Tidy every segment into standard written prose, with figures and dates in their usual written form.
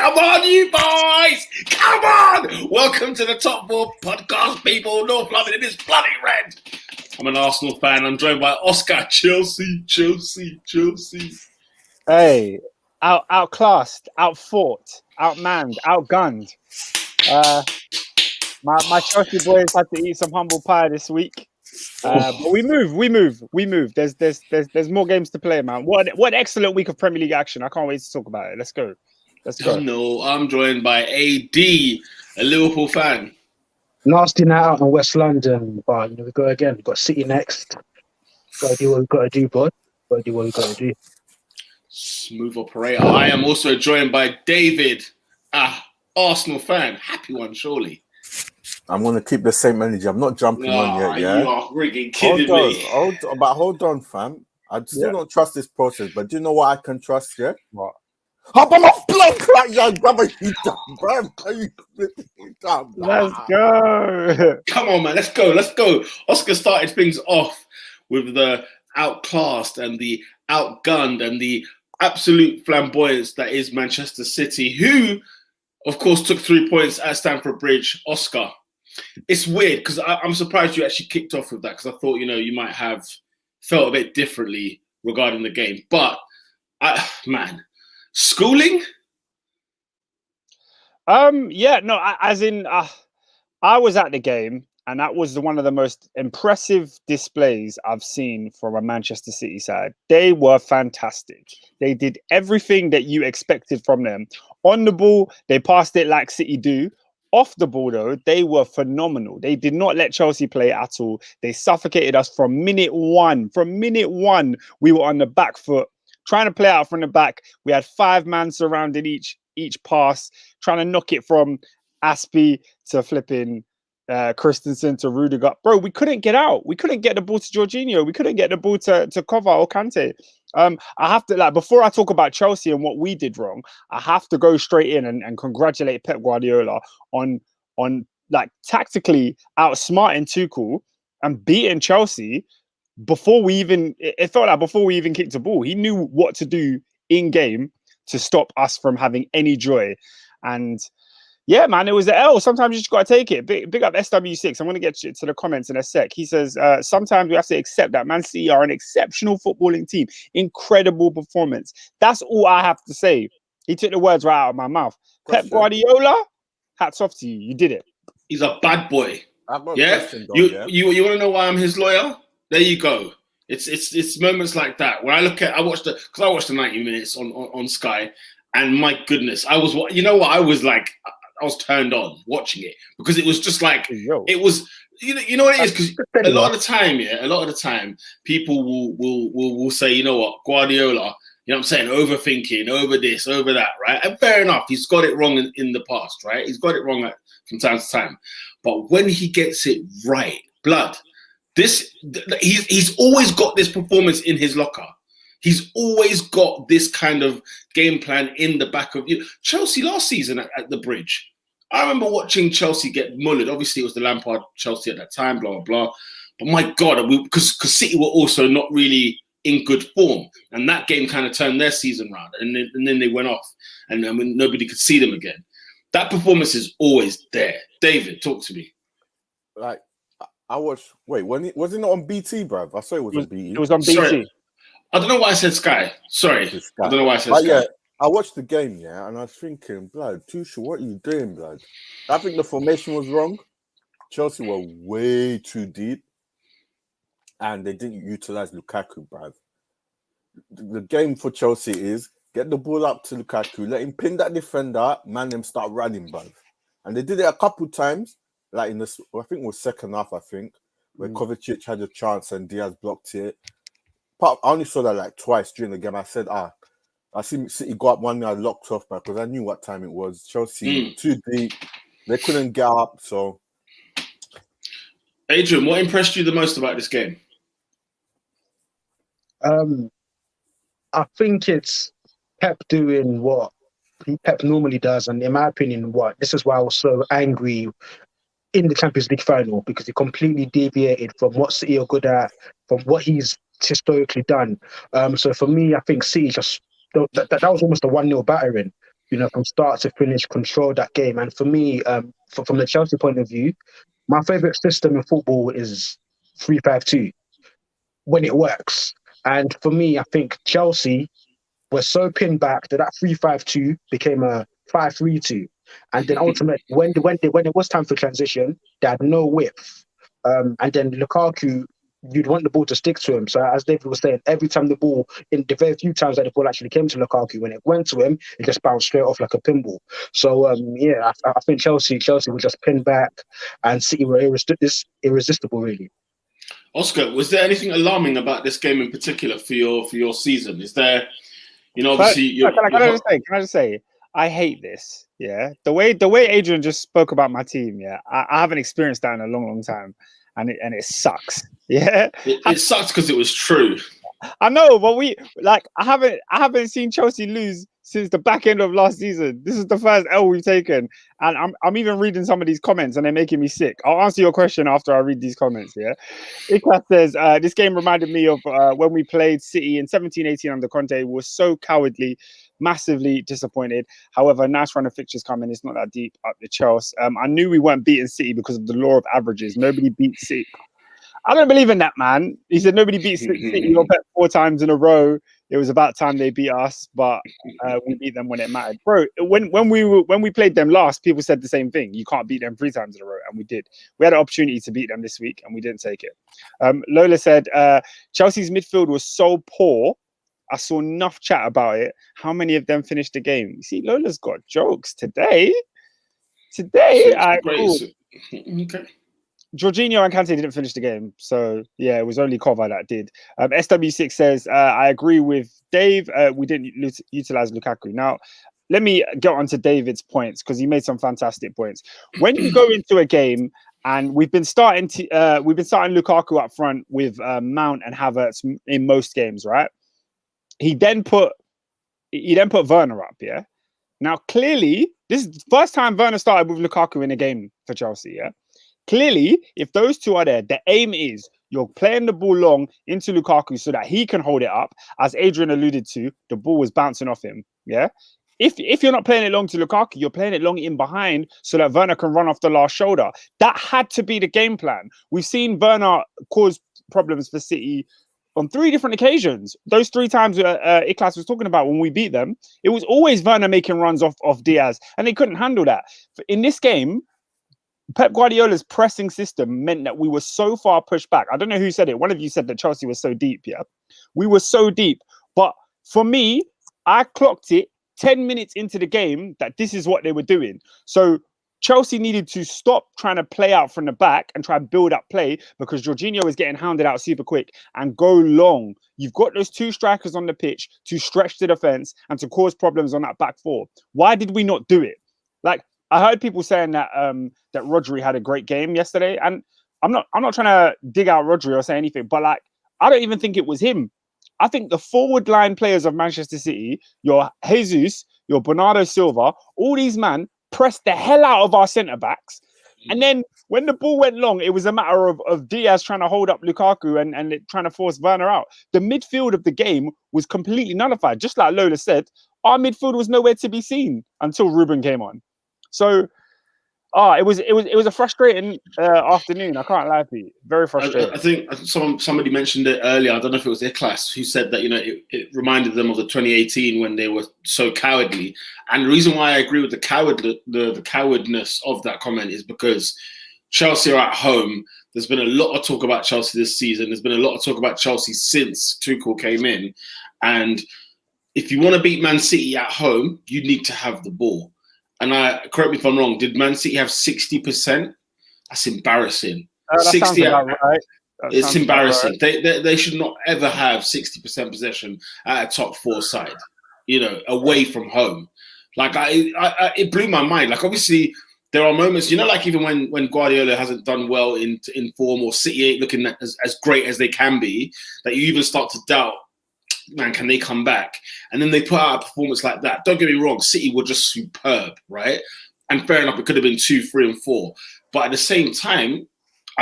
Come on, you boys! Come on! Welcome to the Top 4 podcast, people. North London, it is bloody red. I'm an Arsenal fan. I'm joined by Oscar. Chelsea. Hey, outclassed, outfought, outmanned, outgunned. My Chelsea boys had to eat some humble pie this week. But we move. There's more games to play, man. What excellent week of Premier League action. I can't wait to talk about it. Let's go. No, I'm joined by AD, a Liverpool fan. Nasty night out in West London, but we go again. We've got City next. Got to do what we've got to do, bud. Got to do what we've got to do. Smooth operator. I am also joined by David, Arsenal fan. Happy one, surely. I'm going to keep the same energy. I'm not jumping on yet, yeah? You are rigging kidding me. Hold on, fam. I still don't trust this process, but do you know what I can trust, yeah? What? How about my blood clot, young brother? Let's go. Come on, man. Let's go. Oscar started things off with the outclassed and the outgunned and the absolute flamboyance that is Manchester City, who, of course, took 3 points at Stamford Bridge. Oscar, it's weird because I'm surprised you actually kicked off with that because I thought, you might have felt a bit differently regarding the game. But, schooling? I was at the game, and that was one of the most impressive displays I've seen from a Manchester City side. They were fantastic. They did everything that you expected from them. On the ball, they passed it like City do. Off the ball, though, they were phenomenal. They did not let Chelsea play at all. They suffocated us from minute one. From minute one, we were on the back foot, trying to play out from the back. We had 5 men surrounding each pass, trying to knock it from Aspie to flipping Christensen to Rudiger. Bro, we couldn't get out. We couldn't get the ball to Jorginho. We couldn't get the ball to Kovac or Kante. I have to, before I talk about Chelsea and what we did wrong, I have to go straight in and congratulate Pep Guardiola on tactically outsmarting Tuchel and beating Chelsea before we even kicked the ball. He knew what to do in game to stop us from having any joy. And yeah, man, it was an L. Sometimes you just got to take it. Big up SW6. I'm going to get to the comments in a sec. He says, sometimes we have to accept that Man City are an exceptional footballing team. Incredible performance. That's all I have to say. He took the words right out of my mouth. Pep Guardiola, hats off to you. You did it. He's a bad boy. Yeah? You want to know why I'm his lawyer? There you go. It's moments like that where I watched the 90 minutes on Sky, and my goodness, I was turned on watching it because it was just like it was. You know what it is, because a lot of the time people will say, you know what, Guardiola, you know what I'm saying, overthinking, over this, over that, right? And fair enough, he's got it wrong in the past, right? He's got it wrong from time to time, but when he gets it right, blood. He's always got this performance in his locker. He's always got this kind of game plan in the back of you. Chelsea last season at the Bridge, I remember watching Chelsea get mullered. Obviously, it was the Lampard Chelsea at that time, blah, blah, blah. But my God, because City were also not really in good form. And that game kind of turned their season round. And then they went off. And nobody could see them again. That performance is always there. David, talk to me. I watched. Wait, was it not on BT, bruv? I saw it was on BT. It was on BT. Sorry. I don't know why I said Sky. Sorry. I don't know why I said Sky. Yeah, I watched the game, yeah, and I was thinking, blood, Tuchel, what are you doing, blood? I think the formation was wrong. Chelsea were way too deep, and they didn't utilize Lukaku, bruv. The game for Chelsea is get the ball up to Lukaku, let him pin that defender, man, them start running, bruv. And they did it a couple times. Like I think it was second half, where Kovacic had a chance and Diaz blocked it. But I only saw that like twice during the game. I said, I see City go up 1-0, locked off because I knew what time it was. Chelsea too deep. They couldn't get up, so. Adrian, what impressed you the most about this game? I think it's Pep doing what Pep normally does, and in my opinion, this is why I was so angry in the Champions League final, because he completely deviated from what City are good at, from what he's historically done. So for me, I think City that was almost a 1-0 battering. from start to finish, control that game. And for me, from the Chelsea point of view, my favourite system in football is 3-5-2 when it works. And for me, I think Chelsea were so pinned back that 3-5-2 became a 5-3-2. And then ultimately, when it was time for transition, they had no width. And then Lukaku, you'd want the ball to stick to him. So as David was saying, every time the very few times that the ball actually came to Lukaku, when it went to him, it just bounced straight off like a pinball. So I think Chelsea were just pinned back, and City were irresistible, really. Oscar, was there anything alarming about this game in particular for your season? Is there, obviously, can I just say, I hate this. Yeah, the way Adrian just spoke about my team. Yeah, I haven't experienced that in a long, long time, and it sucks. Yeah, it sucks because it was true. I know, but I haven't seen Chelsea lose since the back end of last season. This is the first L we've taken, and I'm even reading some of these comments, and they're making me sick. I'll answer your question after I read these comments. Yeah, Iklas says this game reminded me of when we played City in 17-18 under Conte. We were so cowardly, massively disappointed. However, nice run of fixtures coming. It's not that deep up the Chelsea. I knew we weren't beating City because of the law of averages. Nobody beats City. I don't believe in that, man. He said nobody beats City or Pep 4 times in a row. It was about time they beat us, but we beat them when it mattered, bro. When we played them last, people said the same thing. You can't beat them 3 times in a row, and we did. We had an opportunity to beat them this week, and we didn't take it. Lola said Chelsea's midfield was so poor. I saw enough chat about it. How many of them finished the game? You see, Lola's got jokes today. Cool. Okay. Jorginho and Kante didn't finish the game, so yeah, it was only Kova that did. SW6 says, I agree with Dave. We didn't utilize Lukaku. Now, let me get on to David's points because he made some fantastic points. When you go into a game, and we've been starting Lukaku up front with Mount and Havertz in most games, right? He then put Werner up, yeah. Now, clearly, this is the first time Werner started with Lukaku in a game for Chelsea, yeah. Clearly, if those two are there, the aim is you're playing the ball long into Lukaku so that he can hold it up. As Adrian alluded to, the ball was bouncing off him. Yeah. If you're not playing it long to Lukaku, you're playing it long in behind so that Werner can run off the last shoulder. That had to be the game plan. We've seen Werner cause problems for City on 3 different occasions. Those 3 times Iklas was talking about when we beat them, it was always Werner making runs off Diaz, and they couldn't handle that. In this game, Pep Guardiola's pressing system meant that we were so far pushed back. I don't know who said it. One of you said that Chelsea was so deep. Yeah, we were so deep. But for me, I clocked it 10 minutes into the game that this is what they were doing. So Chelsea needed to stop trying to play out from the back and try and build up play because Jorginho was getting hounded out super quick and go long. You've got those 2 strikers on the pitch to stretch the defense and to cause problems on that back 4. Why did we not do it? I heard people saying that that Rodri had a great game yesterday, and I'm not trying to dig out Rodri or say anything, but I don't even think it was him. I think the forward line players of Manchester City, your Jesus, your Bernardo Silva, all these men pressed the hell out of our centre backs, and then when the ball went long, it was a matter of Diaz trying to hold up Lukaku and trying to force Werner out. The midfield of the game was completely nullified. Just like Lola said, our midfield was nowhere to be seen until Ruben came on. So, it was a frustrating afternoon. I can't lie to you. Very frustrating. I think somebody mentioned it earlier. I don't know if it was Iklas who said that it reminded them of the 2018 when they were so cowardly. And the reason why I agree with the cowardness of that comment is because Chelsea are at home. There's been a lot of talk about Chelsea this season. There's been a lot of talk about Chelsea since Tuchel came in. And if you want to beat Man City at home, you need to have the ball. And correct me if I'm wrong, did Man City have 60%? That's embarrassing. 60. Right. It's embarrassing. Right. They should not ever have 60% possession at a top 4 side, away from home. It blew my mind. Obviously, there are moments, even when Guardiola hasn't done well in form or City ain't looking as great as they can be, that you even start to doubt, man, can they come back? And then they put out a performance like that. Don't get me wrong, City were just superb, right? And fair enough, it could have been 2, 3, and 4. But at the same time,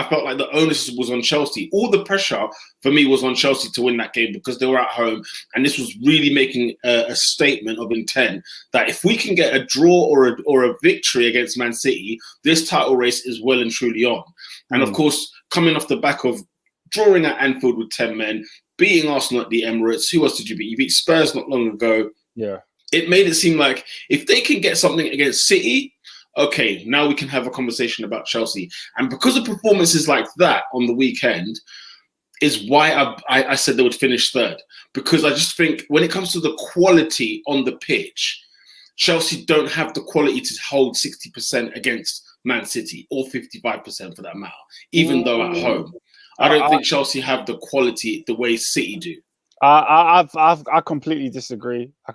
I felt like the onus was on Chelsea. All the pressure for me was on Chelsea to win that game because they were at home, and this was really making a statement of intent that if we can get a draw or a victory against Man City, this title race is well and truly on. And of course, coming off the back of drawing at Anfield with 10 men, beating Arsenal at the Emirates, who else did you beat? You beat Spurs not long ago. Yeah. It made it seem like if they can get something against City, okay, now we can have a conversation about Chelsea. And because of performances like that on the weekend is why I said they would finish third. Because I just think when it comes to the quality on the pitch, Chelsea don't have the quality to hold 60% against Man City, or 55% for that matter, even though at home. I don't think Chelsea have the quality the way City do. I completely disagree. I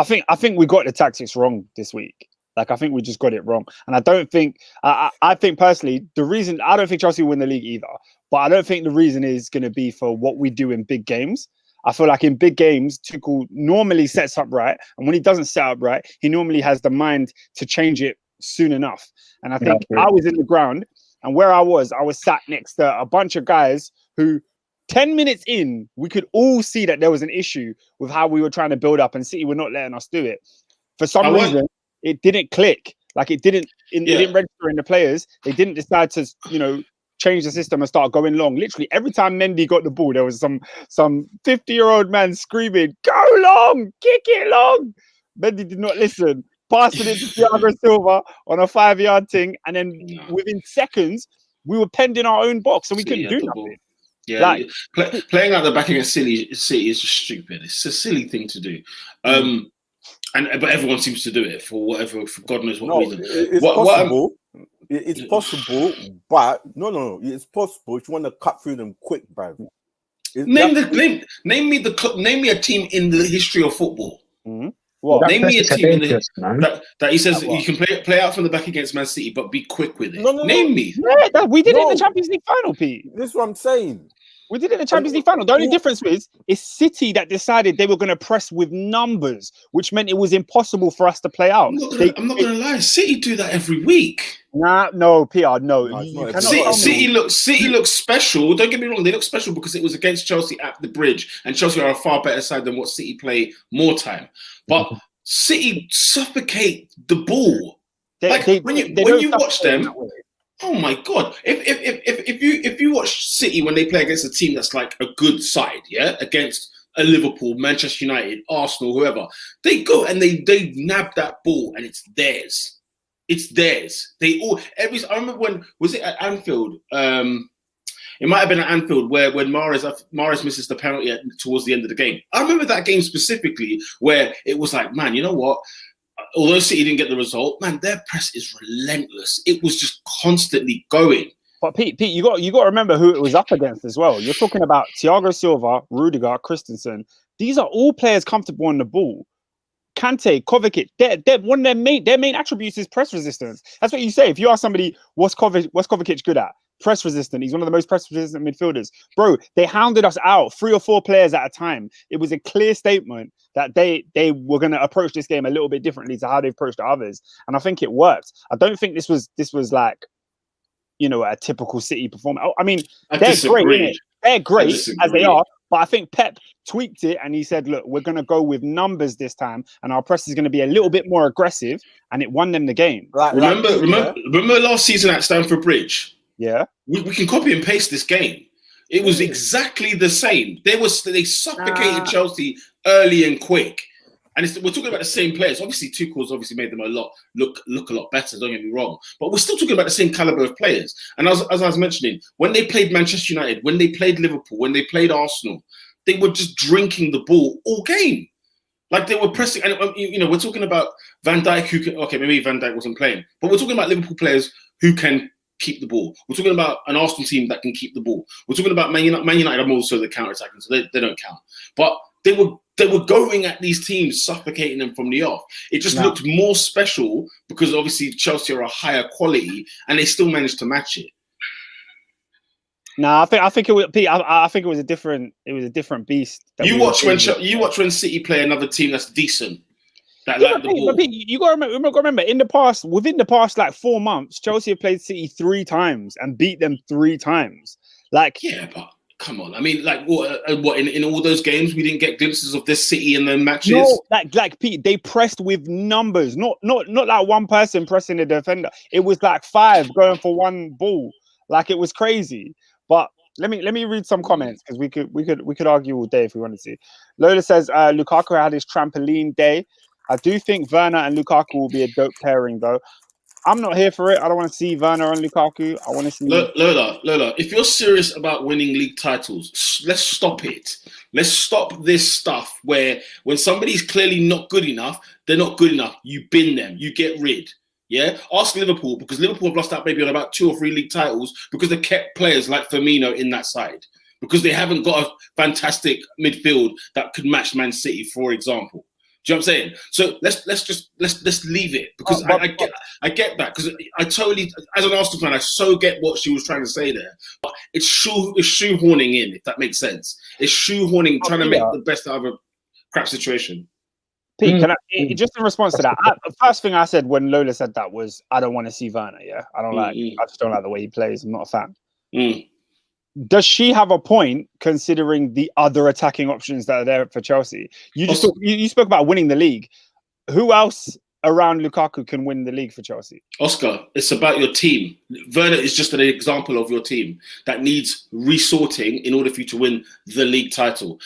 think we got the tactics wrong this week. Like, I think we just got it wrong. And I don't think, I think personally, the reason, I don't think Chelsea will win the league either. But I don't think the reason is going to be for what we do in big games. I feel like in big games, Tuchel normally sets up right. And when he doesn't set up right, he normally has the mind to change it soon enough. And I think I was in the ground, and where I was sat next to a bunch of guys who 10 minutes in, we could all see that there was an issue with how we were trying to build up, and City were not letting us do it. For some reason, it didn't click. Like, it didn't register in the players. They didn't decide to, change the system and start going long. Literally, every time Mendy got the ball, there was some 50-year-old man screaming, "Go long, kick it long." Mendy did not listen. Passing it to Thiago Silva on a 5-yard thing, and then within seconds, we were penned in our own box, and we couldn't do nothing. Yeah, playing out the back against City is just stupid. It's a silly thing to do, but everyone seems to do it for God knows what reason. It's possible. It's possible, but no. It's possible if you want to cut through them quick, bruv. Name me a team in the history of football. Mm-hmm. Name me a team that he says you can play out from the back against Man City, but be quick with it. Name me. Yeah, we did it in the Champions League final, Pete. This is what I'm saying. We did it in the Champions League final. The only difference is City that decided they were going to press with numbers, which meant it was impossible for us to play out. I'm not going to lie. City do that every week. No, PR, no. City looks special. Don't get me wrong. They look special because it was against Chelsea at the Bridge, and Chelsea are a far better side than what City play more time. But City suffocate the ball. When you watch them. Oh my God! If you watch City when they play against a team that's like a good side, against a Liverpool, Manchester United, Arsenal, whoever, they go and they nab that ball and it's theirs. It's theirs. I remember when was it at Anfield? It might have been at Anfield when Mahrez misses the penalty towards the end of the game. I remember that game specifically where it was like, man, you know what? Although City didn't get the result, man, their press is relentless. It was just constantly going. But Pete, you got to remember who it was up against as well. You're talking about Thiago Silva, Rudiger, Christensen. These are all players comfortable on the ball. Kante, Kovacic, they're one of their main attributes is press resistance. That's what you say. If you ask somebody, what's Kovacic good at? Press resistant. He's one of the most press resistant midfielders. Bro, they hounded us out 3 or 4 players at a time. It was a clear statement that they were going to approach this game a little bit differently to how they approached the others. And I think it worked. I don't think this was like, a typical City performance. I mean, they're great, innit? They're great as they are. But I think Pep tweaked it and he said, look, we're going to go with numbers this time and our press is going to be a little bit more aggressive, and it won them the game. Remember last season at Stamford Bridge? Yeah. We can copy and paste this game. It was exactly the same. They suffocated Chelsea early and quick. And we're talking about the same players. Obviously, Tuchel's made them look a lot better, don't get me wrong. But we're still talking about the same caliber of players. And as I was mentioning, when they played Manchester United, when they played Liverpool, when they played Arsenal, they were just drinking the ball all game. Like, they were pressing. And, we're talking about Van Dijk, maybe Van Dijk wasn't playing. But we're talking about Liverpool players who can keep the ball. We're talking about an Arsenal team that can keep the ball. We're talking about Man United are also the counter-attacking, so they don't count. But they were going at these teams, suffocating them from the off. It just looked more special because obviously Chelsea are a higher quality, and they still managed to match it. No, I think it was Pete. I think it was a different beast. You watch when City play another team that's decent. that like the ball. But you got to remember, within the past like 4 months, Chelsea have played City 3 times and beat them 3 times. Like, yeah, but come on. I mean, like, what in all those games we didn't get glimpses of this City in the matches? No, like Pete, they pressed with numbers, not like one person pressing the defender. It was like 5 going for one ball. Like, it was crazy. But let me read some comments because we could argue all day if we wanted to. Lola says Lukaku had his trampoline day. I do think Werner and Lukaku will be a dope pairing though. I'm not here for it. I don't want to see Werner and Lukaku. I want to see Lola. If you're serious about winning league titles, let's stop it. Let's stop this stuff where when somebody's clearly not good enough, they're not good enough. You bin them. You get rid. Yeah, ask Liverpool, because Liverpool have lost out maybe on about 2 or 3 league titles because they kept players like Firmino in that side, because they haven't got a fantastic midfield that could match Man City, for example. Do you know what I'm saying? So let's leave it, because I get that, because I totally, as an Arsenal fan, I so get what she was trying to say there, but it's shoehorning in, if that makes sense. It's shoehorning, trying to make the best out of a crap situation. Pete, can I, just in response to that, the first thing I said when Lola said that was, I don't want to see Werner. Yeah, I just don't like the way he plays. I'm not a fan. Does she have a point considering the other attacking options that are there for Chelsea? You spoke about winning the league. Who else around Lukaku can win the league for Chelsea? Oscar, it's about your team. Werner is just an example of your team that needs resorting in order for you to win the league title.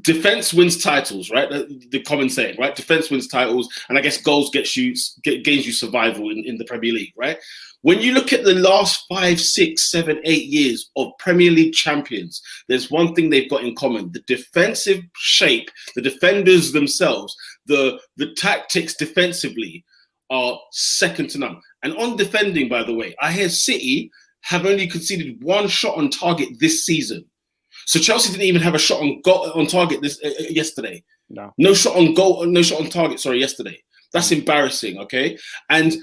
Defense wins titles, right? The common saying, right? Defense wins titles, and I guess goals gains you survival in the Premier League, right? When you look at the last 5, 6, 7, 8 years of Premier League champions, there's one thing they've got in common: the defensive shape, the defenders themselves, the tactics defensively are second to none. And on defending, by the way, I hear City have only conceded 1 shot on target this season. So Chelsea didn't even have a shot on goal on target yesterday. No shot on goal, no shot on target. Sorry, yesterday. That's embarrassing. Okay, and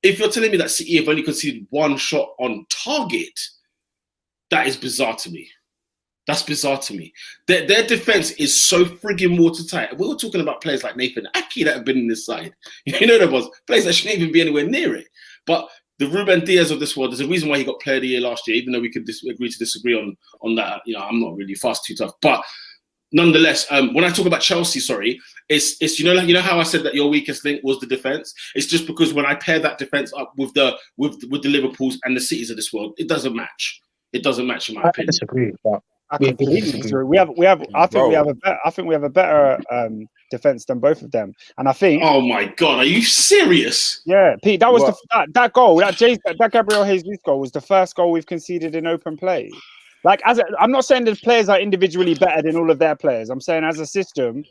if you're telling me that City have only conceded 1 shot on target, that is bizarre to me. That's bizarre to me. Their defense is so frigging watertight. We were talking about players like Nathan Ake that have been in this side. You know, there was players that shouldn't even be anywhere near it. But the Ruben Diaz of this world, there's a reason why he got Player of the Year last year, even though we could agree to disagree on that. You know, I'm not really fast too tough, but nonetheless, when I talk about Chelsea, it's you know how I said that your weakest link was the defense. It's just because when I pair that defense up with the Liverpools and the Cities of this world, it doesn't match. It doesn't match in my opinion. I disagree, but I completely disagree. I think we have a better defense than both of them, and I think. Oh my God, are you serious? Yeah, Pete, that was that goal. That Gabriel Jesus goal was the first goal we've conceded in open play. Like, I'm not saying the players are individually better than all of their players. I'm saying as a system,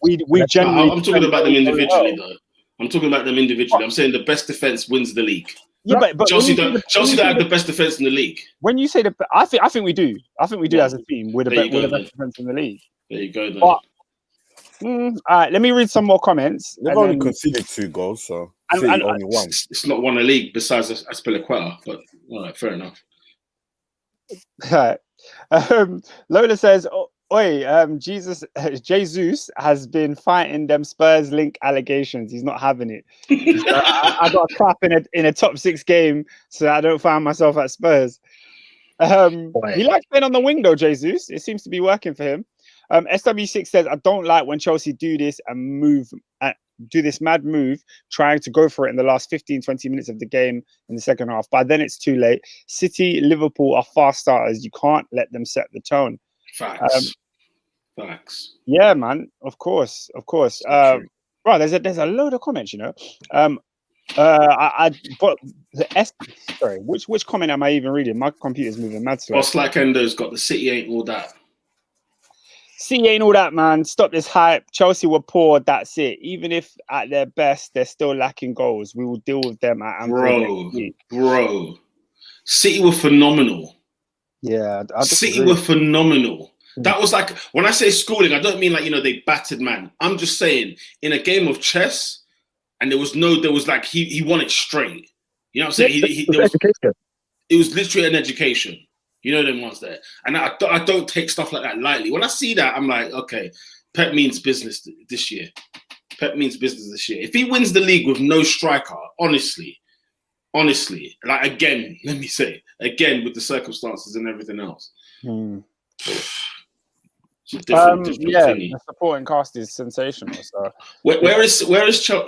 we generally. I'm talking about them individually, though. I'm talking about them individually. I'm saying the best defense wins the league. Yeah, but Chelsea don't have the best defense in the league. When you say I think we do. I think we do as a team. We're the best defense in the league. There you go. Then. But, all right, let me read some more comments. They've only conceded 2 goals, so only 1. It's not won a league besides Aspilicueta, but all right, fair enough. Right. Lola says, Jesus has been fighting them Spurs link allegations. He's not having it. I got a clap in a top 6 game, so I don't find myself at Spurs. He likes playing on the wing though, Jesus. It seems to be working for him. SW6 says, I don't like when Chelsea do this and do this mad move, trying to go for it in the last 15-20 minutes of the game in the second half. By then it's too late. City, Liverpool are fast starters. You can't let them set the tone. Facts. Yeah, man. Of course. Right, there's a load of comments, you know. Which comment am I even reading? My computer's moving mad slow. Slack Endo's got the City ain't all that. City ain't all that, man. Stop this hype. Chelsea were poor. That's it. Even if at their best, they're still lacking goals. We will deal with them at Anfield. Bro. City were phenomenal. Yeah. City were phenomenal. That was like, when I say schooling, I don't mean like, they battered man. I'm just saying, in a game of chess, and there was like, he won it straight. You know what I'm saying? It was literally an education. You know them ones there. And I don't take stuff like that lightly. When I see that, I'm like, okay, Pep means business this year. Pep means business this year. If he wins the league with no striker, honestly, like again, let me say, again with the circumstances and everything else. Different thingy. The supporting cast is sensational. So where is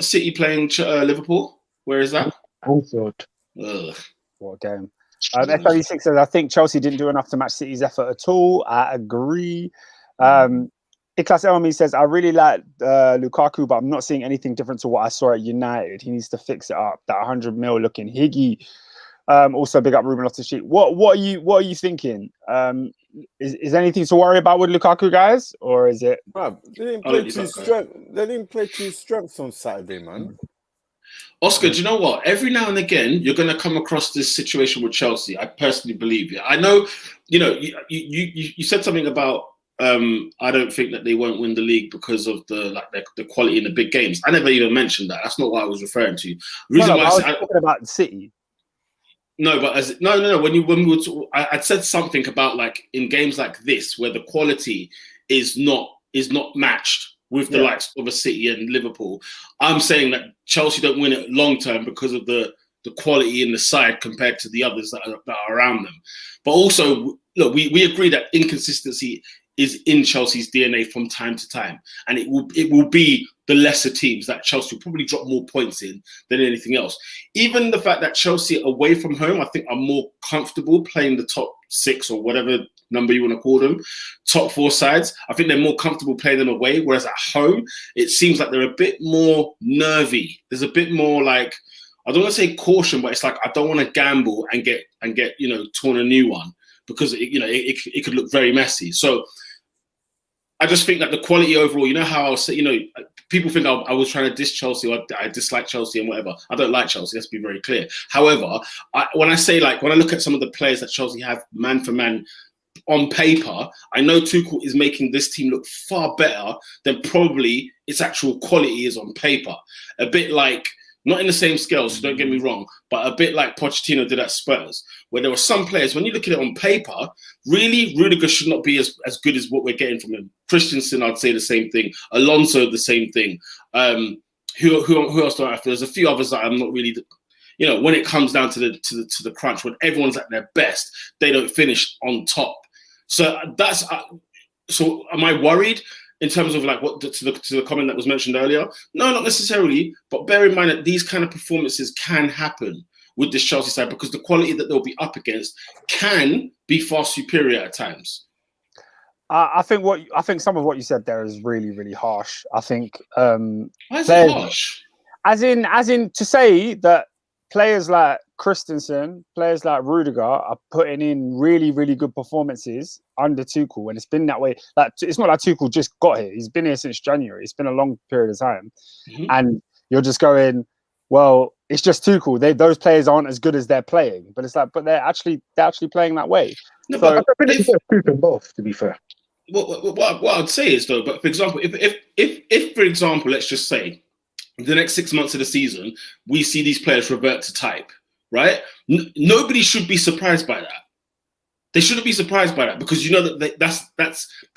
City playing Liverpool? Where is that? Brentford. What a game. SW6 says, I think Chelsea didn't do enough to match City's effort at all. I agree. Iklas Elmi says, I really like Lukaku, but I'm not seeing anything different to what I saw at United. He needs to fix it up. That 100 mil looking Higgy. Also, big up Ruben Loftus-Cheek. What are you thinking? Is anything to worry about with Lukaku, guys, or is it? Bruv, they didn't play to his strength. They didn't play to his strengths on Saturday, man. Oscar, do you know what? Every now and again, you're going to come across this situation with Chelsea. I personally believe it. I know, you said something about I don't think that they won't win the league because of the quality in the big games. I never even mentioned that. That's not what I was referring to. I was talking about City. No, but no. When we were I'd said something about like in games like this where the quality is not matched with the likes of a City and Liverpool. I'm saying that Chelsea don't win it long term because of the quality in the side compared to the others that are around them. But also, look, we agree that inconsistency is in Chelsea's DNA from time to time, and it will be the lesser teams that Chelsea will probably drop more points in than anything else. Even the fact that Chelsea away from home, I think, are more comfortable playing the top 6 or whatever number you want to call them, top 4 sides. I think they're more comfortable playing them away, whereas at home, it seems like they're a bit more nervy. There's a bit more like, I don't want to say caution, but it's like I don't want to gamble and get torn a new one because it could look very messy. So I just think that the quality overall, how I'll say, people think I was trying to diss Chelsea or I dislike Chelsea and whatever. I don't like Chelsea, let's be very clear. However, when I look at some of the players that Chelsea have man for man on paper, I know Tuchel is making this team look far better than probably its actual quality is on paper. A bit like, not in the same scale, so don't get me wrong, but a bit like Pochettino did at Spurs, where there were some players, when you look at it on paper, really, Rudiger should not be as good as what we're getting from him. Christensen, I'd say the same thing. Alonso, the same thing. Who else do I have? There's a few others that I'm not really, when it comes down to the crunch, when everyone's at their best, they don't finish on top. So so am I worried? In terms of like what to the comment that was mentioned earlier, no, not necessarily. But bear in mind that these kind of performances can happen with this Chelsea side because the quality that they'll be up against can be far superior at times. I think some of what you said there is really, really harsh. I think why is it harsh? As in to say that players like Christensen, players like Rudiger are putting in really, really good performances under Tuchel, and it's been that way. Like, it's not like Tuchel just got here; he's been here since January. It's been a long period of time, and you're just going, well, it's just Tuchel. Those players aren't as good as they're playing, but it's like, but they're actually playing that way. No, so, but I think it's both. To be fair, what I'd say is though, but for example, if for example, let's just say the next 6 months of the season, we see these players revert to type. Right? Nobody should be surprised by that. They shouldn't be surprised by that because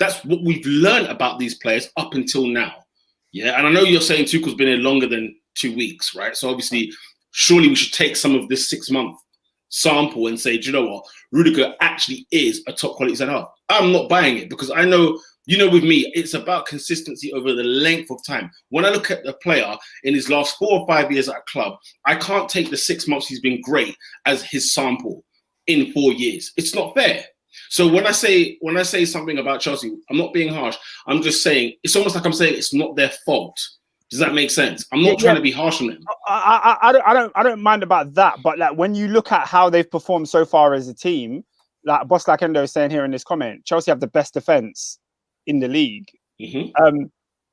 that's what we've learned about these players up until now. Yeah, and I know you're saying Tuchel's been here longer than 2 weeks, right? So obviously, surely we should take some of this 6-month sample and say, do you know what? Rudiger actually is a top quality centre half. I'm not buying it because I know. With me, it's about consistency over the length of time. When I look at the player in his last 4 or 5 years at a club, I can't take the 6 months he's been great as his sample in 4 years. It's not fair. So when I say something about Chelsea, I'm not being harsh. I'm just saying, it's almost like I'm saying it's not their fault. Does that make sense? I'm not trying to be harsh on them. I don't mind about that. But like when you look at how they've performed so far as a team, like Boss Like Endo is saying here in this comment, Chelsea have the best defense in the league. Do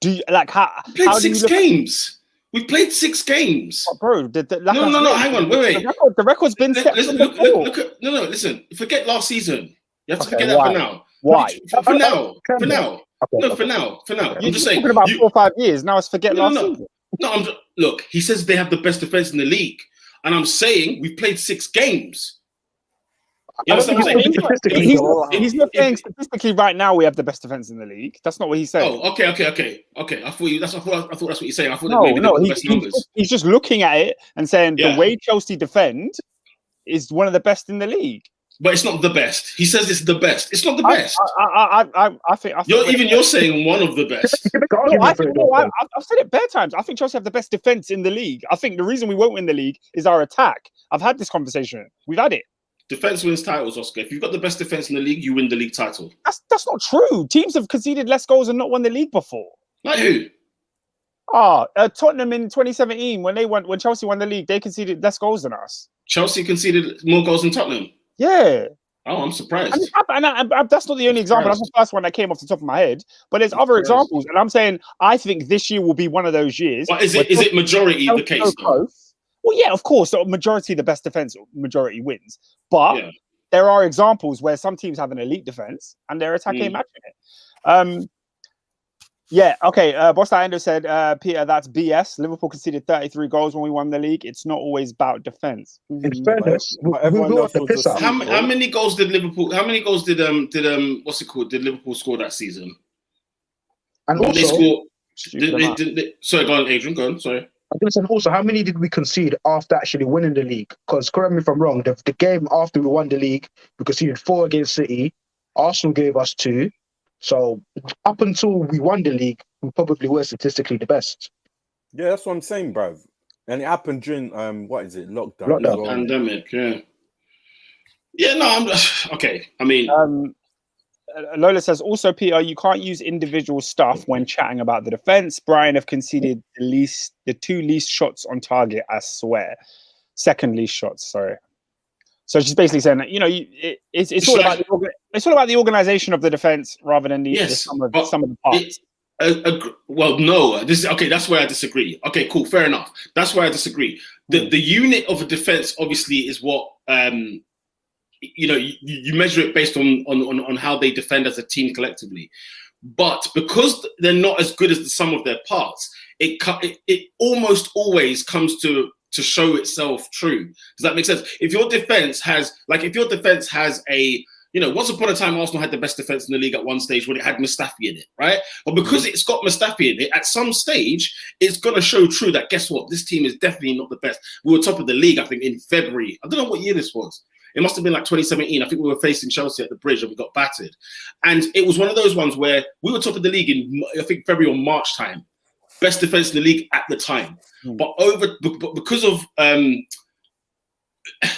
you like how? We played 6 games. We've played 6 games, bro. No. Hang on, wait. The record's been set. Listen. Forget last season. You have to forget that for now. Why? For now. No, for now. You're just saying about 4 or 5 years. Now it's forget last season. No, look. He says they have the best defense in the league, and I'm saying we've played 6 games. You understand what I'm saying? He's not saying statistically right now we have the best defense in the league. That's not what he's saying. Oh, okay. I thought that's what you're saying. I thought maybe they got the best numbers. He's just looking at it and saying the way Chelsea defend is one of the best in the league. But it's not the best. He says it's the best. It's not the best. I think you're saying one of the best. I've said it bare times. I think Chelsea have the best defense in the league. I think the reason we won't win the league is our attack. I've had this conversation. We've had it. Defense wins titles, Oscar. If you've got the best defense in the league, you win the league title. That's not true. Teams have conceded less goals and not won the league before. Like who? Tottenham in 2017 when Chelsea won the league, they conceded less goals than us. Chelsea conceded more goals than Tottenham. Yeah. Oh, I'm surprised. And that's not the only example. That's the first one that came off the top of my head. But there's other examples, and I'm saying I think this year will be one of those years. But is it majority the case? Well, yeah, of course. So majority the best defense, majority wins. But there are examples where some teams have an elite defense and their attack ain't matching it. Bosta Endo said, Peter, that's BS. Liverpool conceded 33 goals when we won the league. It's not always about defense. In fairness, how many goals did Liverpool? How many goals did what's it called? Did Liverpool score that season? And also, they scored. Sorry, go on, Adrian. Go on. Sorry. I'm going to say also, how many did we concede after actually winning the league? Because correct me if I'm wrong. The game after we won the league, we conceded 4 against City. Arsenal gave us 2. So up until we won the league, we probably were statistically the best. Yeah, that's what I'm saying, bruv. And it happened during lockdown. Pandemic, yeah. Yeah, no, I'm okay. I mean, Lola says also, Peter, you can't use individual stuff when chatting about the defense. Brian have conceded the 2 least shots on target. I swear, second least shots. Sorry. So she's basically saying that it's all about the organization of the defense rather than the some of the parts. Well, no, this is okay. That's where I disagree. Okay, cool, fair enough. That's where I disagree. The unit of a defense obviously is what you measure it based on how they defend as a team collectively. But because they're not as good as the sum of their parts, it almost always comes to show itself true. Does that make sense? If your defense has a, once upon a time, Arsenal had the best defense in the league at one stage when it had Mustafi in it, right? But because it's got Mustafi in it, at some stage, it's going to show true that, guess what? This team is definitely not the best. We were top of the league, I think, in February. I don't know what year this was. It must have been like 2017. I think we were facing Chelsea at the Bridge and we got battered. And it was one of those ones where we were top of the league in, I think, February or March time. Best defense in the league at the time. But because of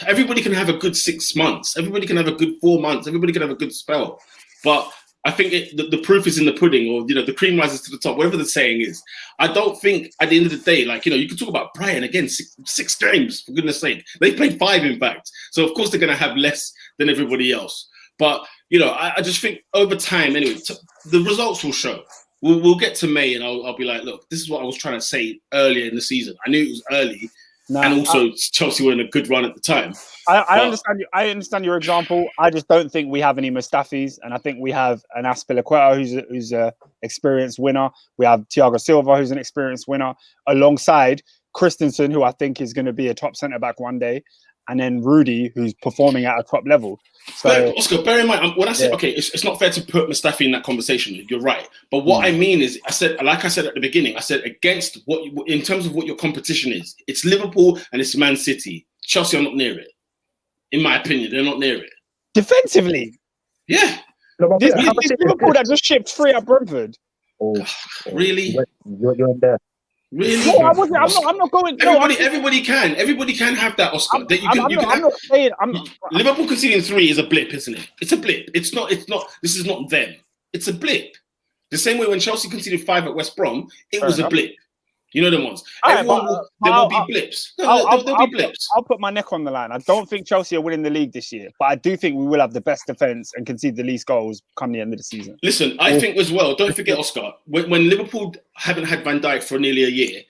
everybody can have a good 6 months, everybody can have a good 4 months, everybody can have a good spell. But I think the proof is in the pudding, or the cream rises to the top, whatever the saying is. I don't think at the end of the day, you can talk about Brian again, six games, for goodness sake. They played 5, in fact. So of course they're gonna have less than everybody else. But I just think over time, anyway, the results will show. We'll get to May and I'll be like, look, this is what I was trying to say earlier in the season. I knew it was early, and also Chelsea were in a good run at the time. I understand. I understand your example. I just don't think we have any Mustafis, and I think we have an Aspilicueta who's a experienced winner. We have Thiago Silva, who's an experienced winner, alongside Christensen, who I think is going to be a top centre back one day, and then Rudy, who's performing at a top level. So, Oscar, bear in mind, when I said, it's not fair to put Mustafi in that conversation. You're right. But what I mean is, like I said at the beginning, I said against in terms of what your competition is, it's Liverpool and it's Man City. Chelsea are not near it. In my opinion, they're not near it. Defensively? Yeah. This Liverpool that just shipped 3 at Brentford. Oh, really? You're in there. Really? No, I'm not going. Everybody can have that, Oscar. I'm not saying. Liverpool conceding 3 is a blip, isn't it? It's a blip. It's not. This is not them. It's a blip. The same way when Chelsea conceded 5 at West Brom, it was a blip. You know them ones. There will be blips. There'll be blips. I'll put my neck on the line. I don't think Chelsea are winning the league this year, but I do think we will have the best defense and concede the least goals come the end of the season. Listen, I think as well. Don't forget, Oscar. When Liverpool haven't had Van Dijk for nearly a year,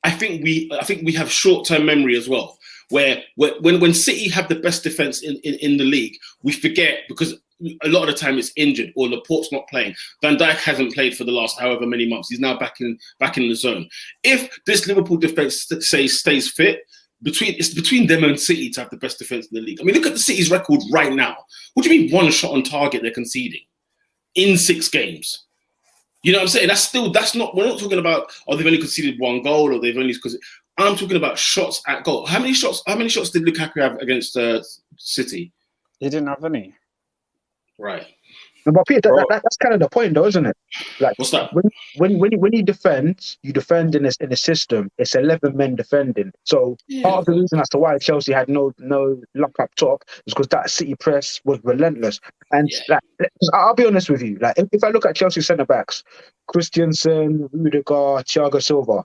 I think we have short-term memory as well. Where when City have the best defense in the league, we forget because a lot of the time it's injured or Laporte's not playing. Van Dijk hasn't played for the last however many months. He's now back in the zone. If this Liverpool defense stays fit, between them and City to have the best defense in the league. I mean, look at the City's record right now. What do you mean 1 shot on target they're conceding in 6 games? You know what I'm saying? We're not talking about, they've only conceded 1 goal or they've only conceded. I'm talking about shots at goal. How many shots did Lukaku have against City? He didn't have any. Right. But Peter, that's kind of the point, though, isn't it? Like, what's that? When you defend in a system. It's 11 men defending. So part of the reason as to why Chelsea had no luck up top is because that City press was relentless. And I'll be honest with you, like if I look at Chelsea centre backs, Christensen, Rudiger, Thiago Silva.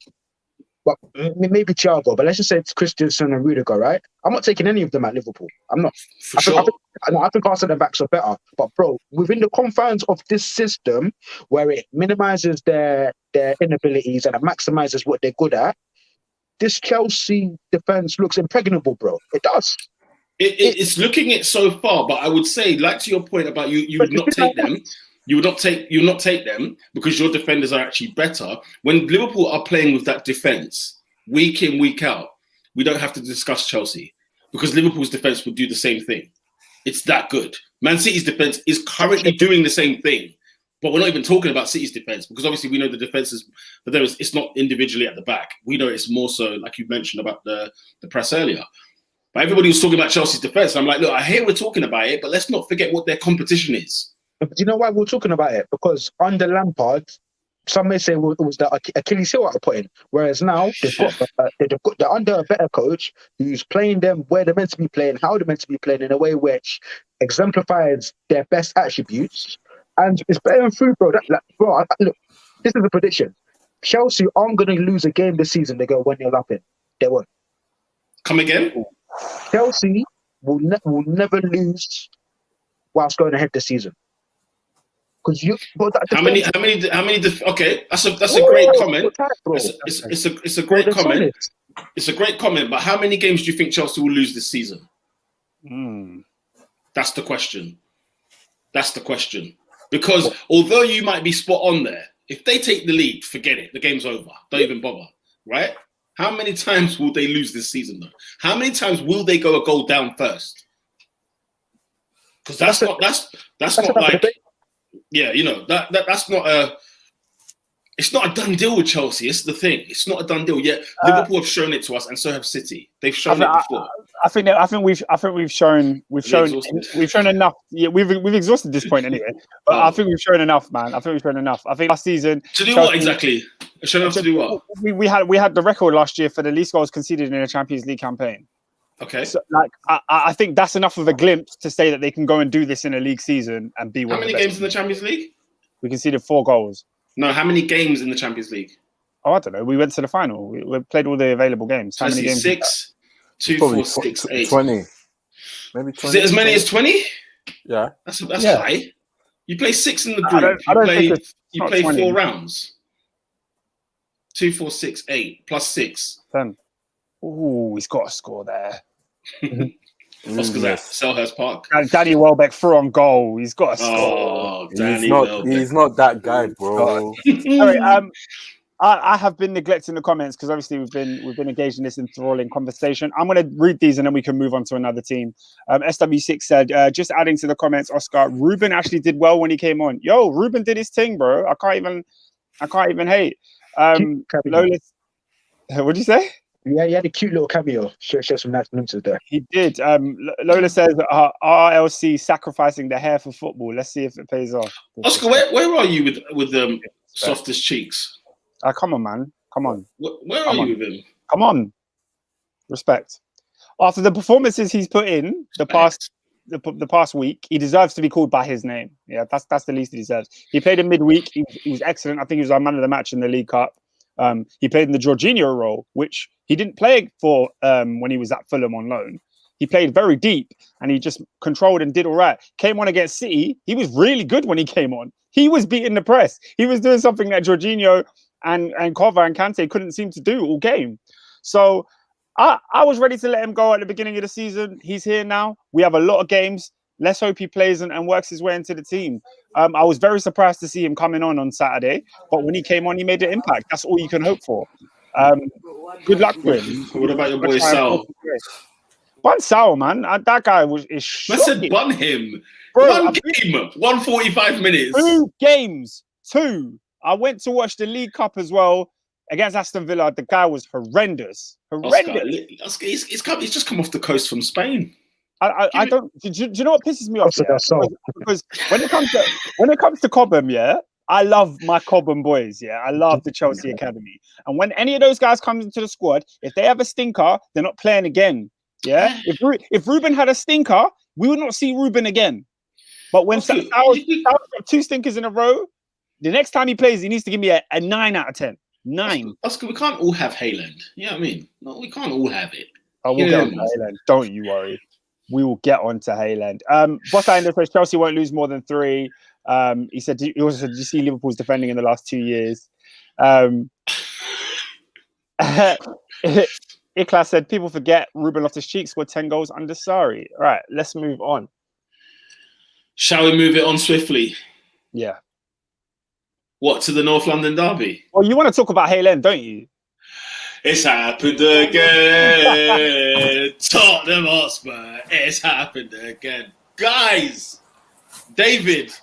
But maybe Thiago, but let's just say it's Christensen and Rudiger, right? I'm not taking any of them at Liverpool. I'm not. I think our centre backs are better. But bro, within the confines of this system, where it minimises their inabilities and it maximises what they're good at, this Chelsea defence looks impregnable, bro. It does. It's looking it so far, but I would say, like to your point about you would not take them. You would not take them because your defenders are actually better. When Liverpool are playing with that defence week in, week out, we don't have to discuss Chelsea because Liverpool's defence would do the same thing. It's that good. Man City's defence is currently doing the same thing, but we're not even talking about City's defence because obviously we know the defence is, but it's not individually at the back. We know it's more so, like you mentioned about the press earlier. But everybody was talking about Chelsea's defence. I'm like, look, I hear we're talking about it, but let's not forget what their competition is. Do you know why we're talking about it? Because under Lampard, some may say it was the Achilles heel at a point. Whereas now they're under a better coach who's playing them where they're meant to be playing, how they're meant to be playing in a way which exemplifies their best attributes, and it's bearing through, bro. Look, this is a prediction. Chelsea aren't going to lose a game this season. They go 1-0 up in. They won't. Come again? Chelsea will never lose whilst going ahead this season. Because how many? Okay, that's a great comment. It's a great comment. It's a great comment. But how many games do you think Chelsea will lose this season? That's the question. Because although you might be spot on there, if they take the lead, forget it. The game's over. Don't even bother. Right? How many times will they lose this season, though? How many times will they go a goal down first? Because that's not like. Yeah, you know, that's not it's not a done deal with Chelsea. It's the thing. It's not a done deal yet. Liverpool have shown it to us, and so have City. They've shown it before. I think we've shown enough. Yeah, we've exhausted this point anyway. But I think we've shown enough, man. I think last season to do what exactly? Shown enough to do what? We had the record last year for the least goals conceded in a Champions League campaign. Okay. So, I think that's enough of a glimpse to say that they can go and do this in a league season and be one. How many games in the Champions League? We conceded 4 goals. No, how many games in the Champions League? Oh, I don't know. We went to the final. We played all the available games. How many games? 6, 2, 4, 6, 8. 20. Maybe 20. Is it as many as 20? Yeah. That's high. You play 6 in the group. You play 4 rounds. 2, 4, 6, 8 plus 6. 10. Ooh, he's got a score there. Oscar's at Selhurst Park. Danny Welbeck threw on goal. He's got a score. Oh, he's not that guy, bro. Sorry, I have been neglecting the comments because obviously we've been engaged in this enthralling conversation. I'm going to read these and then we can move on to another team. SW6 said, just adding to the comments, Oscar, Ruben actually did well when he came on. Yo, Ruben did his thing, bro. I can't even hate. Lola, what'd you say? Yeah, he had a cute little cameo. Show some nice glimpses there. He did. Lola says RLC sacrificing their hair for football. Let's see if it pays off. Oscar, where are you with softest cheeks? Come on, man. Come on. Where are you with him? Come on. Respect. After the performances he's put in the past week, he deserves to be called by his name. Yeah, that's the least he deserves. He played in midweek. He was excellent. I think he was our man of the match in the League Cup. He played in the Jorginho role, which he didn't play for when he was at Fulham on loan. He played very deep and he just controlled and did all right. Came on against City. He was really good when he came on. He was beating the press. He was doing something that Jorginho and Kova and Kante couldn't seem to do all game. So I was ready to let him go at the beginning of the season. He's here now. We have a lot of games. Let's hope he plays and works his way into the team. I was very surprised to see him coming on Saturday, but when he came on, he made an impact. That's all you can hope for. Good luck to him. What about your boy Sal? Bun Sal, man. That guy is shocking. I said bun him. Bro, 145 minutes. 2 games. 2. I went to watch the League Cup as well against Aston Villa. The guy was horrendous. Oscar, he's just come off the coast from Spain. I don't. Do you know what pisses me off? Because when it comes to Cobham, yeah, I love my Cobham boys. Yeah, I love the Chelsea academy. And when any of those guys come into the squad, if they have a stinker, they're not playing again. Yeah, if Ruben had a stinker, we would not see Ruben again. But when Sal's got 2 stinkers in a row, the next time he plays, he needs to give me a 9 out of 10. 9. Oscar, we can't all have Hayland. You know what I mean? No, we can't all have it. Oh, we'll get on to Hayland. Don't you worry. We will get on to Hayland. Bossa says Chelsea won't lose more than 3. He said, he also said, did you see Liverpool's defending in the last 2 years? Iklas said, people forget Ruben Loftus-Cheek scored 10 goals under Sarri. All right, let's move on. Shall we move it on swiftly? Yeah. What, to the North London derby? Well, you want to talk about Hayland, don't you? It's happened again. Tottenham Hotspur. It's happened again. Guys, David,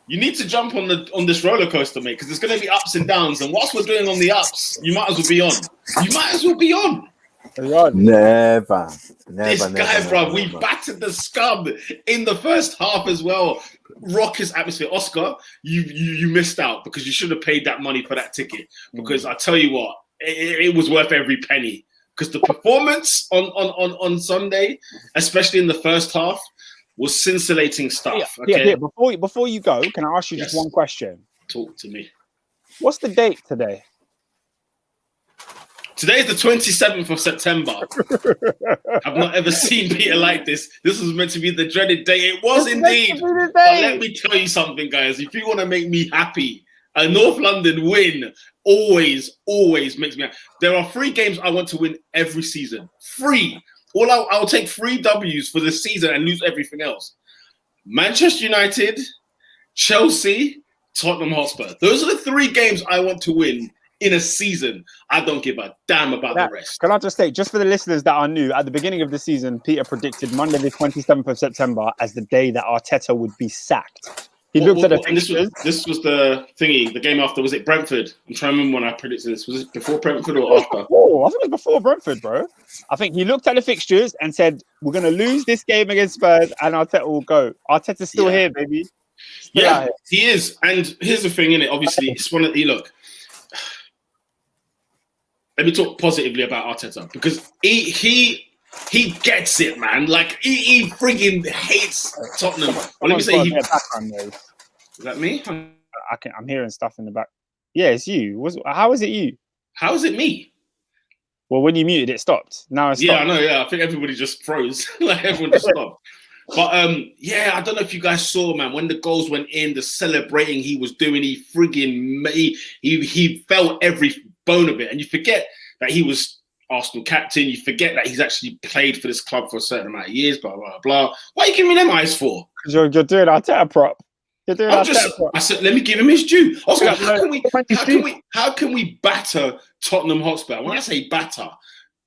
you need to jump on this roller coaster, mate, because there's going to be ups and downs. And whilst we're doing on the ups, you might as well be on. Never. This guy, bro, we battered the scum in the first half as well. Raucous atmosphere. Oscar, you missed out because you should have paid that money for that ticket. Because I tell you what, it was worth every penny. Because the performance on Sunday, especially in the first half, was scintillating stuff. Okay? Before you go, can I ask you just one question? Talk to me. What's the date today? Today is the 27th of September. I've not ever seen Peter like this. This was meant to be the dreaded day. It was indeed. But let me tell you something, guys. If you want to make me happy, a North London win always makes me happy. There are 3 games I want to win every season. 3. I'll take 3 W's for the season and lose everything else. Manchester United, Chelsea, Tottenham Hotspur. Those are the 3 games I want to win in a season. I don't give a damn about the rest. Can I just say, just for the listeners that are new, at the beginning of the season, Peter predicted Monday the 27th of September as the day that Arteta would be sacked. He looked at the fixtures. This was the thingy, the game after. Was it Brentford? I'm trying to remember when I predicted this. Was it before Brentford or after? I think it was before Brentford, bro. I think he looked at the fixtures and said, we're going to lose this game against Spurs and Arteta will go. Arteta's still here, baby. Still he is. And here's the thing, innit? Obviously, it's one of the... Look, let me talk positively about Arteta because he gets it, man. Like he frigging hates Tottenham. Well, let me say is that me? I'm hearing stuff in the back. Yeah, it's you. How is it you? How is it me? Well, when you muted, it stopped. Now it's I know. Yeah, I think everybody just froze. Like everyone just stopped. But I don't know if you guys saw, man, when the goals went in, the celebrating he was doing, he felt every bone of it. And you forget that he was Arsenal captain. You forget that he's actually played for this club for a certain amount of years, blah, blah, blah. What are you giving me them eyes for? Because you're doing Arteta prop. I said, let me give him his due. Also, how can we batter Tottenham Hotspur? When I say batter,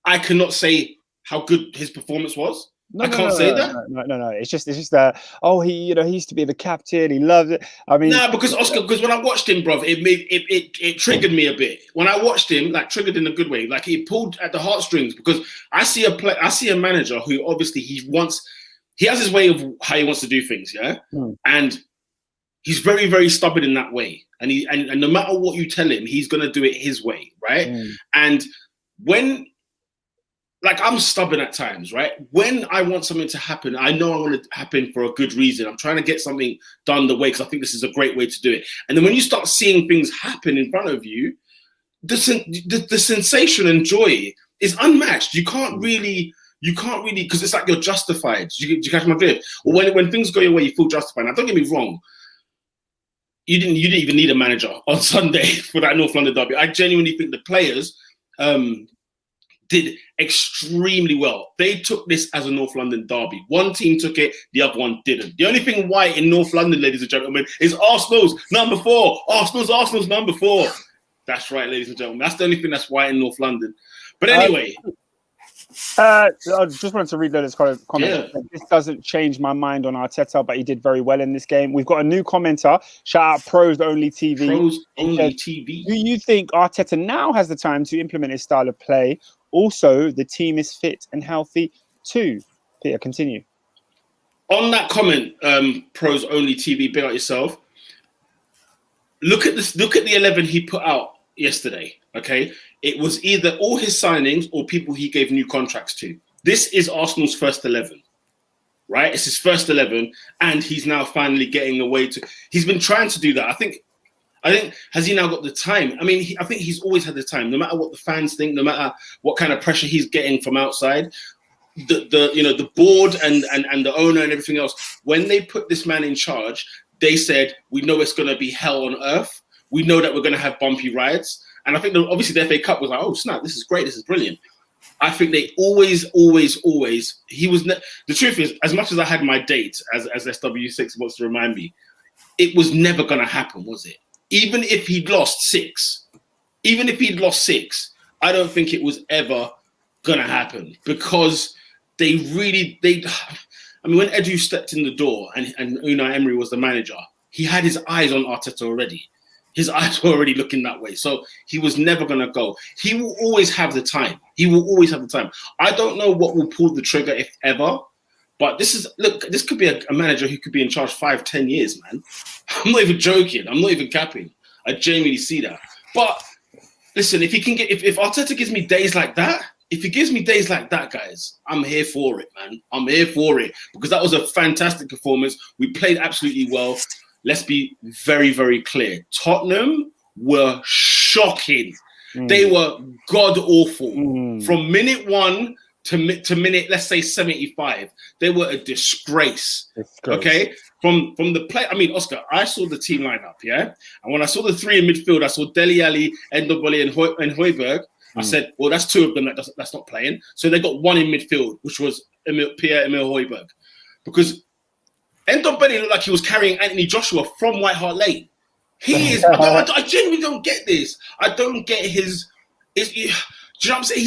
I cannot say how good his performance was. I can't say that. No. It's just he used to be the captain. He loved it. I mean, because when I watched him, bro, it triggered me a bit. When I watched him, like triggered in a good way, like he pulled at the heartstrings. Because I see a manager who obviously he has his way of how he wants to do things, and he's very, very stubborn in that way. And and no matter what you tell him, he's gonna do it his way, right? And when like I'm stubborn at times, right? When I want something to happen, I know I want it to happen for a good reason. I'm trying to get something done the way because I think this is a great way to do it. And then when you start seeing things happen in front of you, the sensation and joy is unmatched. You can't really because it's like you're justified. Do you catch my drift? Or when things go your way, you feel justified. Now, don't get me wrong. You didn't even need a manager on Sunday for that North London derby. I genuinely think the players did extremely well. They took this as a North London derby. One team took it, the other one didn't. The only thing white in North London, ladies and gentlemen, is Arsenal's number 4. Arsenal's number 4. That's right, ladies and gentlemen. That's the only thing that's white in North London. But anyway. I just wanted to read this comment. Yeah. This doesn't change my mind on Arteta, but he did very well in this game. We've got a new commenter. Shout out Pros Only TV. Pros Only TV. Do you think Arteta now has the time to implement his style of play? Also, the team is fit and healthy too. Peter, continue. On that comment, Pros Only TV, big out yourself. Look at this. Look at the 11 he put out yesterday. Okay, it was either all his signings or people he gave new contracts to. This is Arsenal's first 11, right? It's his first 11, and he's now finally getting away to. He's been trying to do that. I think. Has he now got the time? I mean, I think he's always had the time. No matter what the fans think, no matter what kind of pressure he's getting from outside, the board and the owner and everything else. When they put this man in charge, they said, "We know it's going to be hell on earth. We know that we're going to have bumpy rides." And I think obviously the FA Cup was like, "Oh snap, this is great, this is brilliant." I think they always. He was the truth is, as much as I had my date as SW6 wants to remind me, it was never going to happen, was it? Even if he'd lost six, I don't think it was ever going to happen because they. I mean, when Edu stepped in the door and Unai Emery was the manager, he had his eyes on Arteta already. His eyes were already looking that way. So he was never going to go. He will always have the time. I don't know what will pull the trigger, if ever. But this could be a manager who could be in charge 5-10 years, man. I'm not even joking. I'm not even capping. I genuinely see that. But listen, if Arteta gives me days like that, guys, I'm here for it, man. I'm here for it because that was a fantastic performance. We played absolutely well. Let's be very, very clear. Tottenham were shocking. They were god-awful. From minute 1 to minute, let's say 75, they were a disgrace. Okay? From the play, I mean, Oscar, I saw the team lineup, yeah? And when I saw the three in midfield, I saw Dele Alli, Ndombele, and Højbjerg. I said, well, that's two of them that's not playing. So they got one in midfield, which was Pierre-Emile Højbjerg. Because Ndombele looked like he was carrying Anthony Joshua from White Hart Lane. He is. I genuinely don't get this. I don't get his. Do you know what I'm saying?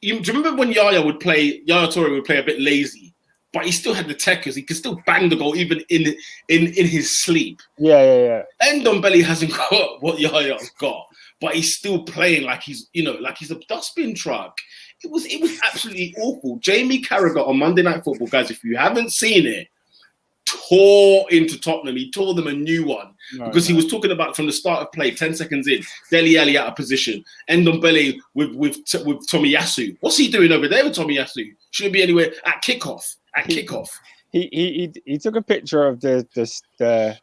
Do you remember when Yaya Toure would play a bit lazy, but he still had the techers. He could still bang the goal even in his sleep. Yeah. Ndombele hasn't got what Yaya's got, but he's still playing like he's a dustbin truck. It was absolutely awful. Jamie Carragher on Monday Night Football, guys. If you haven't seen it, tore into Tottenham. He tore them a new one because he was talking about from the start of play, 10 seconds in, Dele Alli out of position, Ndombele with Tomiyasu. What's he doing over there with Tomiyasu? Shouldn't be anywhere at kickoff. He took a picture of the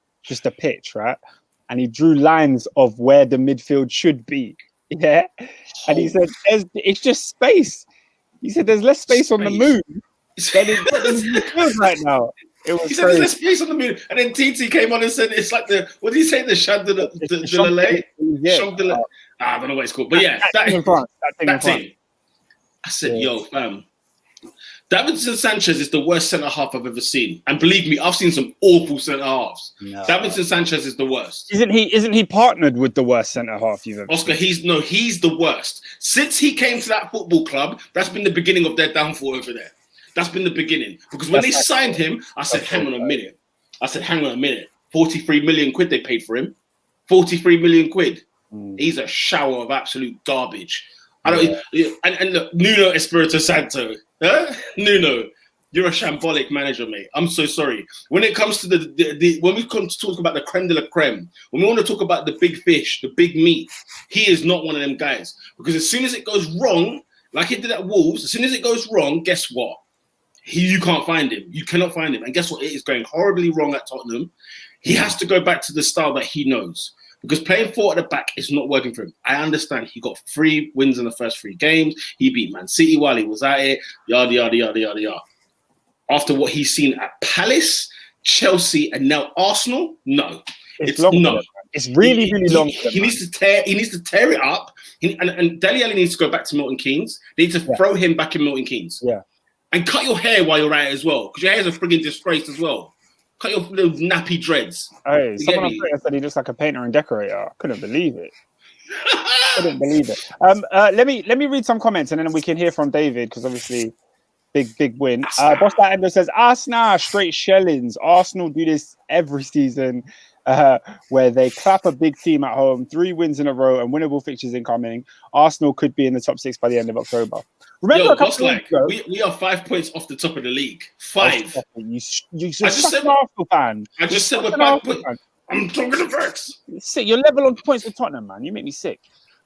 pitch, right? And he drew lines of where the midfield should be. Yeah. And he said, it's just space. He said there's less space on the moon than it's midfield right now. He said there's less space on the moon. And then TT came on and said it's like what did he say? The Champ de Lay? I don't know what it's called. But yeah, that team. I said, yo, fam. Davinson Sanchez is the worst centre-half I've ever seen. And believe me, I've seen some awful centre-halves. No. Davinson Sanchez is the worst. Isn't he partnered with the worst centre-half you've ever Oscar, seen? He's the worst. Since he came to that football club, that's been the beginning of their downfall over there. That's been the beginning. Because when they signed him, I said, hang on a minute. 43 million quid they paid for him. 43 million quid. He's a shower of absolute garbage. And look, Nuno Espirito Santo. Huh? Nuno, you're a shambolic manager, mate. I'm so sorry. When it comes to when we come to talk about the creme de la creme, when we want to talk about the big fish, the big meat, he is not one of them guys. Because as soon as it goes wrong, like he did at Wolves, as soon as it goes wrong, guess what? You can't find him. You cannot find him. And guess what? It is going horribly wrong at Tottenham. He has to go back to the style that he knows. Because playing 4 at the back is not working for him. I understand he got 3 wins in the first 3 games. He beat Man City while he was at it. Yada, yada, yada, yada, yada. After what he's seen at Palace, Chelsea, and now Arsenal, no. It's no. It's really long. He needs to tear it up. And Dele Alli needs to go back to Milton Keynes. They need to throw him back in Milton Keynes. Yeah. And cut your hair while you're at it as well. Because your hair's a frigging disgrace as well. Cut your little nappy dreads. Hey, someone on Twitter said he looks like a painter and decorator. I couldn't believe it. Couldn't believe it. Let me read some comments and then we can hear from David because obviously big win. Boss that Endo says Arsenal straight shellings. Arsenal do this every season, where they clap a big team at home, 3 wins in a row and winnable fixtures incoming. Arsenal could be in the top 6 by the end of October. Remember, we are 5 points off the top of the league. 5. You such an Arsenal fan. I just said we're 5 points. I'm talking the facts. You're level on points with Tottenham, man. You make me sick.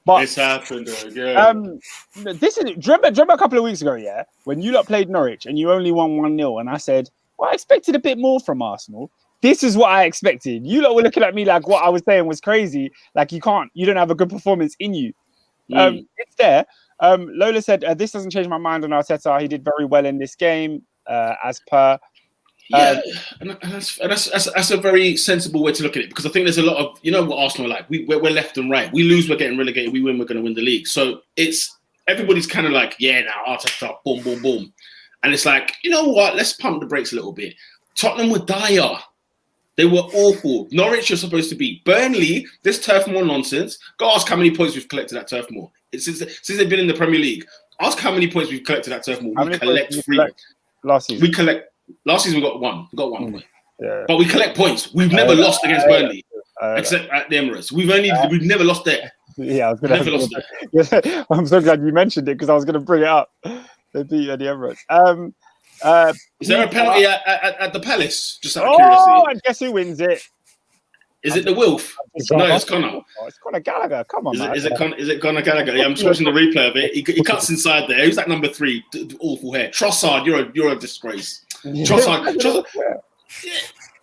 But this happened again. This is remember a couple of weeks ago, yeah, when you lot played Norwich and you only won 1-0, and I said, well, I expected a bit more from Arsenal. This is what I expected. You lot were looking at me like what I was saying was crazy. Like you don't have a good performance in you. It's there. Lola said, this doesn't change my mind on Arteta. He did very well in this game, as per. Yeah, and that's a very sensible way to look at it because I think there's a lot of, you know what Arsenal are like. We're left and right. We lose, we're getting relegated. We win, we're going to win the league. So everybody's kind of like, yeah, now Arteta, boom, boom, boom. And it's like, you know what? Let's pump the brakes a little bit. Tottenham were dire. They were awful. Norwich are supposed to beat. Burnley, this Turf Moor nonsense. Go ask how many points we've collected at Turf Moor. Since they've been in the Premier League. Ask how many points we've collected at Turf Moor. We collect free. Last season. Last season we got 1. We got 1 point. Yeah. But we collect points. We've never lost against Burnley, except at the Emirates. We've never lost there. Yeah, I'm so glad you mentioned it because I was going to bring it up. They beat at the Emirates. Is there a penalty at the Palace? Just out of curiosity. And guess who wins it? Is it the Wilf? No, it's Gunnar. Oh, it's Conor Gallagher. Come on, man. Is it Conor Gallagher? Yeah, I'm just watching the replay of it. He cuts inside there. Who's that number 3? Awful hair. Trossard, you're a disgrace. Trossard. Yeah,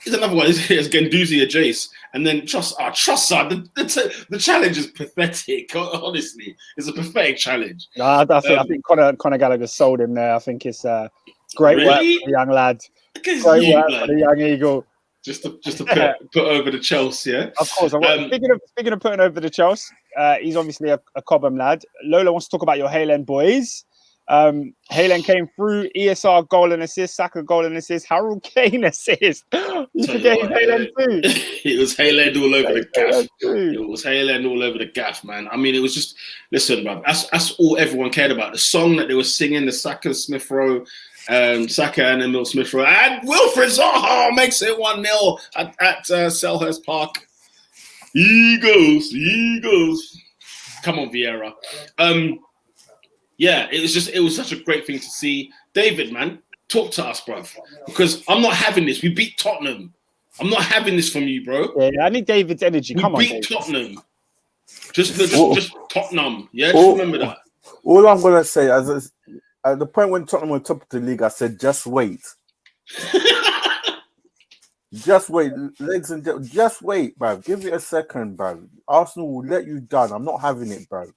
he's another one. It's Guendouzi, Jace, and then Trossard. The challenge is pathetic. Honestly, it's a pathetic challenge. No, I think Conor Gallagher sold him there. I think it's great work for the young lad. Great work for the young Eagle. Just to put over the Chelsea, yeah? Of course. Speaking of putting over the Chelsea, he's obviously a Cobham lad. Lola wants to talk about your Haaland boys. Haaland came through, ESR goal and assist, Saka goal and assist, Harold Kane assist. You forget Haaland too. It was Haaland all over the gaff. It was Haaland all over the gaff, man. I mean, it was just, listen, bro, that's all everyone cared about. The song that they were singing, the Saka Smith Rowe, Saka and Emil Smith Rowe, and Wilfred Zaha makes it 1-0 at Selhurst Park. Eagles. Come on, Vieira. Yeah, it was such a great thing to see. David, man, talk to us, bro. Because I'm not having this. We beat Tottenham. I'm not having this from you, bro. Yeah, I need David's energy. Come on, we beat Tottenham. Just Tottenham. Yeah, just remember that. All I'm gonna say, at the point when Tottenham were top of the league, I said, just wait. Just wait, legs and just wait, bro. Give it a second, bro. Arsenal will let you down. I'm not having it, bro.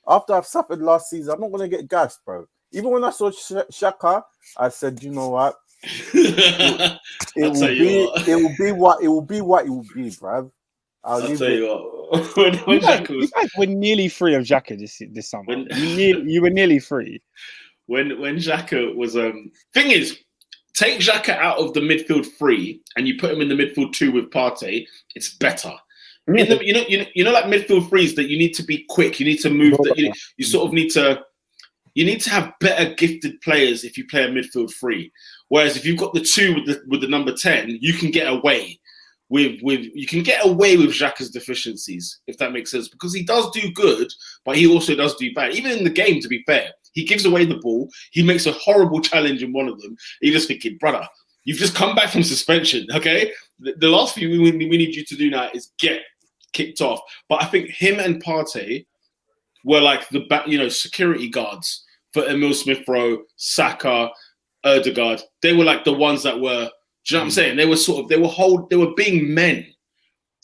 After I've suffered last season, I'm not going to get gassed, bro. Even when I saw Xhaka, I said, you know what? It will be what it will be, bro. I'll tell you what. You guys were nearly free of Xhaka this summer. You were nearly free. When Xhaka was thing is, take Xhaka out of the midfield 3 and you put him in the midfield 2 with Partey, it's better. In the, you know, like midfield 3s that you need to be quick. You need to move. You sort of need to. You need to have better gifted players if you play a midfield 3. Whereas if you've got the 2 with the number 10, you can get away with Xhaka's deficiencies, if that makes sense. Because he does do good, but he also does do bad. Even in the game, to be fair, he gives away the ball. He makes a horrible challenge in one of them. You're just thinking, brother, you've just come back from suspension. Okay, the last thing we need you to do now is get kicked off. But I think him and Partey were like the security guards for Emil Smith Rowe, Saka, Ødegaard. They were like the ones that were. Do you know what I'm saying? They were being men,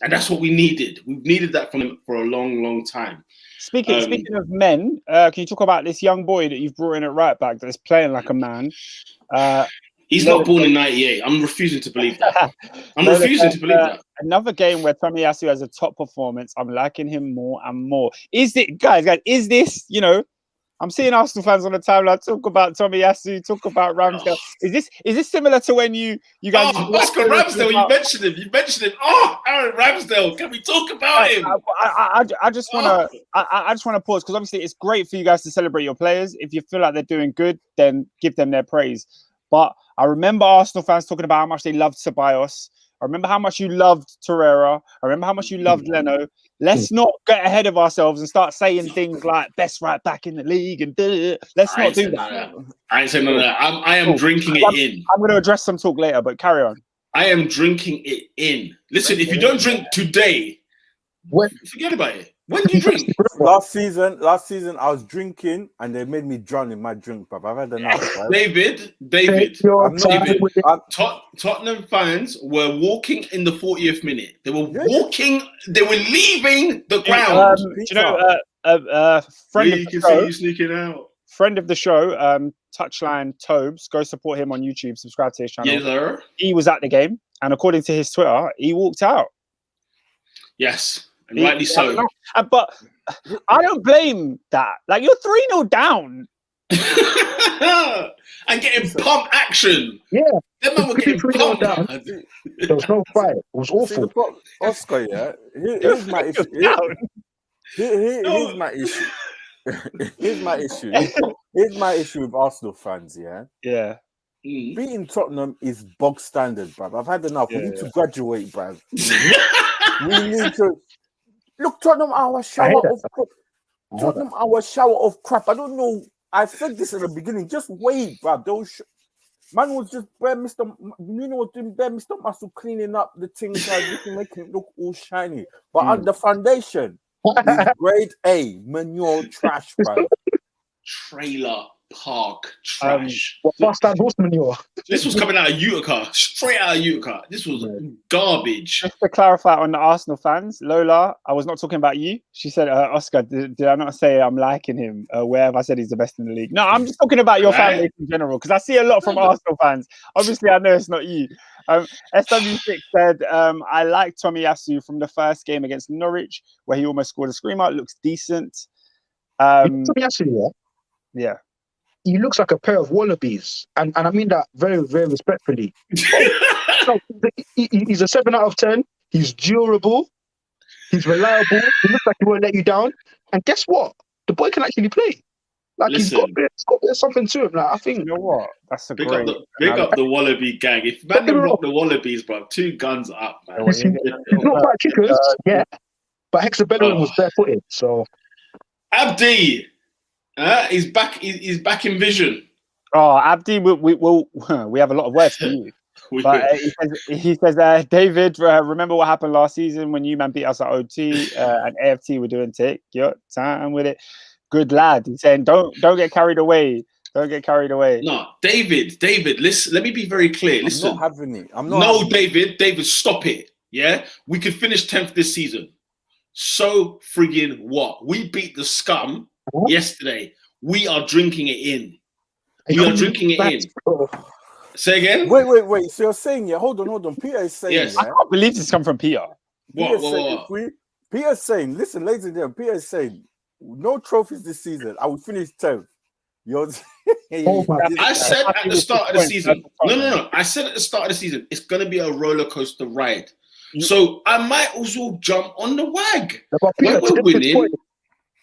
and that's what we needed. We've needed that from them for a long, long time. Speaking of men, can you talk about this young boy that you've brought in at right back that's playing like a man? He's not born in '98. I'm refusing to believe that. Another game where Tomiyasu has a top performance. I'm liking him more and more. Is this, I'm seeing Arsenal fans on the timeline talk about Tomiyasu, talk about Ramsdale. Is this similar to when you guys? Oscar Ramsdale, you mentioned him. Oh, Aaron Ramsdale. Can we talk about him? I just want to pause because obviously it's great for you guys to celebrate your players. If you feel like they're doing good, then give them their praise. But I remember Arsenal fans talking about how much they loved Ceballos. I remember how much you loved Torreira. I remember how much you loved Leno. Let's not get ahead of ourselves and start saying things like best right back in the league and let's not do that. I ain't saying none of that. I am drinking it in. I'm going to address some talk later, but carry on. I am drinking it in. Listen, if you don't drink today, forget about it. When do you drink? Last season, I was drinking and they made me drown in my drink, bruv. I've had enough. Right? David. Tottenham fans were walking in the 40th minute. They were walking. They were leaving the ground. Friend you can see you sneaking out. Friend of the show, Touchline Tobes. Go support him on YouTube. Subscribe to his channel. Yes, sir. He was at the game, and according to his Twitter, he walked out. Yes. And rightly so. But I don't blame that. Like, you're 3-0 down. And getting pump action. Yeah. Them man were getting pumped down. There was no fight. It was awful. Oscar, yeah. Here's my issue. Here's my issue. Here's my issue with Arsenal fans, yeah? Yeah. Beating Tottenham is bog standard, bruv. I've had enough. We need to graduate, bruv. We need to... Look, Tottenham are a shower of crap. Tottenham are a shower of crap. I don't know. I said this at the beginning. Just wait, bruv. Man was just bare Mr. Nuno was doing bare Mr. Muscle cleaning up the things like making it look all shiny. But on the foundation is grade A manure trash, bruv. Trailer park trash. What's that horse manure? This was coming out of Utica, straight out of Utica. This was garbage. Just to clarify on the Arsenal fans, Lola, I was not talking about you. She said, Oscar, did I not say I'm liking him? Where have I said he's the best in the league? No, I'm just talking about your family in general, because I see a lot from Arsenal fans. Obviously, I know it's not you. SW6 said, I like Tomiyasu from the first game against Norwich, where he almost scored a screamer. It looks decent. Tomiyasu, yeah. He looks like a pair of wallabies, and I mean that very, very respectfully. He's a 7 out of 10. He's durable. He's reliable. He looks like he won't let you down. And guess what? The boy can actually play. Like, he's got a bit of something to him. Like, I think. You know what? That's a big up the Wallaby gang. If man them rock the Wallabies, bro, 2 guns up, man. He's not quite kickers, yeah. But Hector Bellerin was barefooted, so. Abdi. He's back. He's back in vision. Oh, Abdi, we have a lot of words for you. But he says, David, remember what happened last season when you man beat us at OT and AFT were doing take your time with it. Good lad. He's saying, don't get carried away. Don't get carried away. No, David, listen. Let me be very clear. Listen, I'm not having it. No, David, stop it. Yeah, we could finish 10th this season. So friggin' what? We beat the scum yesterday. We are drinking it in. We are drinking it in. Say again? Wait. So you're saying, hold on. Peter is saying, yes. I can't believe this come from Peter. What? Peter's saying, listen, ladies and gentlemen, Peter is saying, no trophies this season. I will finish 10th. I said at the start of the season. No. I said at the start of the season, it's going to be a roller coaster ride. So I might also jump on the wag. When we're winning,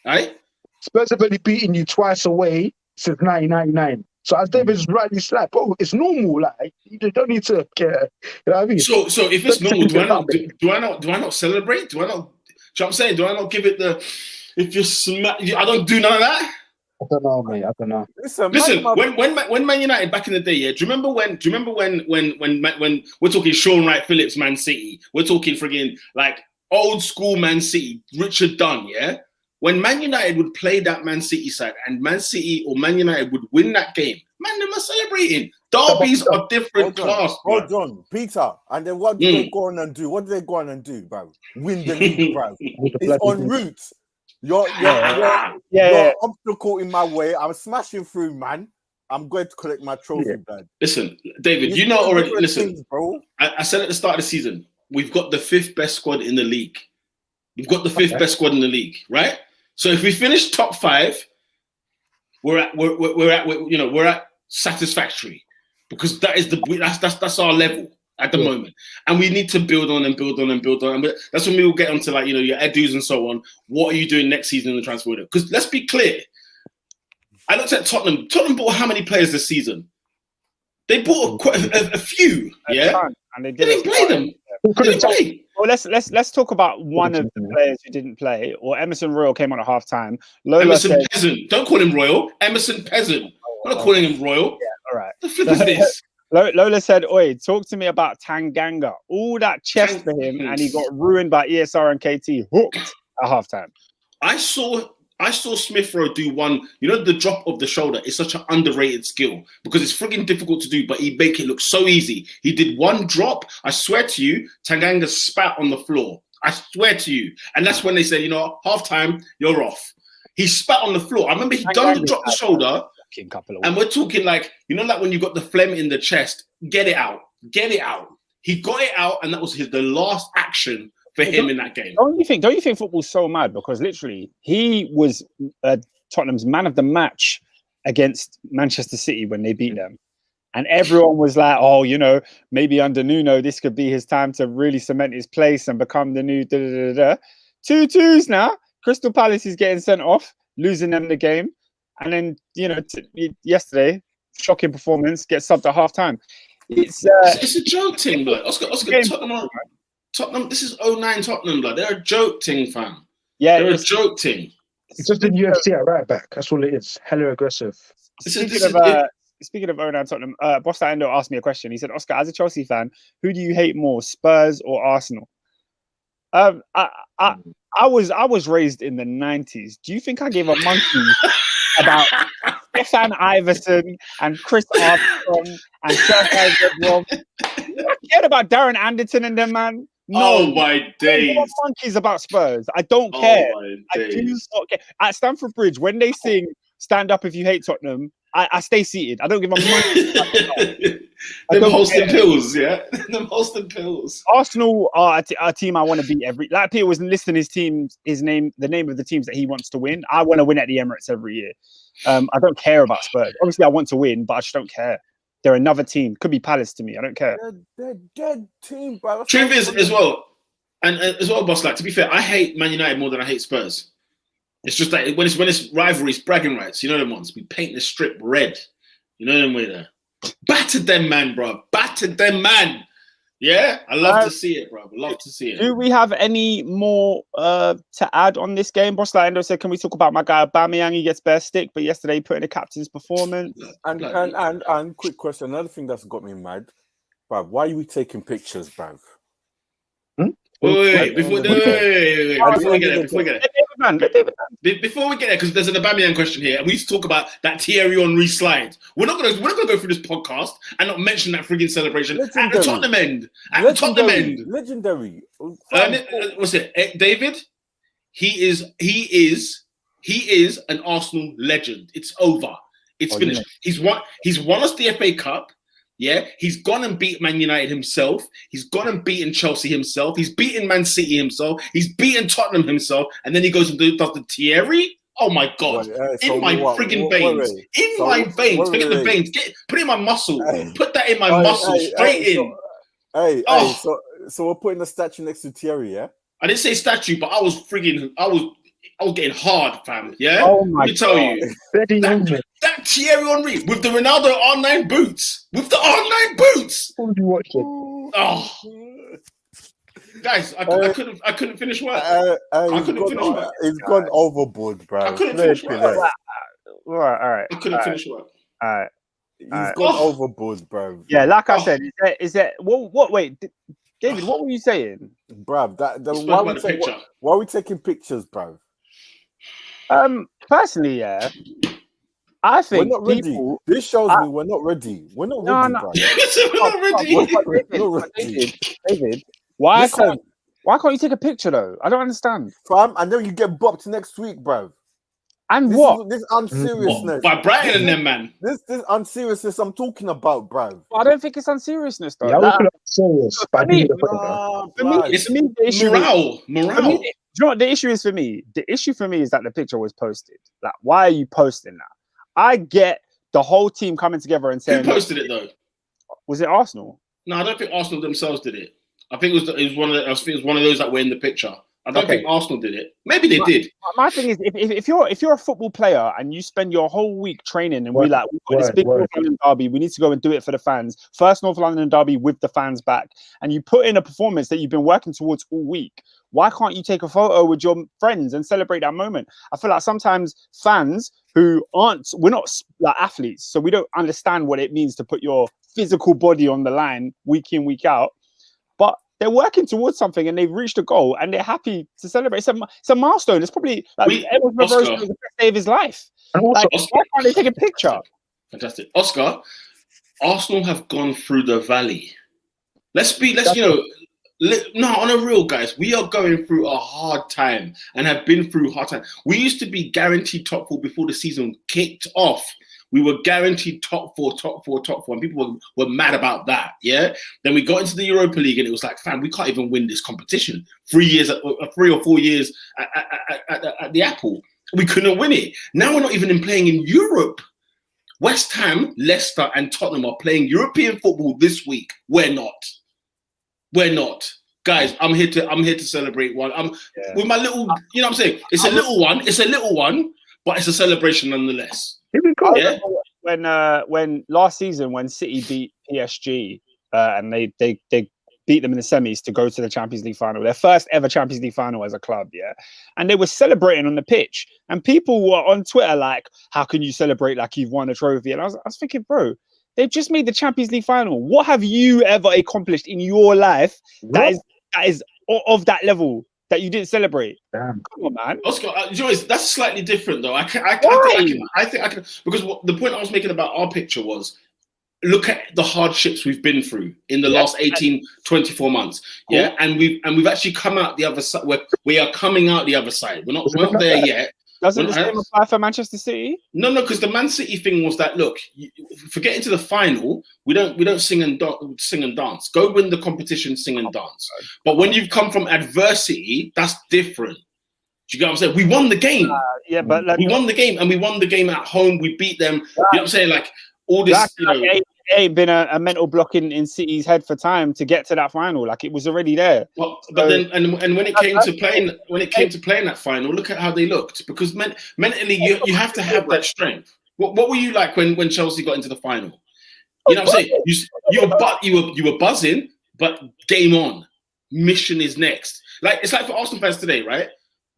right? Spurs have only beaten you twice away since 1999. So as David's rightly slapped, it's normal. Like, you don't need to care. You know what I mean? So if it's normal, do I not celebrate? Do I not? You know what I'm saying? Do I not give it the? If you smack, I don't do none of that. I don't know, mate. I don't know. Listen, when Man United back in the day, yeah. Do you remember when we're talking Sean Wright Phillips Man City? We're talking friggin' like old school Man City, Richard Dunn, yeah. When Man United would play that Man City side and Man City or Man United would win that game, man, they were celebrating. Derbies are different class. Hold on, Peter. And then what do they go on and do? What do they go on and do, bro? Win the league, bro. It's en route. You're obstacle in my way. I'm smashing through, man. I'm going to collect my trophy, man. Listen, David, you know already. Listen, bro. I said at the start of the season, we've got the 5th best squad in the league. We've got the 5th best squad in the league, right? So if we finish top 5, we're at satisfactory, because that's our level at the moment, and we need to build on and build on and build on. And that's when we will get onto your Edus and so on. What are you doing next season in the transfer window? Because let's be clear, I looked at Tottenham. Tottenham bought how many players this season? They bought quite a few, and they didn't play them. Well, let's talk about one of the players who didn't play. Or Emerson Royal came on at halftime. Emerson Peasant. Don't call him Royal. Emerson Peasant. I'm not calling him Royal. Yeah, all right. The flip is this. Lola said, "Oi, talk to me about Tanganga. All that chest for him, and he got ruined by ESR and KT hooked at halftime." I saw Smith Rowe do one. The drop of the shoulder is such an underrated skill because it's frigging difficult to do, but he make it look so easy. He did one drop. I swear to you, Tanganga spat on the floor. I swear to you, and that's when they said, halftime, you're off. He spat on the floor. I remember he done the drop the shoulder. And we're talking like when you got the phlegm in the chest, get it out. He got it out, and that was the last action for him in that game. Don't you think football's so mad? Because literally, he was Tottenham's man of the match against Manchester City when they beat them. And everyone was like, oh, maybe under Nuno, this could be his time to really cement his place and become the new da-da-da-da. 2-2s now. Crystal Palace is getting sent off, losing them the game. And then, yesterday, shocking performance, gets subbed at half-time. It's a joke thing, blood. Oscar, Tottenham, this is 09 Tottenham, blood. They're a joke thing, fam. Yeah, they're a joke thing. It's just the UFC at right back. That's all it is. Hella aggressive. Speaking of 09 Tottenham, Boss Endo asked me a question. He said, Oscar, as a Chelsea fan, who do you hate more, Spurs or Arsenal? I was raised in the 90s. Do you think I gave a monkey about Stefan Iverson and Chris Armstrong and Solkjaer? I cared about Darren Anderton and them, man. No, oh my days! I monkeys about Spurs. I don't care. I do not care. At Stamford Bridge, when they sing "Stand Up If You Hate Tottenham," I stay seated. I don't give a monkey. Them Holston Pills, yeah. Them Holston Pills. Arsenal are a team I want to beat every. Like Peter was listing the name of the teams that he wants to win. I want to win at the Emirates every year. I don't care about Spurs. Obviously, I want to win, but I just don't care. They're another team. Could be Palace to me. I don't care. They're dead team, bro. Truth is, as well, boss. Like, to be fair, I hate Man United more than I hate Spurs. It's just like when it's rivalries, bragging rights. You know them ones. We paint the strip red. You know them way there. Battered them, man, bro. Battered them, man. Yeah, I love to see it, bro. Love to see it. Do we have any more to add on this game? Boss Endo said, "Can we talk about my guy Aubameyang? He gets bare stick, but yesterday he put in a captain's performance." And quick question. Another thing that's got me mad, bruv. Why are we taking pictures, bruv? Wait, before we get there, because there's an Aubameyang question here, and we need to talk about that Thierry Henry slide. We're not gonna go through this podcast and not mention that frigging celebration Legendary. At the Tottenham end. Legendary. What's it, David? He is an Arsenal legend. It's over. It's finished. Yeah. He's won us the FA Cup. Yeah, he's gone and beat Man United himself. He's gone and beaten Chelsea himself. He's beaten Man City himself. He's beaten Tottenham himself. And then he goes and does the Thierry. Oh my God! In my frigging veins. In my veins. Forget the veins. Put it in my muscle. Put that in my muscle. Straight in. So we're putting a statue next to Thierry, yeah? I didn't say statue, but I was getting hard, fam. Yeah. Oh my God. Tell you. That Thierry Henry with the Ronaldo R9 boots. With the R9 boots. What did you watch it? Oh, guys, I couldn't finish work. I couldn't finish work. It's gone overboard, bro. I couldn't finish work. All right. I couldn't finish work. All right. He's gone overboard, bro. Yeah, like I said, is that what? Wait, David, what were you saying, bro? Why are we taking pictures, bro? Personally, yeah. I think we're not ready. This shows me we're not ready. We're not ready, bro. We're not ready. David, why can't you take a picture though? I don't understand. Fam, I know you get bopped next week, bro. And this unseriousness. By Brighton and them, man. This unseriousness I'm talking about, bro. I don't think it's unseriousness though. Yeah, I'm serious. For me, morale. Do you know what the issue is for me? The issue for me is that the picture was posted. Like, why are you posting that? I get the whole team coming together and saying, who posted it though? Was it Arsenal? No, I don't think Arsenal themselves did it. I think it was one of the, I think it was one of those that were in the picture. I don't think Arsenal did it. Maybe they did. My thing is, if you're a football player and you spend your whole week training and we've got this big North London derby, we need to go and do it for the fans. First North London derby with the fans back, and you put in a performance that you've been working towards all week. Why can't you take a photo with your friends and celebrate that moment? I feel like sometimes fans we're not like athletes, so we don't understand what it means to put your physical body on the line week in, week out. But they're working towards something and they've reached a goal and they're happy to celebrate. It's a milestone. It's probably like Edward Rivera's the best day of his life. And also, why can't they take a picture? Fantastic. Oscar, Arsenal have gone through the valley. No, on a real, guys, we are going through a hard time and have been through hard time. We used to be guaranteed top 4 before the season kicked off. We were guaranteed top four, and people were mad about that, yeah? Then we got into the Europa League and it was like, fam, we can't even win this competition. 3 or 4 years at the Apple. We couldn't win it. Now we're not even playing in Europe. West Ham, Leicester and Tottenham are playing European football this week. We're not. Guys, I'm here to celebrate one. With my little, you know what I'm saying? It's a little one, but it's a celebration nonetheless. Here we go. Yeah. When last season when City beat PSG and they beat them in the semis to go to the Champions League final, their first ever Champions League final as a club, yeah. And they were celebrating on the pitch, and people were on Twitter like, "How can you celebrate like you've won a trophy?" And I was thinking, bro, they've just made the Champions League final. What have you ever accomplished in your life that is of that level that you didn't celebrate? Damn. Come on, man. Oscar, Joyce, that's slightly different though. I think I can because the point I was making about our picture was, look at the hardships we've been through in the last 18, 24 months. Yeah. And we've actually come out the other side. We are coming out the other side. We're not there yet. Doesn't the same apply for Manchester City? No, because the Man City thing was that, look, for getting to the final, we don't sing and dance. Go win the competition, sing and dance. But when you've come from adversity, that's different. Do you get what I'm saying? We won the game. We won the game, and we won the game at home. We beat them. You know what I'm saying? Like all this, it ain't been a mental block in City's head for time to get to that final. Like it was already there. Well, but then and when it came to playing that final, look at how they looked. Because mentally, you have to have that strength. What were you like when Chelsea got into the final? You know what I'm saying? You were buzzing, but game on. Mission is next. Like it's like for Arsenal fans today, right?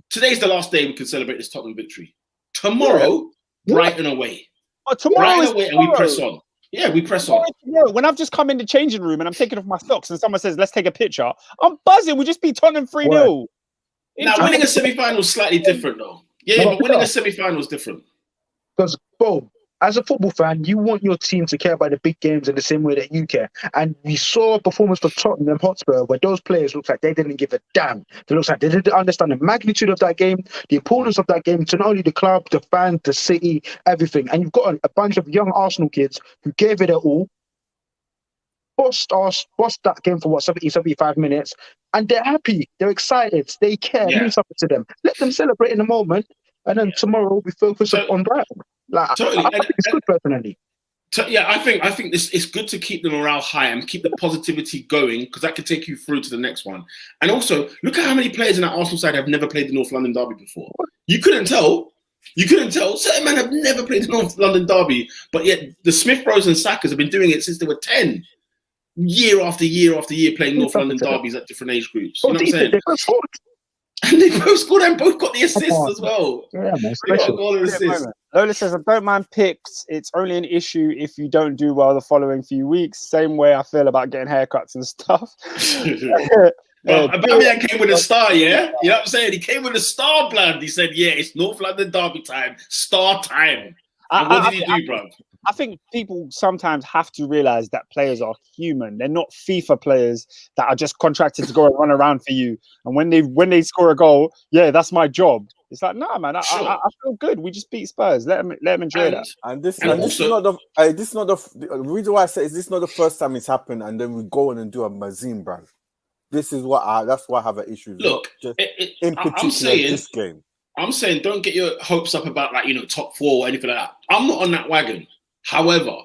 Today's the last day we can celebrate this Tottenham victory. Tomorrow, Brighton away. Tomorrow away, and we press on. Yeah, we press on. When I've just come in the changing room and I'm taking off my socks and someone says, let's take a picture, I'm buzzing. We just beat Tottenham 3-0. Now, winning a semi-final is slightly different, though. Yeah, but winning a semi-final is different. Because, bro, as a football fan, you want your team to care about the big games in the same way that you care. And we saw a performance for Tottenham Hotspur where those players looked like they didn't give a damn. It looks like they didn't understand the magnitude of that game, the importance of that game to not only the club, the fans, the city, everything. And you've got a bunch of young Arsenal kids who gave it their all, bossed that game for 70, 75 minutes, and they're happy, they're excited, they care, it means something to them. Let them celebrate in the moment, and then tomorrow we focus on Brighton. Like, totally. I think it's good personally. I think this it's good to keep the morale high and keep the positivity going, because that could take you through to the next one. And also, look at how many players in that Arsenal side have never played the North London derby before. You couldn't tell. Certain men have never played the North London derby, but yet the Smith Rowes and Sackers have been doing it since they were 10. Year after year after year, playing North London derbies at different age groups. You know what I'm saying? And they both scored and both got the assists as well. Yeah, man. Lola says, I don't mind picks. It's only an issue if you don't do well the following few weeks. Same way I feel about getting haircuts and stuff. Aubameyang came with a star, yeah? You know what I'm saying? He came with a star, blood. He said, yeah, it's North London derby time. Star time. And what did he do, bro? I think people sometimes have to realize that players are human. They're not FIFA players that are just contracted to go and run around for you. And when they score a goal, yeah, that's my job. It's like, nah, man, I feel good. We just beat Spurs. Let them enjoy that. And this is not the reason why I say is this not the first time it's happened, and then we go on and do a Mazin brand. This is that's why I have an issue. Look, in particular this game. I'm saying don't get your hopes up about like, top 4 or anything like that. I'm not on that wagon. However,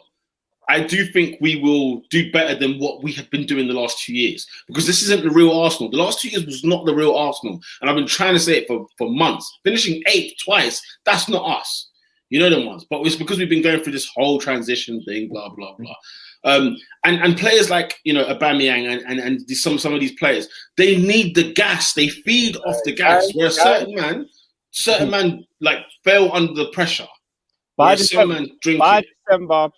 I do think we will do better than what we have been doing the last 2 years, because this isn't the real Arsenal. The last 2 years was not the real Arsenal. And I've been trying to say it for months. Finishing 8th twice, that's not us. You know them ones. But it's because we've been going through this whole transition thing, blah, blah, blah. And players like, Aubameyang and some of these players, they need the gas. They feed off the gas. Where a certain man like fell under the pressure. By December,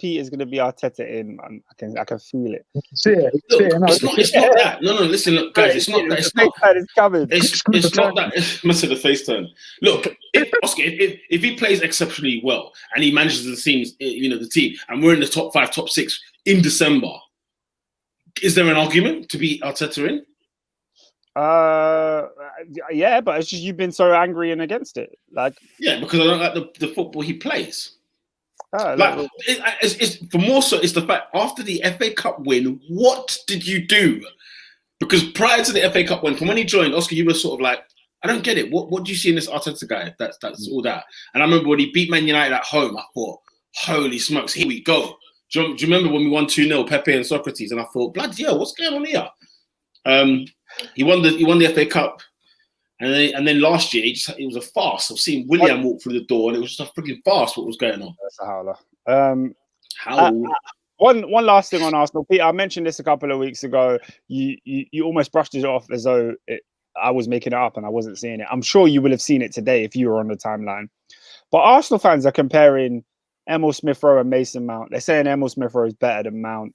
Pete is going to be Arteta in, man. I can feel it. It's not that. No, listen, look, guys, it's not that. It's not that. It must have the face turn. Look, if he plays exceptionally well and he manages the team, and we're in the top 5, top 6 in December, is there an argument to be Arteta in? Yeah, but it's just you've been so angry and against it. Yeah, because I don't like the football he plays. It's for more so, it's the fact after the FA Cup win, what did you do? Because prior to the FA Cup win, from when he joined, Oscar, you were sort of like, I don't get it. What do you see in this Arteta guy? That's all that. And I remember when he beat Man United at home, I thought, holy smokes, here we go. Do you remember when we won 2-0, Pepe and Socrates? And I thought, bloody hell, what's going on here? He won the FA Cup, and then last year it was a farce of seeing Willian walk through the door, and it was just a freaking farce what was going on. That's a howler. One last thing on Arsenal, Peter. I mentioned this a couple of weeks ago. You almost brushed it off as though I was making it up and I wasn't seeing it. I'm sure you will have seen it today if you were on the timeline. But Arsenal fans are comparing Emil Smith-Rowe and Mason Mount. They're saying Emil Smith-Rowe is better than Mount,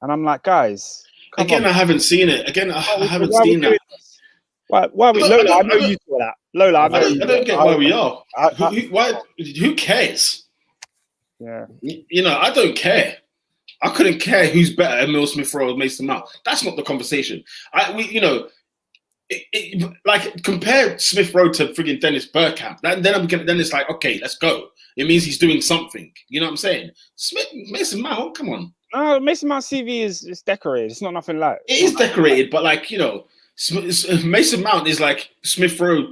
and I'm like, guys. Again, I haven't seen it. Again, I haven't seen that. Why Lola, I know you saw that. Lola, I don't get why we are. Who cares? Yeah. I don't care. I couldn't care who's better, Emil Smith-Rowe or Mason Mount. That's not the conversation. Compare Smith-Rowe to frigging Dennis Bergkamp. Then it's like, okay, let's go. It means he's doing something. You know what I'm saying? Mason Mount, come on. No, Mason Mount's CV is decorated. It's not nothing like it is decorated, but Mason Mount is like Smith-Rowe.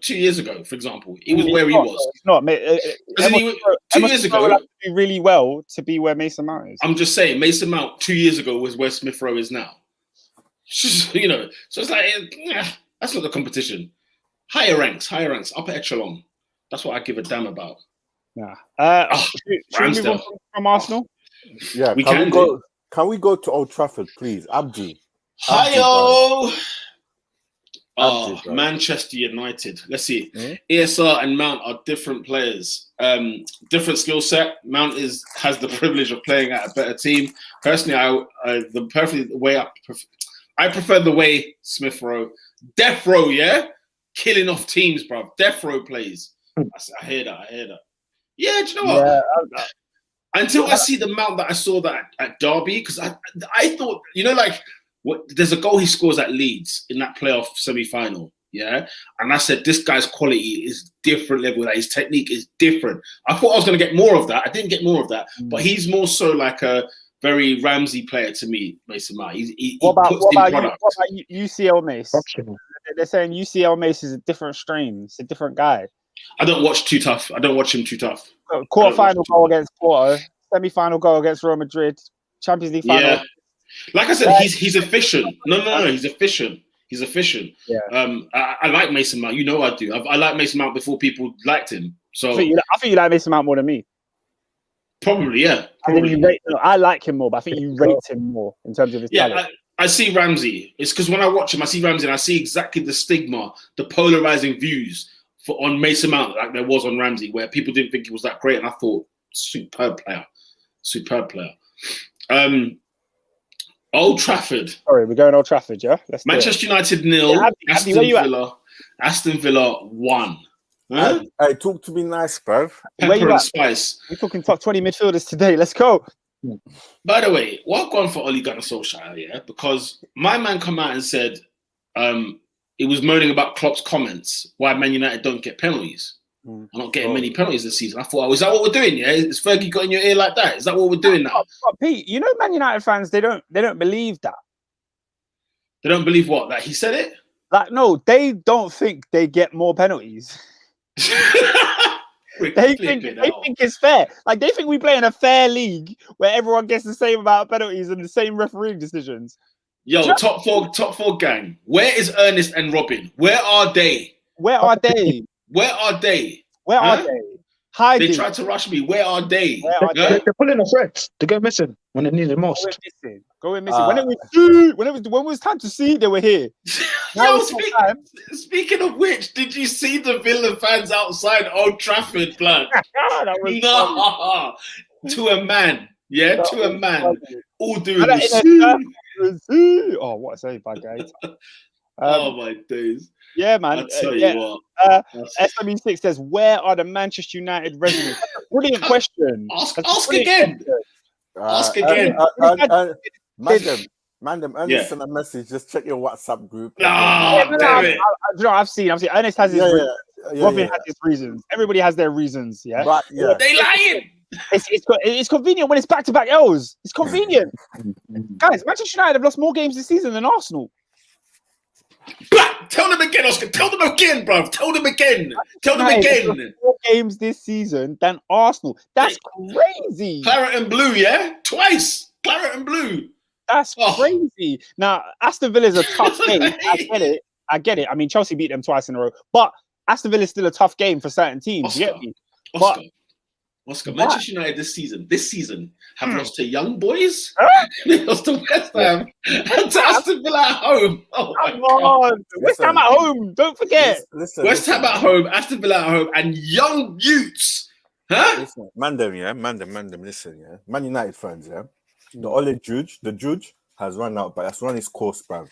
2 years ago, for example, he was where he was. It's not. 2 years ago, have to do really well to be where Mason Mount is. I'm just saying, Mason Mount 2 years ago was where Smith-Rowe is now. So it's like that's not the competition. Higher ranks, upper echelon. That's what I give a damn about. Yeah. Should we move on from Arsenal? Yeah, can we go to Old Trafford, please? Abdi. Hi-yo! Manchester United. Let's see. ESR and Mount are different players. Different skill set. Mount has the privilege of playing at a better team. Personally, I prefer the way Smith-Rowe, Death Row, yeah? Killing off teams, bro. Death Row plays. I hear that. Yeah, do you know what? Yeah, until I see the Mount that I saw that at Derby, because I thought, there's a goal he scores at Leeds in that playoff semi-final, yeah? And I said, this guy's quality is different level, his technique is different. I thought I was going to get more of that. I didn't get more of that, but he's more so like a very Ramsey player to me, Mason Mount. What about UCL Mace? They're saying UCL Mace is a different strain. It's a different guy. I don't watch Too Tough. I don't watch him Too Tough. Quarter-final goal against Porto, semi-final goal against Real Madrid, Champions League final. Yeah. Like I said, he's efficient. No, he's efficient. He's efficient. Yeah. I like Mason Mount. I do. I like Mason Mount before people liked him. So I think you like Mason Mount more than me. Probably, yeah. I like him more, but I think you rate him more in terms of his talent. I see Ramsey. It's because when I watch him, I see Ramsey and I see exactly the stigma, the polarizing views on Mason Mount like there was on Ramsey, where people didn't think he was that great, and I thought superb player. Old Trafford. Sorry, we're going Old Trafford, yeah? Manchester United 0, Aston Villa 1. Huh? Hey, talk to me nice, bro. Pepper and spice. We're talking top 20 midfielders today. Let's go. By the way, what gone for Gunnar Solkjaer, yeah? Because my man come out and said he was moaning about Klopp's comments, why Man United don't get penalties. I'm not getting many penalties this season. I thought, is that what we're doing? Yeah, is Fergie got in your ear like that? Is that what we're doing now? But Pete, Man United fans, they don't believe that. They don't believe what? That he said it? No, they don't think they get more penalties. They think it's fair. Like, they think we play in a fair league where everyone gets the same amount of penalties and the same refereeing decisions. Yo, top four gang. Where is Ernest and Robin? Where are they? Where are they? Where are they? Where are they? Hiding. They tried to rush me. Where are they? They're pulling the threads. They go missing when they need it most. Going missing. When it was time to see, they were here. Yo, speaking of which, did you see the Villa fans outside Old Trafford, blood? No, to a man. Yeah, to a man. Funny. All doing the oh, what a save, bad guys. Oh my days. Yeah, man. I'll tell you what. SW6 says, where are the Manchester United residents? That's a brilliant question. Ask again. Ask again. Mandem, Ernest sent a message. Just check your WhatsApp group. Damn it. I've seen. Ernest has his reasons. Robin has his reasons. Everybody has their reasons. Yeah. But, they lying. It's convenient when it's back-to-back L's. It's convenient. Guys, Manchester United have lost more games this season than Arsenal. Tell them again, Oscar. Tell them again, bruv. Tell them again. Tell them again. More games this season than Arsenal. That's crazy. Claret and blue, yeah? Twice. Claret and blue. That's crazy. Now, Aston Villa's a tough game. I get it. I mean, Chelsea beat them twice in a row. But Aston Villa's still a tough game for certain teams. Oscar, you get me? Oscar, Manchester United this season have lost to Young Boys. They lost to West Ham and to Aston Villa at home. Oh come on. West Ham at home. Don't forget. West Ham at home, Aston Villa at home, and Young Utes. Huh? Listen, Mandem, listen, yeah. Man United fans, yeah. The Judge has run out, but that's run his course, bruv.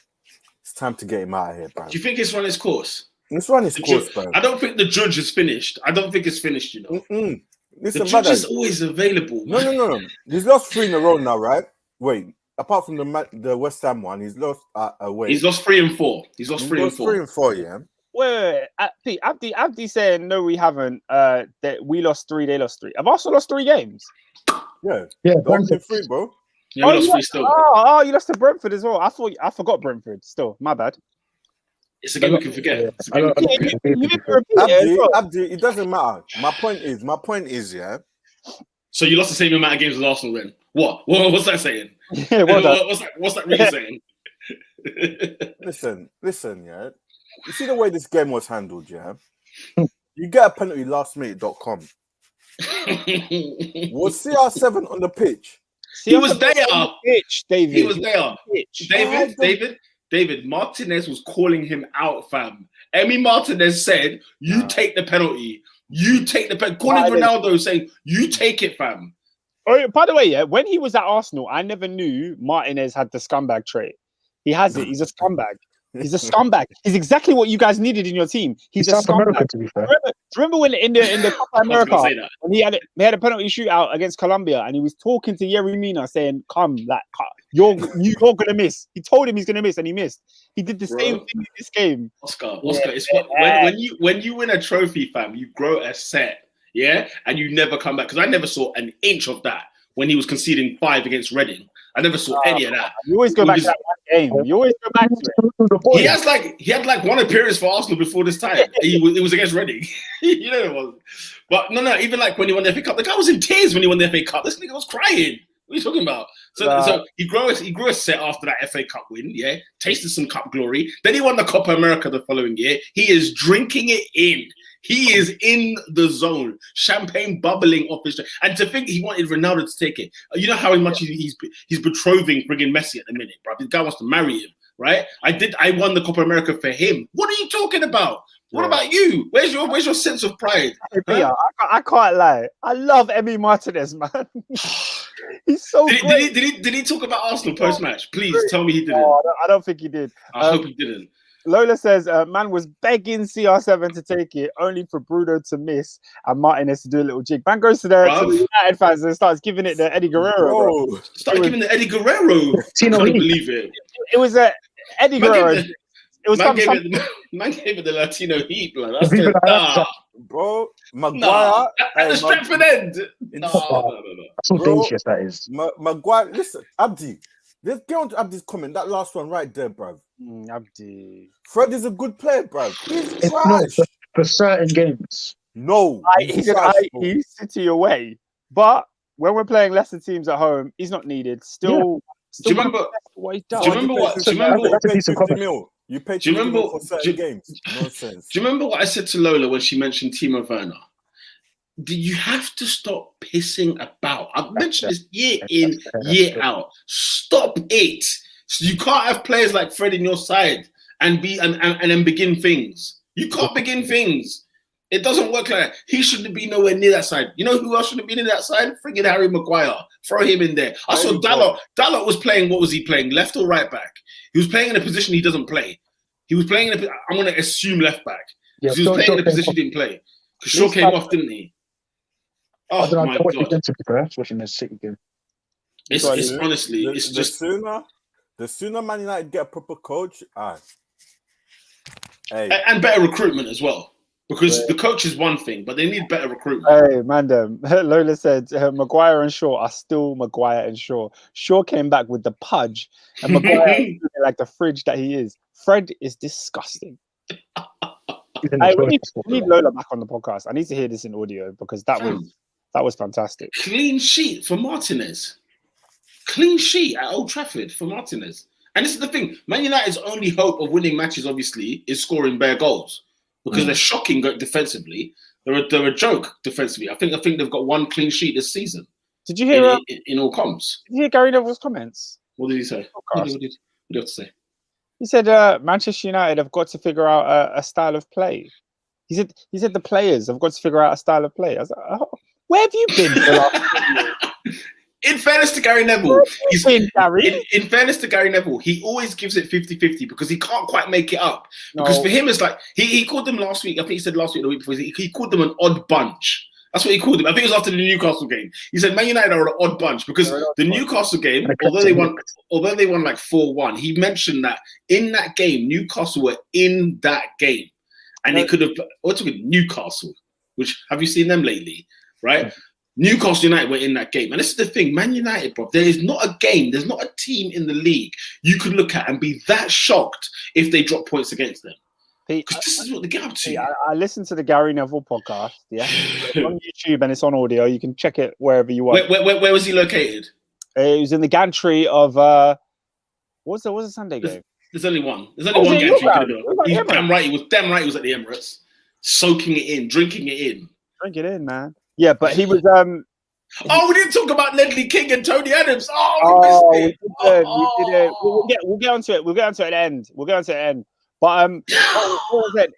It's time to get him out of here, bruv. Do you think it's run his course? It's run his course, bruv. I don't think the Judge is finished. I don't think it's finished, you know. Listen, the Judge is always available. No. He's lost 3 in a row now, right? Wait, apart from the West Ham one, he's lost away. He's lost 3 and 4. He's lost 3 and 4. 3 and 4, yeah. Wait. Abdi saying no, we haven't. That we lost 3, they lost 3. Have Arsenal lost 3 games? Yeah. Brentford 3, bro. Yeah, we lost 3 still. Oh, you lost to Brentford as well. I forgot Brentford. Still, my bad. It's a game we can forget. Abdi, it doesn't matter. My point is, yeah. So you lost the same amount of games as Arsenal then? What? What's that saying? Yeah, what's that really saying? Listen, yeah. You see the way this game was handled, yeah? You get a penalty lastminute.com. Was CR7 on the pitch? He was there. David. He was there. David, Martinez was calling him out, fam. Emi Martinez said, you take the penalty. You take the penalty. Calling Ronaldo saying, you take it, fam. Oh, by the way, yeah, when he was at Arsenal, I never knew Martinez had the scumbag trait. He has it. He's a scumbag. He's a scumbag. He's exactly what you guys needed in your team. He's a scumbag. To be fair. Remember when in the Copa America when he had a penalty shootout against Colombia and he was talking to Yerry Mina saying, you're gonna miss. He told him he's gonna miss and he missed. He did the same thing in this game. Oscar, it's when you win a trophy, fam, you grow a set, yeah, and you never come back. Because I never saw an inch of that when he was conceding 5 against Reading. I never saw any of that. You always go back to that game. You always go back to it. He had like one appearance for Arsenal before this time. It was against Reading. You know it was. But no, even like when he won the FA Cup, the guy was in tears when he won the FA Cup. This nigga was crying. What are you talking about? So he grew a set after that FA Cup win, yeah. Tasted some cup glory. Then he won the Copa America the following year. He is drinking it in. He is in the zone. Champagne bubbling off his chest. And to think he wanted Ronaldo to take it. You know how much he's betrothing friggin' Messi at the minute, bro. This guy wants to marry him, right? I won the Copa America for him. What are you talking about? What about you? Where's your sense of pride? Huh? I can't lie. I love Emi Martinez, man. He's so great. Did he talk about Arsenal post-match? Please tell me he didn't. No, I don't think he did. I hope he didn't. Lola says, man was begging CR7 to take it, only for Bruno to miss and Martinez to do a little jig. Man goes to the United fans and starts giving it to Eddie Guerrero. Start giving it to Eddie Guerrero. I can't believe it. It was Eddie Guerrero. Man gave it the Latino heat, blood. Bro, Maguire at the Stratford end. That's so dangerous that is. Maguire, listen, Abdi. Let's get on to Abdi's comment. That last one right there, bruv. Abdi. Fred is a good player, bruv. It's not for certain games. No, He said he's City away, but when we're playing lesser teams at home, he's not needed. Still do you remember what he do does? you remember what? Do you remember? That's a decent comment. You paid Do you 50 remember? mil for certain games. Nonsense. Do you remember what I said to Lola when she mentioned Timo Werner? Do you have to stop pissing about? I've mentioned this year in, year out. Stop it. So you can't have players like Fred in your side and then begin things. You can't begin things. It doesn't work like that. He shouldn't be nowhere near that side. You know who else shouldn't be in that side? Friggin' Harry Maguire. Throw him in there. I saw Dalot. Dalot was playing, what was he playing? Left or right back? He was playing in a position he doesn't play. He was playing in a, I'm going to assume left back. Because he was playing in a position he didn't play. Because Shaw came off, didn't he? Oh, I don't know, my God. Watching the City game. It's honestly, it's just... The sooner Man United get a proper coach, and better recruitment as well. Because the coach is one thing, but they need better recruitment. Hey, Mandem. Lola said Maguire and Shaw are still Maguire and Shaw. Shaw came back with the pudge, and Maguire is like the fridge that he is. Fred is disgusting. We need Lola back on the podcast. I need to hear this in audio because that was fantastic. Clean sheet for Martinez. Clean sheet at Old Trafford for Martinez. And this is the thing. Man United's only hope of winning matches, obviously, is scoring bare goals. Because they're shocking defensively. They're a joke defensively. I think they've got one clean sheet this season. Did you hear in all comps? Did you hear Gary Neville's comments? What did he say? What did he have to say? He said Manchester United have got to figure out a style of play. He said the players have got to figure out a style of play. I was like, where have you been for the last In fairness to Gary Neville, in fairness to Gary Neville, he always gives it 50-50 because he can't quite make it up. Because for him, it's like he called them last week. I think he said last week, the week before, he called them an odd bunch. That's what he called them. I think it was after the Newcastle game. He said Man United are an odd bunch because the Newcastle game, although they won like 4-1, he mentioned that in that game, Newcastle were in that game, and they could have. What's with Newcastle? Which have you seen them lately? Right. Newcastle United were in that game. And this is the thing, Man United, bro, there is not a game, there's not a team in the league you could look at and be that shocked if they drop points against them. Because this is what they get up to. I listened to the Gary Neville podcast, it's on YouTube and it's on audio. You can check it wherever you want. Where was he located? It was in the gantry of, what was the Sunday game? There's only one. There's only one gantry you could have done. He's damn right. He was at the Emirates, soaking it in, drinking it in. Drink it in, man. Yeah, but he was. We didn't talk about Ledley King and Tony Adams. We did. We'll get onto it. We'll get onto it at the end. But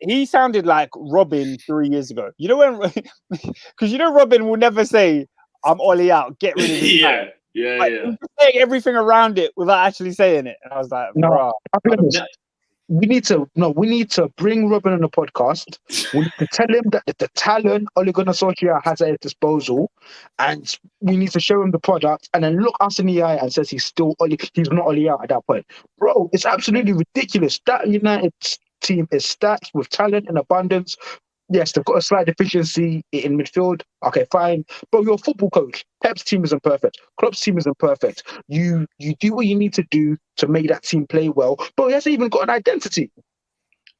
he sounded like Robin 3 years ago. You know when? Because Robin will never say, "I'm Ollie out. Get rid of this guy." Yeah. He's saying everything around it without actually saying it, and I was like, "No." We need to bring Robin on the podcast. We need to tell him that the talent Ole Gunnar Solkjaer has at his disposal, and we need to show him the product, and then look us in the eye and says he's not Ole out at that point. Bro, it's absolutely ridiculous. That United team is stacked with talent in abundance. Yes, they've got a slight deficiency in midfield. Okay, fine. But you're a football coach. Pep's team isn't perfect. Klopp's team isn't perfect. You do what you need to do to make that team play well. But he hasn't even got an identity.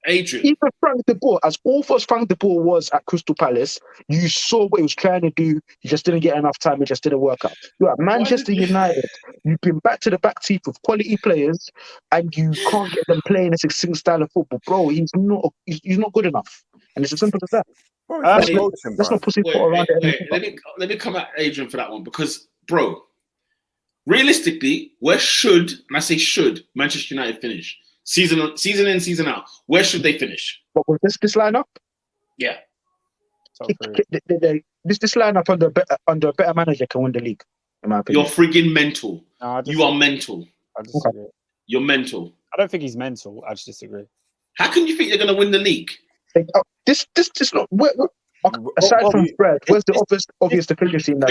Adrian. Even Frank de Boer, as awful as Frank de Boer was at Crystal Palace, you saw what he was trying to do. He just didn't get enough time. It just didn't work out. You're at Manchester United. You've been back to the back teeth with quality players, and you can't get them playing a succinct style of football. Bro, he's not good enough. And it's as simple as that. Let's not pussy around it. Let me come at Adrian for that one because, bro, realistically, where should, and I say should, Manchester United finish? Season in, season out. Where should they finish? But with this lineup? Yeah. This lineup under a better manager can win the league, in my opinion. You're friggin' mental. You are mental. I disagree. You're mental. I don't think he's mental. I just disagree. How can you think they're going to win the league? This not. Aside from Fred, where's the obvious deficiency in that?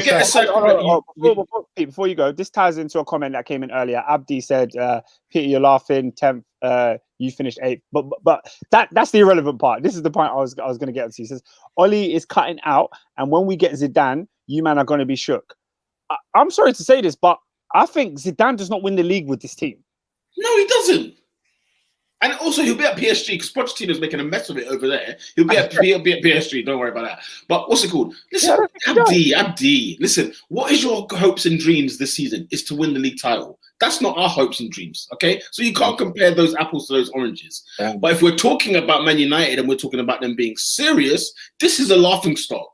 Before you go, this ties into a comment that came in earlier. Abdi said, "Peter, you're laughing. 10th, you finished 8th." But that's the irrelevant part. This is the point I was going to get to. He says, "Oli is cutting out, and when we get Zidane, you man are going to be shook." I'm sorry to say this, but I think Zidane does not win the league with this team. No, he doesn't. And also, he'll be at PSG because Pochettino's making a mess of it over there. He'll be at PSG. Don't worry about that. But what's it called? Listen, Abdi. Listen, what is your hopes and dreams this season? Is to win the league title. That's not our hopes and dreams, okay? So you can't compare those apples to those oranges. Yeah. But if we're talking about Man United and we're talking about them being serious, this is a laughing stock.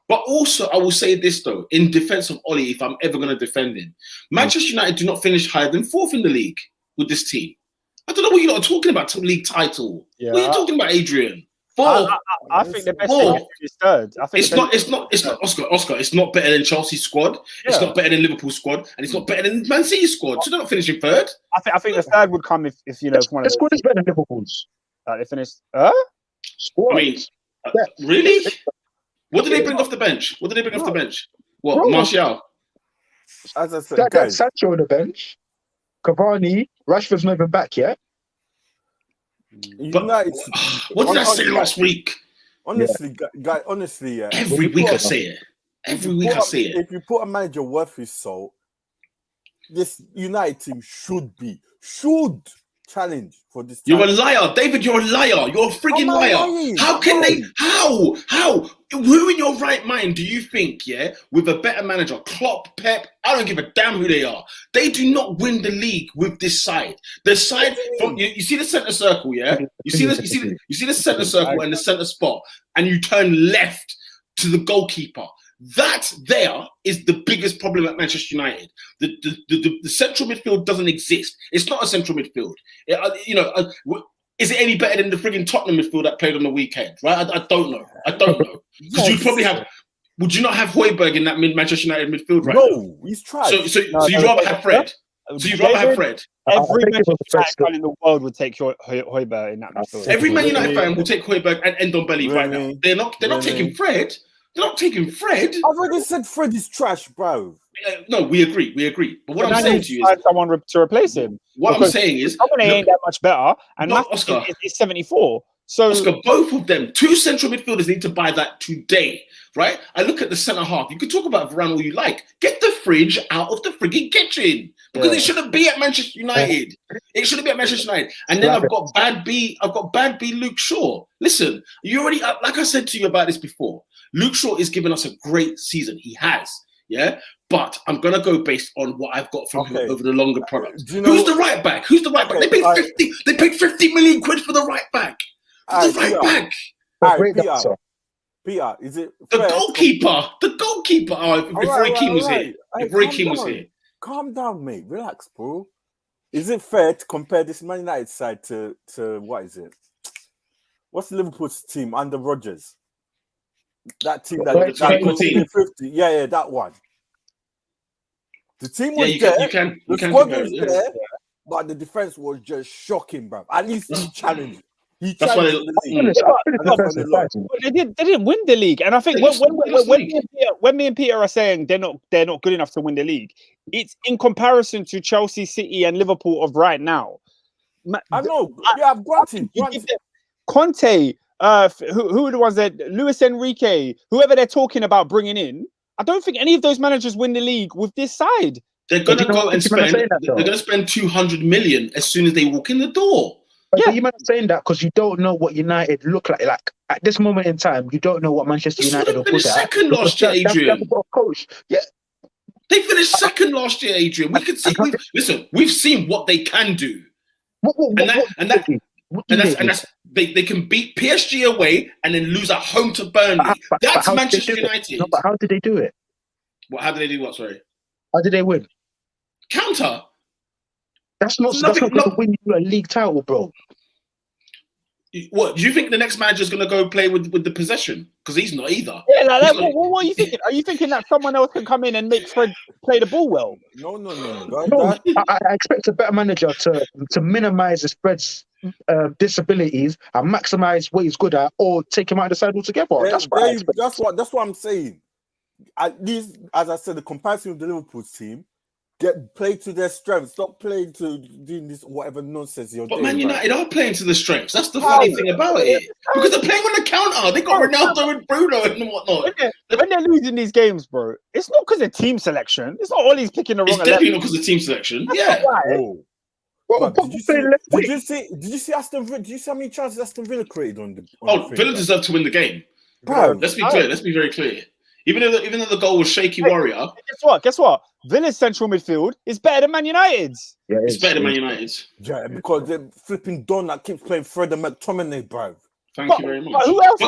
But also, I will say this, though, in defense of Oli, if I'm ever going to defend him, Manchester United do not finish higher than 4th in the league with this team. I don't know what you're talking about, league title. Yeah. What are you talking about, Adrian? 4th. I think the best thing is 3rd. I think it's not Oscar. It's not better than Chelsea's squad. Yeah. It's not better than Liverpool's squad, and it's not better than Man City's squad. So they're not finishing 3rd. I think the 3rd would come if one of the squad is better than Liverpool's. They finished. Squad. I mean, really? What did they bring off the bench? What? Martial? As I said, guys, Sancho on the bench. Cavani, Rashford's not even back yet. But what did I say last week? Honestly, guy. Honestly, yeah. Every week I say it. If you put a manager worth his salt, this United team should challenge for this. You're a liar, David. You're a liar. You're a frigging liar. Lying? How can they? How? Who in your right mind do you think? Yeah, with a better manager, Klopp, Pep. I don't give a damn who they are. They do not win the league with this side. The side from you see the center circle. Yeah, you see the center circle and the center spot, and you turn left to the goalkeeper. That there is the biggest problem at Manchester United. The central midfield doesn't exist. It's not a central midfield. Is it any better than the frigging Tottenham midfield that played on the weekend? Right? I don't know. Because you'd probably have. Would you not have Højbjerg in that Manchester United midfield right now? No, he's tried. So you'd rather have Fred. So you'd rather have Fred. Every Manchester United fan in the world would take Højbjerg in that midfield. Every Man United fan will take Højbjerg and Ndombele right now. They're not taking Fred. They're not taking Fred. I've already said Fred is trash, bro. No, we agree. But what I'm saying to you is someone to replace him. What I'm saying is Company ain't that much better, and Oscar is 74. So Oscar, both of them, 2 central midfielders need to buy that today, right? I look at the centre half. You can talk about Varane all you like. Get the fridge out of the frigging kitchen because it shouldn't be at Manchester United. It shouldn't be at Manchester United. And then I've got bad B Luke Shaw. Listen, you already like I said to you about this before. Luke Shaw is giving us a great season. He has, yeah. But I'm gonna go based on what I've got from him over the longer product. Who's the right back? They paid 50 million quid for the right back. Peter, is it the goalkeeper? If Roy Keane was here. If Roy Keane was here. Calm down, mate. Relax, bro. Is it fair to compare this Man United side to what is it? What's Liverpool's team under Rodgers? That team that 50. Yeah, that one. The team was there. The squad was there, but the defense was just shocking, bro. At least he challenged. They didn't win the league, and I think when me and Peter are saying they're not good enough to win the league, it's in comparison to Chelsea, City, and Liverpool of right now. I know. I've granted. Conte, who are the ones that Luis Enrique, whoever they're talking about bringing in, I don't think any of those managers win the league with this side. They're going to go and spend. They're going to spend 200 million as soon as they walk in the door. But you might be saying that because you don't know what United look like. Like at this moment in time, you don't know what Manchester United will put second last year, Adrian. Coach. Yeah, they finished second last year, Adrian. We can see. We've seen what they can do. They can beat PSG away and then lose at home to Burnley. That's Manchester United. No, but how did they do it? How did they do what? Sorry. How did they win? Counter. That's not going to win you a league title, bro. What do you think the next manager is going to go play with the possession? Because he's not either. Yeah, what are you thinking? Are you thinking that someone else can come in and make Fred play the ball well? No. I expect a better manager to minimize his Fred's disabilities and maximize what he's good at, or take him out of the side altogether. That's what I'm saying. At least, as I said, the comparison with the Liverpool team. Play to their strengths. Stop playing to doing this whatever nonsense you're doing. But Man United are playing to the strengths. That's the funny thing about it. Because they're playing on the counter. They got Ronaldo and Bruno and whatnot. When they're losing these games, bro, it's not because of team selection. It's not Ollie's picking the wrong. It's definitely not because of team selection. Yeah. Did you see Aston Villa? Did you see how many chances Aston Villa created on the? Villa deserved to win the game. Bro, let's be clear. Let's be very clear. Even though the goal was shaky warrior. Guess what? Villa's central midfield is better than Man United's. Yeah, it's better than Man United's. Yeah, because they're flipping Don that keeps playing Freddie McTominay, bro. Thank you very much. Who else?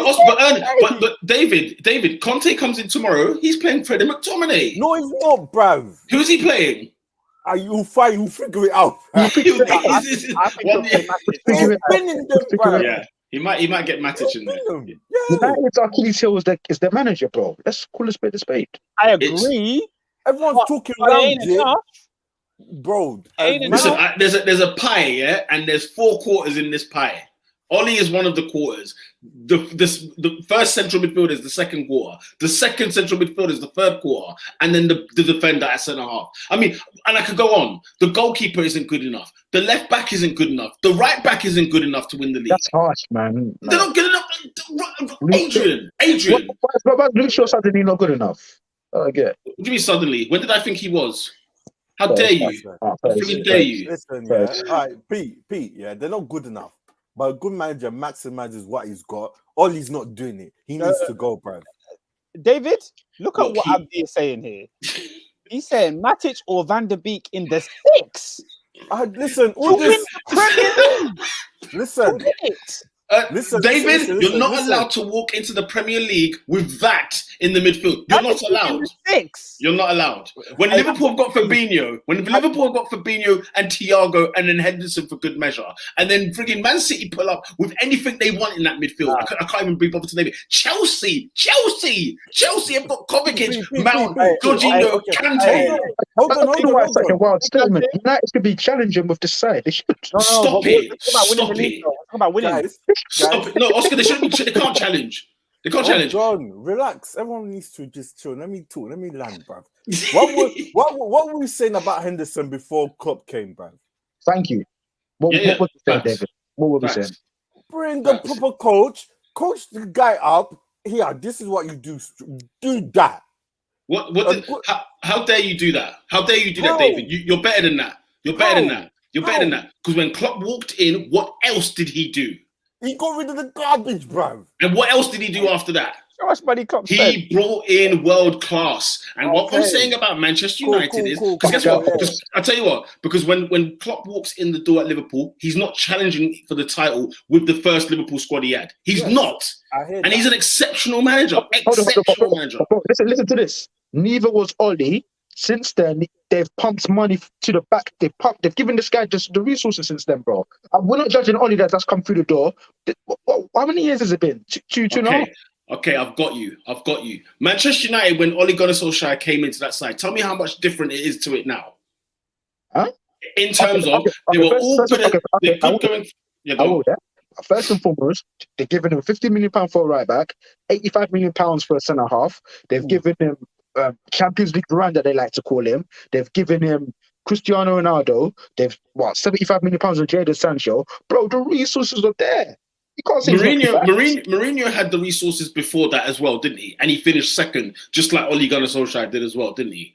But David, Conte comes in tomorrow. He's playing Freddie McTominay. No, he's not, bro. Who's he playing? You'll figure it out. I think Yeah, he might get Matic in there. United's Achilles heel is their manager, bro. Let's call a spade a spade. I agree. Everyone's talking around it, bro. Listen, there's a pie, yeah, and there's 4 quarters in this pie. Oli is one of the quarters. The first central midfielder is the second quarter. The second central midfielder is the third quarter, and then the defender at centre half. I mean, and I could go on. The goalkeeper isn't good enough. The left back isn't good enough. The right back isn't good enough to win the league. That's harsh, man. They're not good enough. Adrian. What about Lucio suddenly not good enough? I get. What do you mean suddenly? When did I think he was? How dare you? How dare you? Listen, yeah. All right, Pete, yeah, they're not good enough. But a good manager maximizes what he's got. Ollie's not doing it. He needs to go, bro. David, look at what Abdi is saying here. He's saying Matic or Van der Beek in the 6. Listen, all this. Listen. David, you're not allowed to walk into the Premier League with that in the midfield. You're not allowed. You're not allowed. When Liverpool got Fabinho, and Thiago and then Henderson for good measure, and then frigging Man City pull up with anything they want in that midfield. I can't even be bothered to name it. Chelsea have got Kovacic, Mount, Jorginho, Kante. Hold on a second. Wild statement. United could be challenging with the side. They should. Stop it. About winning. Stop it. No, Oscar, they can't challenge. They can't challenge. John, relax. Everyone needs to just chill. Let me talk. Let me land, bruv. What were we saying about Henderson before Klopp came, bruv? Thank you. What was we saying, David? What were we saying? Bring the proper coach the guy up. Here, this is what you do. Do that. How dare you do that? How dare you do that, David? You're better than that. You're better than that. Because when Klopp walked in, what else did he do? He got rid of the garbage, bro. And what else did he do after that? How much money Klopp spent? He brought in world class. And what I'm saying about Manchester United is, because guess what? I'll tell you what, because when Klopp walks in the door at Liverpool, he's not challenging for the title with the first Liverpool squad he had. He's not. And he's an exceptional manager. Manager. Listen to this. Neither was Oli. Since then, they've pumped money to the back. They've given this guy just the resources since then, bro. We're not judging Oli that's come through the door. How many years has it been? Two now? Okay, I've got you. Manchester United, when Ole Gunnar Solkjaer came into that side, tell me how much different it is to it now. Huh? In terms they were all good. First and foremost, they've given him £50 million for a right back, £85 million for a centre half. They've given him Champions League Duran, that they like to call him. They've given him Cristiano Ronaldo. They've £75 million on Jadon Sancho. Bro, the resources are there. You can't say Mourinho had the resources before that as well, didn't he? And he finished second, just like Ole Gunnar Solskjaer did as well, didn't he?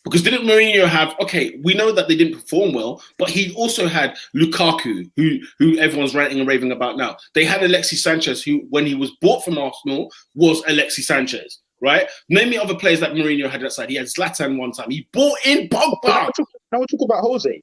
Because didn't Mourinho have? Okay, we know that they didn't perform well, but he also had Lukaku, who everyone's ranting and raving about now. They had Alexis Sanchez, who, when he was bought from Arsenal, was Alexis Sanchez. Right? Name me other players that Mourinho had that side. He had Zlatan one time. He bought in Pogba. Now we talk about Jose.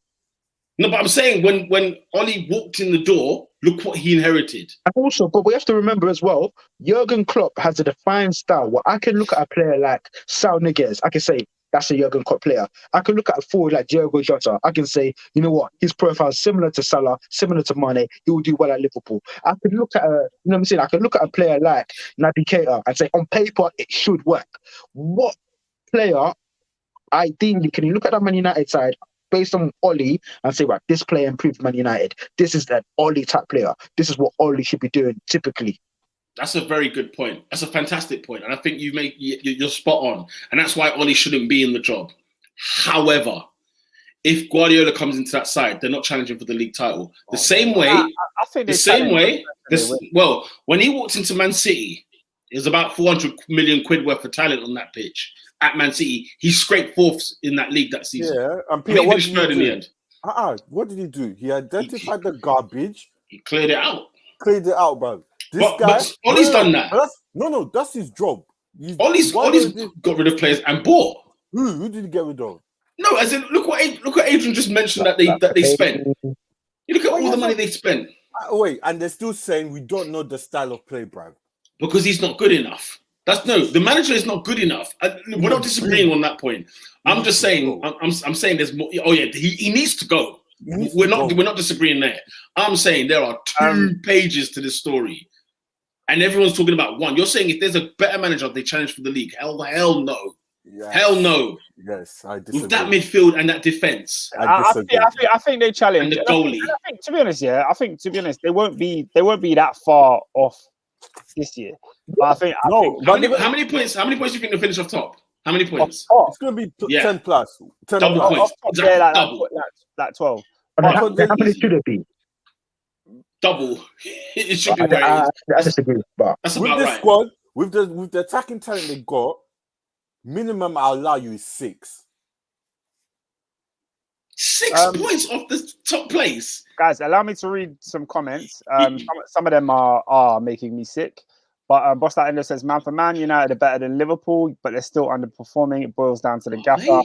No, but I'm saying when Oli walked in the door, look what he inherited. And also, but we have to remember as well, Jurgen Klopp has a defined style. Where I can look at a player like Saul Niguez. I can say, that's a Jurgen Klopp player. I can look at a forward like Diogo Jota. I can say, you know what? His profile is similar to Salah, similar to Mane. He will do well at Liverpool. I could look at I could look at a player like Naby Keita and say, on paper, it should work. What player, ideally, can you look at that Man United side based on Oli and say, right, this player improved Man United. This is that Oli type player. This is what Oli should be doing typically. That's a very good point. That's a fantastic point. And I think you're spot on. And that's why Oli shouldn't be in the job. However, if Guardiola comes into that side, they're not challenging for the league title. When he walked into Man City, it was about 400 million quid worth of talent on that pitch at Man City. He scraped fourth in that league that season. Yeah, and Peter, he finished third in the end. What did he do? He identified the garbage. He cleared it out. Bro. But Ollie's done that. That's his job. Ollie's got rid of players and bought. Who did he get rid of? No, as in look what Adrian just mentioned that they spent. You look at all the money they spent. Wait, and they're still saying we don't know the style of play, bro. Because he's not good enough. The manager is not good enough. We're not disagreeing on that point. I'm just saying. I'm saying there's more. Oh yeah, he needs to go. We're not disagreeing there. I'm saying there are 2 pages to this story, and everyone's talking about one. You're saying if there's a better manager, they challenge for the league. Hell no. Yes. Hell no. Yes, I disagree. With that midfield and that defense, I think they challenge. And the goalie. I think, to be honest, they won't be that far off this year. But how many points do you think they'll finish off top? How many points? It's going to be 10 plus. 10 double plus. points. Double. That 12. How many should it be? Double. It should be where it is. I disagree. But that's with about this right. squad, with the attacking talent they got, minimum I'll allow you is 6. 6 points off the top place. Guys, allow me to read some comments. Some of them are making me sick. But Boss That Ender says, man for man, United are better than Liverpool, but they're still underperforming. It boils down to the gaffer.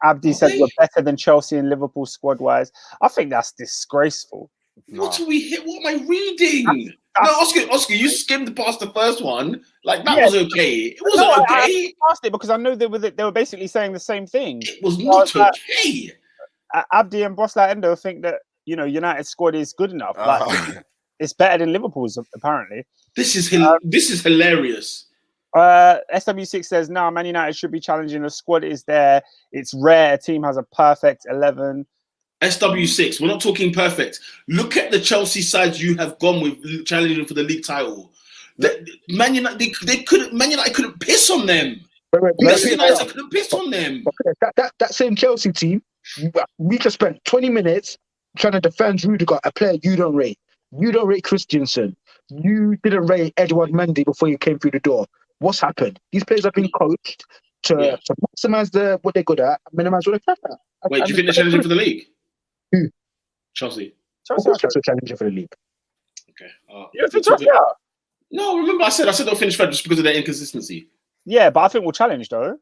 Abdi says we're better than Chelsea and Liverpool squad-wise. I think that's disgraceful. What am I reading? No, Oscar, you skimmed past the first one. Like that was okay. It wasn't okay. I passed it because I know they were basically saying the same thing. It was not okay. Abdi and Boss That Ender think that United squad is good enough. Like, it's better than Liverpool's apparently. This is hilarious. SW6 says, no, Man United should be challenging. The squad is there. It's rare a team has a perfect 11. SW6, we're not talking perfect. Look at the Chelsea sides you have gone with challenging for the league title. Man United couldn't piss on them. United couldn't piss on them. That same Chelsea team, we just spent 20 minutes trying to defend Rudiger, a player you don't rate. You don't rate Christensen. You didn't rate Edouard Mendy before you came through the door. What's happened? These players have been coached to maximize what they're good at, minimize what they're bad at. Wait, do you think they're challenging for the league? Who? Chelsea. Chelsea challenging for the league. Okay. No, remember I said they'll finish third just because of their inconsistency. Yeah, but I think we'll challenge though.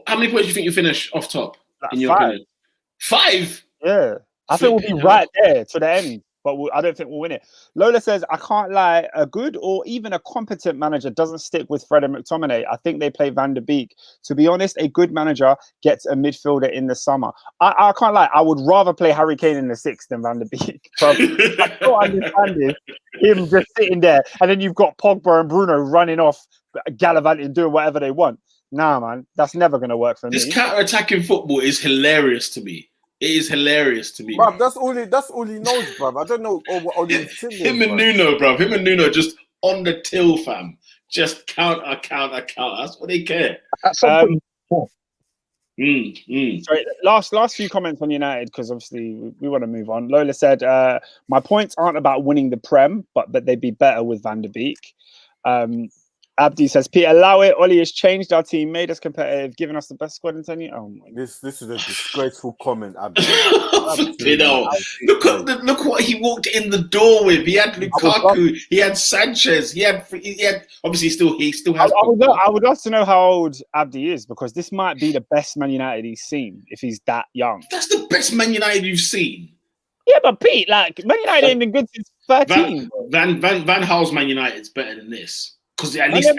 How many points do you think you finish off top? In your opinion? 5? Yeah. I think we'll be right there to the end. But I don't think we'll win it. Lola says, I can't lie, a good or even a competent manager doesn't stick with Fred and McTominay. I think they play Van der Beek. To be honest, a good manager gets a midfielder in the summer. I can't lie, I would rather play Harry Kane in the 6th than Van der Beek. I don't understand him just sitting there. And then you've got Pogba and Bruno running off, gallivanting, doing whatever they want. Nah, man, that's never going to work for me. This counter-attacking football is hilarious to me. It is hilarious to me. Bruv, that's all he knows, bruv. I don't know what all these things Him and Nuno just on the till, fam. Just counter. That's what they care. Sorry, last few comments on United, because obviously we want to move on. Lola said, my points aren't about winning the Prem, but they'd be better with Van der Beek. Abdi says, Peter, allow it. Ollie has changed our team, made us competitive, given us the best squad in 10 years. Oh my God. This is a disgraceful comment, Abdi. Look what he walked in the door with. He had Lukaku, he had Sanchez, he had obviously he still has. I would love to know how old Abdi is, because this might be the best Man United he's seen if he's that young. That's the best Man United you've seen. Yeah, but Pete, like Man United ain't been good since 13. Van Gaal's Man United's better than this. Because at least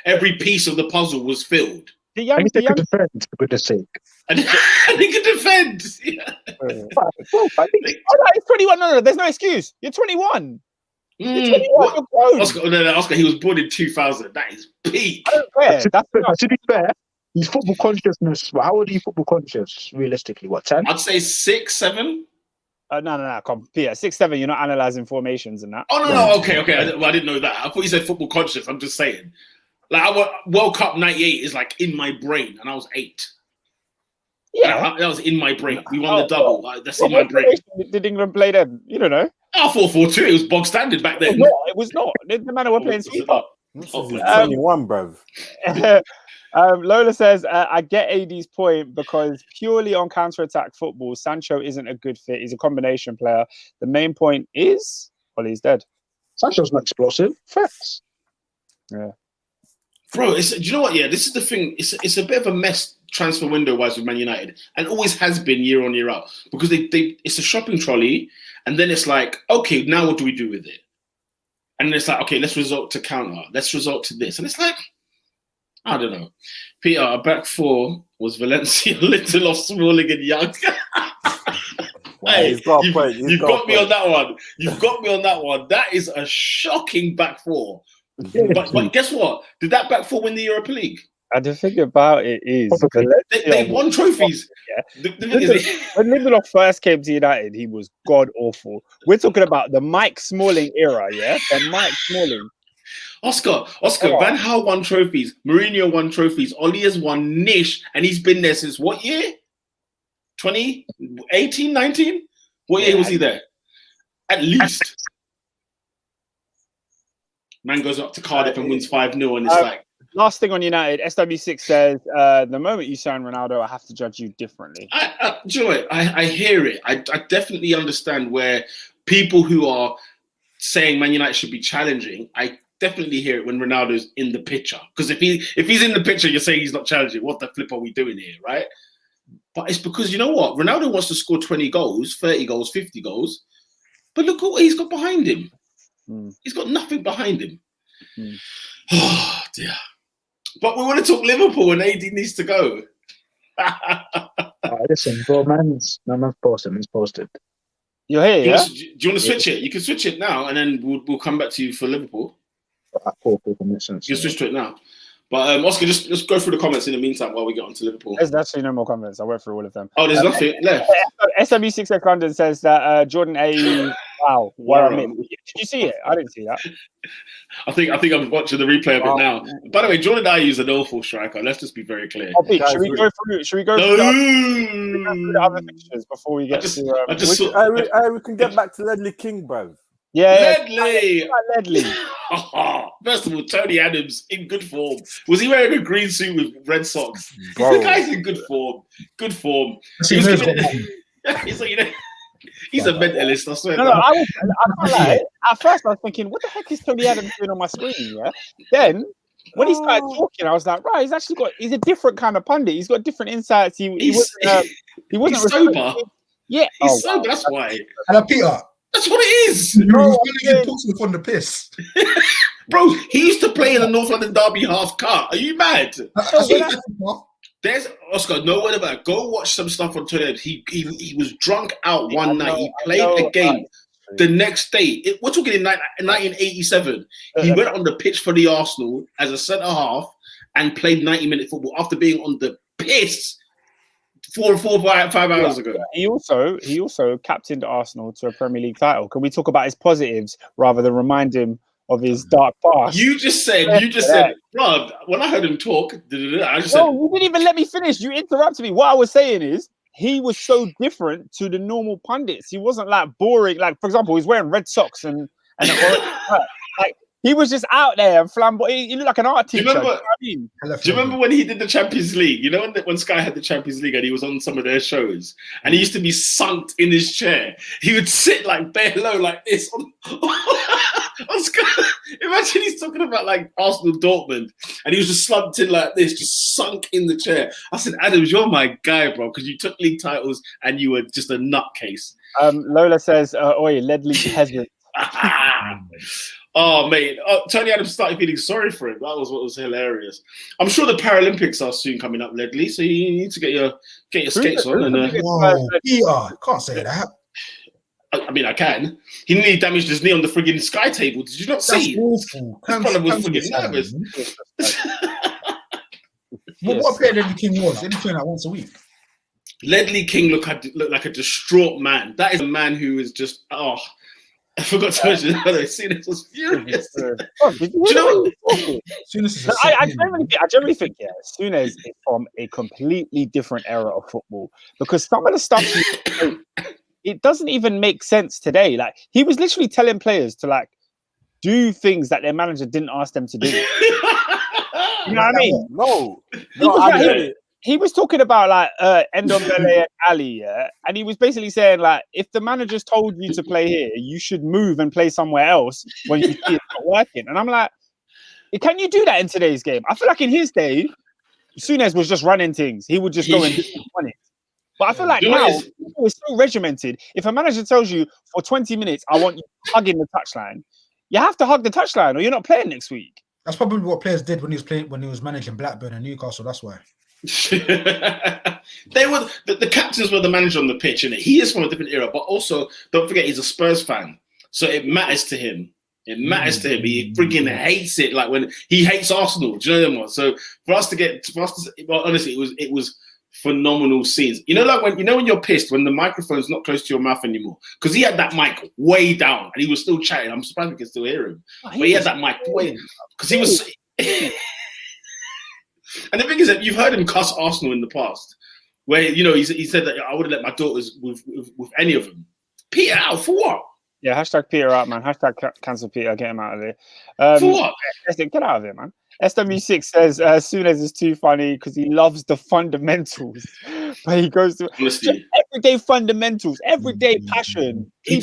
every piece of the puzzle was filled. They could defend, for goodness sake. And they could defend. Yeah. He's 21. No, there's no excuse. You're 21. You're 21. Oscar, he was born in 2000. That is peak. I don't care. To be fair, he's football consciousness. How old are you football conscious, realistically? What, 10? I'd say 6, 7. No. Come, Peter. 6, 7. You're not analysing formations and that. Oh no. Okay. I didn't know that. I thought you said football conscious. I'm just saying. Like our World Cup '98 is like in my brain, and I was 8. Yeah, that was in my brain. We won the double. That's in my brain. Did England play them? You don't know. 4-4-2. It was bog standard back then. It was not. The man were playing sweeper. 21, bruv. Lola says, I get AD's point because purely on counter-attack football, Sancho isn't a good fit. He's a combination player. The main point is, well, he's dead. Sancho's not explosive. Facts. Yeah. Bro, do you know what? Yeah, this is the thing. It's a bit of a mess transfer window-wise with Man United, and always has been year on, year out, because it's a shopping trolley, and then it's like, okay, now what do we do with it? And then it's like, okay, let's resort to counter. Let's resort to this. And it's like, I don't know. Peter, our back four was Valencia, Lindelof, Smalling, and Young. Hey, you've got me on that one. You've got me on that one. That is a shocking back four. But guess what? Did that back four win the Europa League? And the thing about it is, they won trophies. Yeah. When Lindelof first came to United, he was god awful. We're talking about the Mike Smalling era, yeah? The Mike Smalling. Oscar, Van Gaal won trophies. Mourinho won trophies. Oli has won Nish, and he's been there since what year? 2018, 19? What year was he there? At least. Man goes up to Cardiff and wins 5-0, and it's like... Last thing on United, SW6 says, the moment you sign Ronaldo, I have to judge you differently. Joy, I hear it. I definitely understand where people who are saying Man United should be challenging, I definitely hear it when Ronaldo's in the picture. Because if he's in the picture, you're saying he's not challenging. What the flip are we doing here, right? But it's because, you know what? Ronaldo wants to score 20 goals, 30 goals, 50 goals. But look what he's got behind him. He's got nothing behind him. Oh, dear. But we want to talk Liverpool, and AD needs to go. Listen, bro, man's posted. You're here, yeah? Do you want to switch it? You can switch it now, and then we'll come back to you for Liverpool. You can switch to it now. But Oscar, just go through the comments in the meantime while we get on to Liverpool. There's actually no more comments. I went through all of them. Oh, there's nothing left. SW6 London says that Jordan A. Wow, did you see it? I didn't see that. I think I'm watching the replay of it now. By the way, Jordan Ayew is an awful striker. Let's just be very clear. Should we go through the other fixtures before we get to? We can get back to Ledley King, bro. Yeah, Ledley. First of all, Tony Adams in good form. Was he wearing a green suit with red socks? The guy's in good form. Good form. He's like, he's a mentalist, I swear. I can't lie. At first, I was thinking, what the heck is Tony Adams doing on my screen? Yeah. Then, when he started talking, I was like, right, he's a different kind of pundit. He's got different insights. He wasn't sober. Yeah. He's sober, that's why. And Peter. That's what it is. You're going to get Portsmouth on the piss. Bro, he used to play in the North London Derby half cut. Are you mad? There's Oscar, no word about it. Go watch some stuff on Twitter. He was drunk out one night. He played a game the next day. We're talking in 1987. He went on the pitch for the Arsenal as a centre half and played 90-minute football after being on the piss 5 hours ago. He also captained Arsenal to a Premier League title. Can we talk about his positives rather than remind him of his dark past? You just said, bro, when I heard him talk, I just said... No, you didn't even let me finish. You interrupted me. What I was saying is, he was so different to the normal pundits. He wasn't like boring. Like, for example, he's wearing red socks and like, he was just out there and flamboyant. He looked like an art teacher. Do you remember when he did the Champions League? You know when Sky had the Champions League and he was on some of their shows and he used to be sunk in his chair. He would sit like bare low like this on Sky. Imagine he's talking about like Arsenal Dortmund and he was just slumped in like this, just sunk in the chair. I said, Adams, you're my guy, bro, because you took league titles and you were just a nutcase. Lola says, oi, Ledley peasant. Oh, mate. Tony Adams started feeling sorry for him. That was what was hilarious. I'm sure the Paralympics are soon coming up, Ledley, so you need to get your skates on. Peter, can't say that. I mean, I can. He nearly damaged his knee on the frigging Sky table. Did you not see? That's awful. His brother was frigging nervous. What player Ledley King was? He doing that once a week. Ledley King looked like a distraught man. That is a man who is just, I forgot to mention that. Souness was furious. Do you know what? I generally think, Souness is from a completely different era of football because some of the stuff it doesn't even make sense today. Like he was literally telling players to like do things that their manager didn't ask them to do. You know what I mean? No, he was talking about like Ndombele and Ali, yeah, and he was basically saying like, if the manager's told you to play here, you should move and play somewhere else when you see it's not working. And I'm like, can you do that in today's game? I feel like in his day, Souness was just running things. He would just go and run it. But I feel like now it's so regimented. If a manager tells you for 20 minutes, I want you hugging the touchline, you have to hug the touchline, or you're not playing next week. That's probably what players did when he was managing Blackburn and Newcastle. That's why. They were the captains were the manager on the pitch, and he is from a different era. But also, don't forget, he's a Spurs fan, so it matters to him. It matters to him. He freaking hates it. Like when he hates Arsenal. Do you know what? So honestly, it was phenomenal scenes. You know, like when you're pissed when the microphone's not close to your mouth anymore, because he had that mic way down and he was still chatting. I'm surprised we can still hear him, but he had that mic way because he was. And the thing is that you've heard him cuss Arsenal in the past, where he said that I wouldn't let my daughters with any of them. Peter out for what? Yeah, hashtag Peter out, man. Hashtag cancel Peter. Get him out of there. For what? Get out of here, man. SW6 says Souness is too funny because he loves the fundamentals, but he goes to everyday fundamentals, everyday passion. He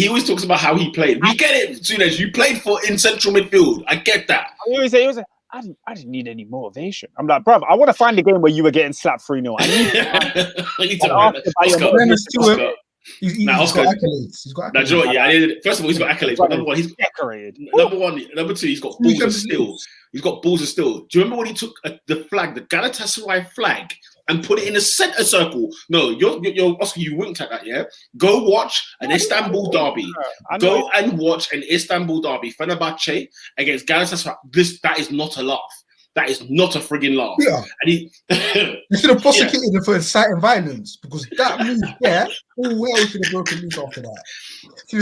always talks about how he played. We get it, Souness. You played in central midfield. I get that. He always say, I didn't need any motivation. I'm like, bro, I want to find a game where you were getting slapped 3-0. He's got accolades. He's got accolades. First of all, he's got accolades. But number one, he's decorated. Number two, he's got balls of steel. He's got balls of steel. Do you remember when he took the flag, the Galatasaray flag, and put it in a centre circle? No, you're Oscar. You winked at that, yeah. Go watch an Istanbul derby. Go and watch an Istanbul derby. Fenerbahce against Galatasaray. That is not a laugh. That is not a frigging laugh. Yeah. And he should have prosecuted him for inciting violence, because that move there, well should have broken loose after that. For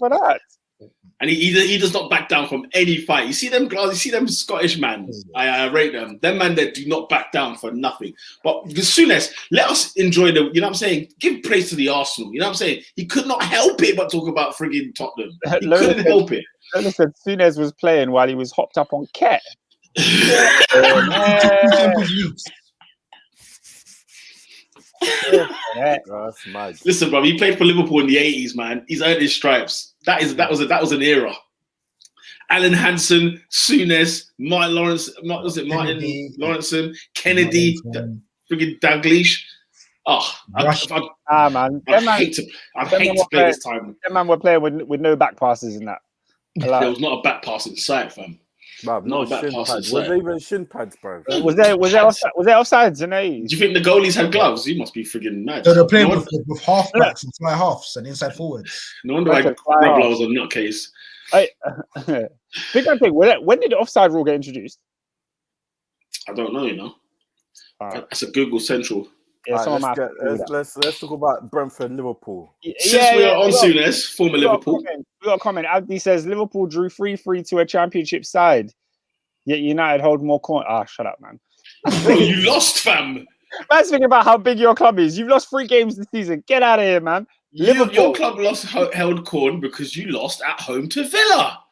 that. And he does not back down from any fight. You see them guys, you see them Scottish man. I rate them. Them man that do not back down for nothing. But as soon as let us enjoy the, you know what I'm saying? Give praise to the Arsenal. You know what I'm saying? He could not help it but talk about frigging Tottenham. He couldn't help it. Lola said Souness was playing while he was hopped up on Ket. That's mad. Listen, bro, he played for Liverpool in the 80s, man. He's earned his stripes. That was an era. Alan Hansen, Souness, Martin Lawrence, Lawrenson, Kennedy, friggin' Dalglish. I hate to play this time. That man were playing with no back passes in that. There was not a back pass in sight, fam. Bruv, no shin pads. Was there even shin pads, bro? Was there offsides in these? Do you think the goalies had gloves? You must be friggin' mad. So they're playing with half backs and fly halves and inside forwards. No wonder why Grubler was a nutcase. Big thing. When did the offside rule get introduced? I don't know. That's a Google Central. Yeah, let's talk about Brentford, Liverpool. Since we are on Souness, former Liverpool. We got a comment. Abdi says Liverpool drew 3-3 to a championship side, yet United hold more coins. Shut up, man. Bro, you lost, fam. Man's thinking about how big your club is. You've lost 3 games this season. Get out of here, man. Your club held corn because you lost at home to Villa.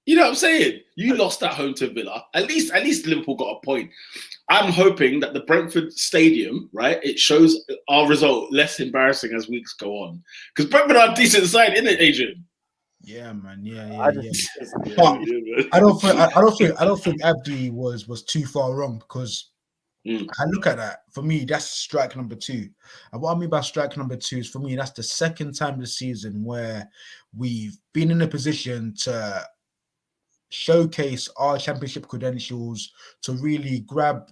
You know what I'm saying? You lost at home to Villa. At least Liverpool got a point. I'm hoping that the Brentford Stadium, right, it shows our result less embarrassing as weeks go on. Because Brentford are a decent side, isn't it, Adrian? Yeah, man. Yeah. But I don't think Abdi was too far wrong, because I look at that. For me, that's strike number 2. And what I mean by strike number 2 is, for me, that's the second time this season where we've been in a position to showcase our championship credentials, to really grab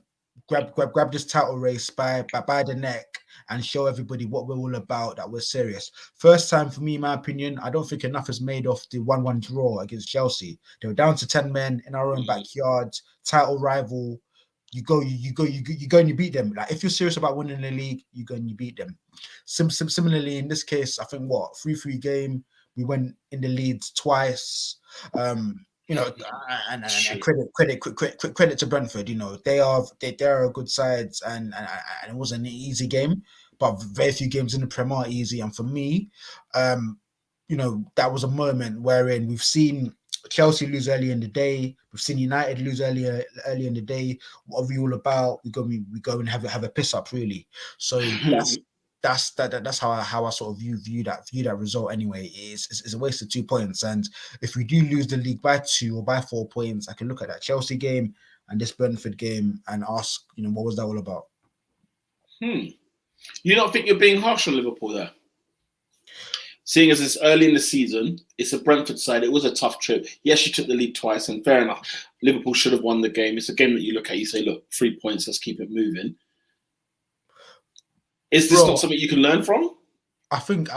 this title race by the neck and show everybody what we're all about, that we're serious. First time for me, in my opinion. I don't think enough is made of the 1-1 draw against Chelsea. They were down to 10 men in our own backyard, title rival. You go and you beat them. Like, if you're serious about winning the league, you go and you beat them. Similarly, in this case, I think 3-3 game, we went in the leads twice. And credit to Brentford. They're a good side, and it wasn't an easy game, but very few games in the Premier are easy. And for me, that was a moment wherein we've seen Chelsea lose early in the day. We've seen United lose early in the day. What are we all about? We go and have a piss up, really. So that's how I sort of view that result. Anyway, it's a waste of 2 points. And if we do lose the league by 2 or by 4 points, I can look at that Chelsea game and this Brentford game and ask, what was that all about? You don't think you're being harsh on Liverpool there? Seeing as it's early in the season, it's a Brentford side. It was a tough trip. Yes, you took the lead twice, and fair enough. Liverpool should have won the game. It's a game that you look at, you say, look, 3 points, let's keep it moving. Is this not something you can learn from? I think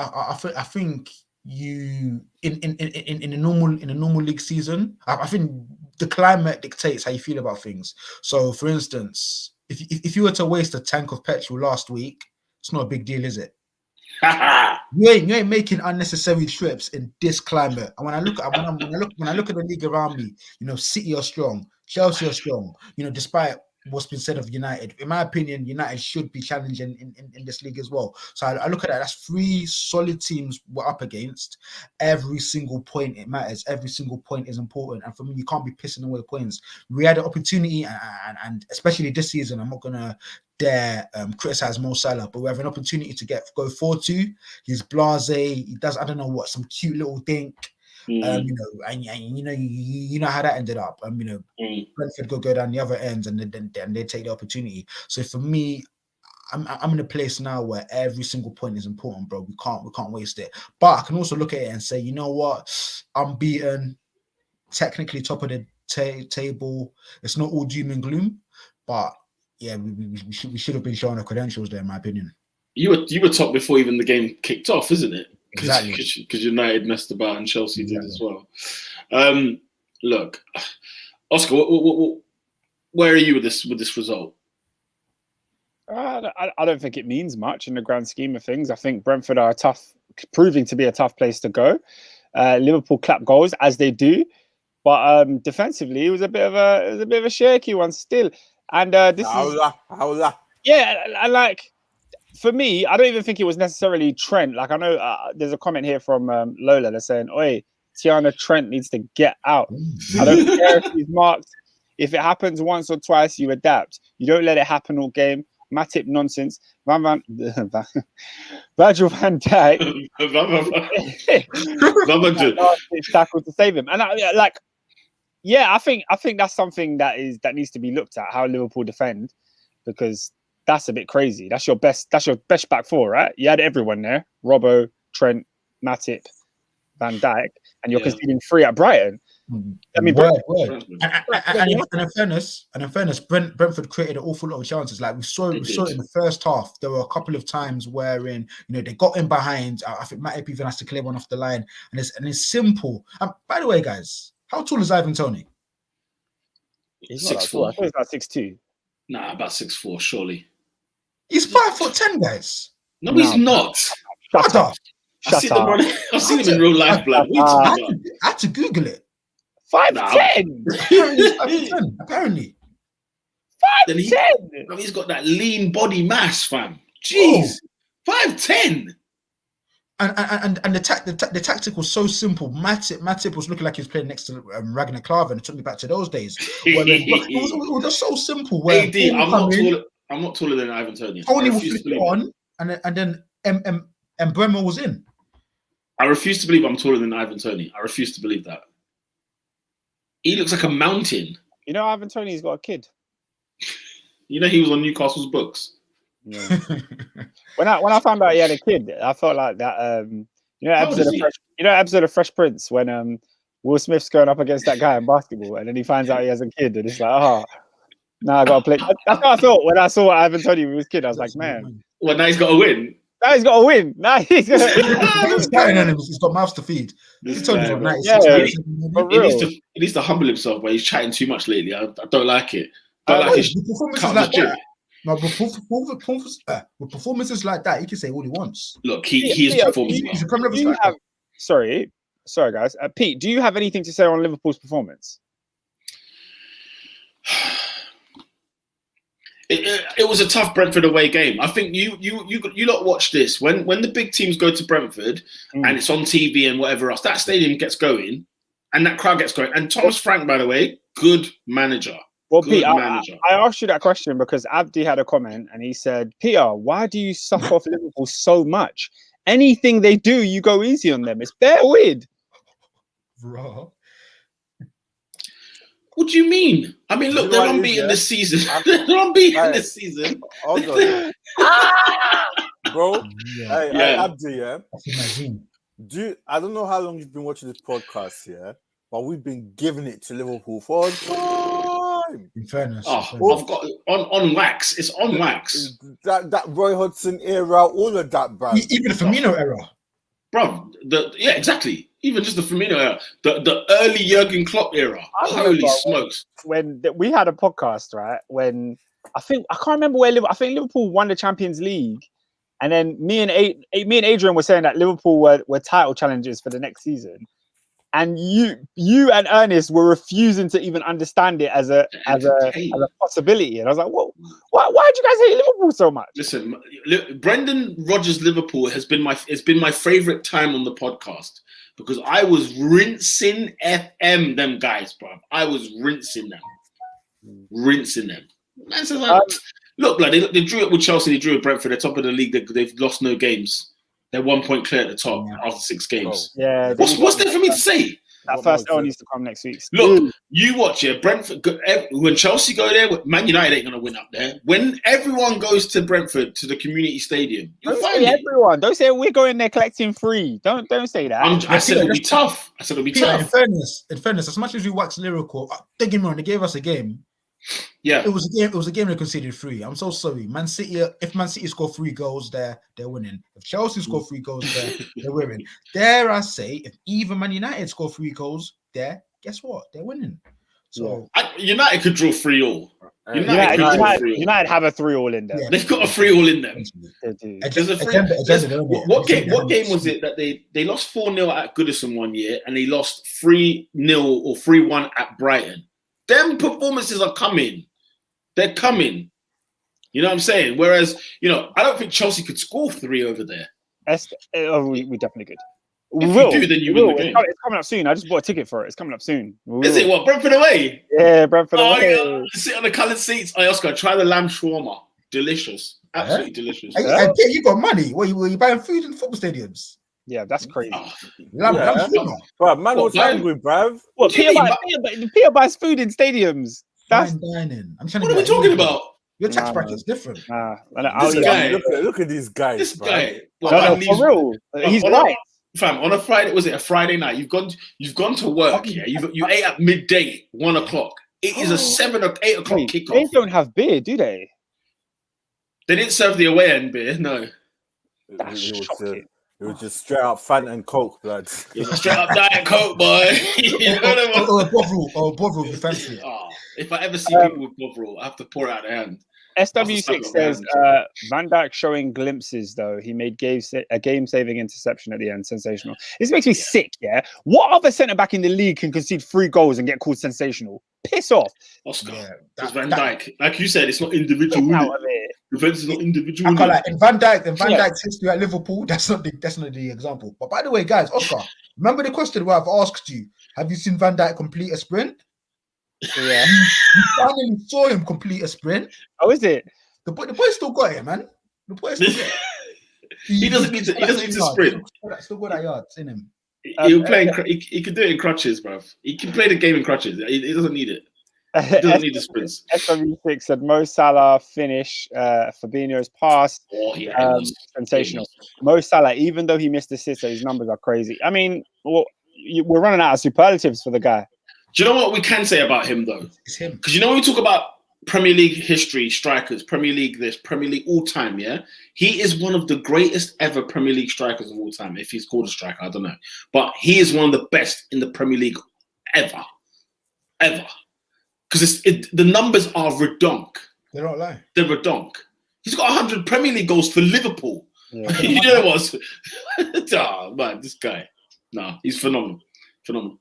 you in a normal league season, I think the climate dictates how you feel about things. So, for instance, if you were to waste a tank of petrol last week, it's not a big deal, is it? You ain't making unnecessary trips in this climate. And when I look at the league around me, City are strong, Chelsea are strong. Despite what's been said of United, in my opinion, United should be challenging in this league as well. So I look at that. That's 3 solid teams we're up against. Every single point it matters. Every single point is important. And for me, you can't be pissing away points. We had an opportunity, and especially this season, I'm not gonna dare criticize Mo Salah, but we have an opportunity to go 4-2. He's blasé. He does, I don't know what, some cute little dink. You know how that ended up. Brentford go down the other end, and then they take the opportunity. So for me, I'm in a place now where every single point is important, bro. We can't waste it. But I can also look at it and say, you know what? I'm beaten, technically top of the table. It's not all doom and gloom, but yeah, we should have been showing our credentials there, in my opinion. You were top before even the game kicked off, isn't it? Exactly. Because United messed about and Chelsea did as well. Look, Oscar, where are you with this result? I don't think it means much in the grand scheme of things. I think Brentford are proving to be a tough place to go. Liverpool clap goals as they do, but defensively it was a bit of a shaky one still. And this for me, I don't even think it was necessarily Trent. Like, I know there's a comment here from Lola that's saying, "Oi, Tiana Trent needs to get out." I don't care if he's marked. If it happens once or twice, you adapt. You don't let it happen all game. Matip nonsense. Virgil van Dijk tackle to save him. And I think that's something that needs to be looked at, how Liverpool defend, because that's a bit crazy. That's your best back four, right? You had everyone there: Robbo, Trent, Matip, Van Dijk, and you're conceding 3 at Brighton. I mean, and in fairness, Brentford created an awful lot of chances. Like we saw it in the first half. There were a couple of times wherein they got in behind. I think Matip even has to clear one off the line, and it's simple. By the way, guys, how tall is Ivan Toney? He's 6'4". I think he's about 6'2". Nah, about 6'4", surely. He's 5'10", guys. No, he's not. Shut up. I've seen him in real life, blood. I had to Google it. 5'10". Apparently. 5'10". He's got that lean body mass, fam. Jeez. 5'10". And the tactic was so simple. Matip was looking like he was playing next to Ragnar Klavan. It took me back to those days. It was just so simple. Where AD, I'm not taller than Ivan Toney. Tony will flip it on, and then Bremer was in. I refuse to believe I'm taller than Ivan Toney. I refuse to believe that. He looks like a mountain. Ivan Toney's got a kid. He was on Newcastle's books. Yeah. when I found out he had a kid, I felt like that. Episode of Fresh Prince when Will Smith's going up against that guy in basketball, and then he finds out he has a kid, and it's like, now I got to play. That's what I thought when I saw Ivan Toney with his kid. I was like, man. Well, now he's got to win. Now he's got to win. Now he's got he's got mouths to feed. He needs to humble himself, but he's chatting too much lately. I don't like it. His performances like that. No, with performances like that, he can say all he wants. Look, he is performing. He's a Premier League striker. Sorry, guys. Pete, do you have anything to say on Liverpool's performance? It was a tough Brentford away game. I think you lot watch this when the big teams go to Brentford and it's on TV and whatever else. That stadium gets going. and that crowd gets going. And Thomas Frank, by the way, good manager. Well, good Peter, manager. I asked you that question because Abdi had a comment and he said, Peter, why do you suck off Liverpool so much? Anything they do, you go easy on them. It's bare weird. Bro. What do you mean? I mean, look, they're unbeaten this season. They're unbeaten this season. Hold on. Bro, hey, Abdi, yeah? I don't know how long you've been watching this podcast, yeah? But we've been giving it to Liverpool for a time. In fairness. I've got on wax. It's on wax. That Roy Hodgson era, all of that, bro. Even the Firmino era. Bro, exactly. Even just the Firmino era. The early Jurgen Klopp era. Holy smokes. When we had a podcast, right? When I can't remember where I think Liverpool won the Champions League. And then me and Adrian were saying that Liverpool were title challengers for the next season. And you and Ernest were refusing to even understand it as a possibility. And I was like, "Whoa, why did you guys hate Liverpool so much?" Listen, Brendan Rodgers Liverpool has been my favorite time on the podcast because I was rinsing them guys, bro. I was rinsing them. Man says like, look, like they drew it with Chelsea, they drew with Brentford. They're top of the league. They've lost no games. They're 1 point clear at the top after 6 games. Yeah. What's there for me to say? That first L needs to come next week. Look, you watch it. Brentford. When Chelsea go there, Man United ain't gonna win up there. When everyone goes to Brentford to the community stadium, don't say everyone. Don't say we're going there collecting free. Don't say that. I said it'll be tough. In fairness, as much as we wax lyrical, don't get me wrong. They gave us a game. Yeah, it was a game they conceded 3. I'm so sorry. Man City, if Man City score 3 goals there, they're winning. If Chelsea score 3 goals there, they're winning. Dare I say, if even Man United score 3 goals there, guess what? They're winning. So United could draw 3-3. United have a 3-3 in there. Yeah. They've got a 3-3 in them. What game was it that they lost 4-0 at Goodison one year and they lost 3-0 or 3-1 at Brighton? Them performances are coming. They're coming. You know what I'm saying? Whereas, I don't think Chelsea could score 3 over there. We definitely could. If you do, then you win the game. It's coming up soon. I just bought a ticket for it. It's coming up soon. Is it what? Brentford away? Yeah, Brentford away. Yeah. Sit on the coloured seats. Oscar, try the lamb shawarma. Delicious. Absolutely delicious. You got money. Were you buying food in football stadiums? Yeah, that's crazy. Man was hungry, bruv. What, Peter buys food in stadiums. That's dining. What are we talking about? Your tax bracket's different. Look at these guys. This guy. For real. He's right. Fam, on a Friday, was it a Friday night? You've gone to work, yeah? You ate at midday, 1 o'clock. It is a 7 or 8 o'clock kickoff. They don't have beer, do they? They didn't serve the away end beer, no. That's shocking. It was just straight up Fanta and Coke, blood. Straight up Diet Coke, boy. Or Bovril, defensive. If I ever see people with Bovril, I have to pour it out their hand. SW6 says Van Dijk showing glimpses, though. He made a game-saving interception at the end. Sensational. This makes me sick, yeah? What other centre-back in the league can concede 3 goals and get called sensational? Piss off. Oscar. That's Van Dijk. Like you said, it's not individual. Defense is not individual. I can't like in Van Dijk's history at Liverpool, that's not the example. But by the way, guys, Oscar, remember the question where I've asked you, have you seen Van Dijk complete a sprint? Yeah. You finally saw him complete a sprint. Oh, is it? The boy still got it, man. The boy still got it. He doesn't need to sprint. Still got that yards in him. He can do it in crutches, bruv. He can play the game in crutches. He doesn't need it. He doesn't need the sprints. SW6 said Mo Salah finish, Fabinho's pass. Sensational. Mo Salah, even though he missed assists, his numbers are crazy. I mean, we're running out of superlatives for the guy. Do you know what we can say about him, though? It's him. Because when we talk about Premier League history, strikers, Premier League this, Premier League all time, yeah? He is one of the greatest ever Premier League strikers of all time. If he's called a striker, I don't know. But he is one of the best in the Premier League ever. Ever. Because the numbers are redonk. They don't lie. They're redonk. He's got 100 Premier League goals for Liverpool. Yeah. You know what? Oh, man, this guy. No, he's phenomenal. Phenomenal.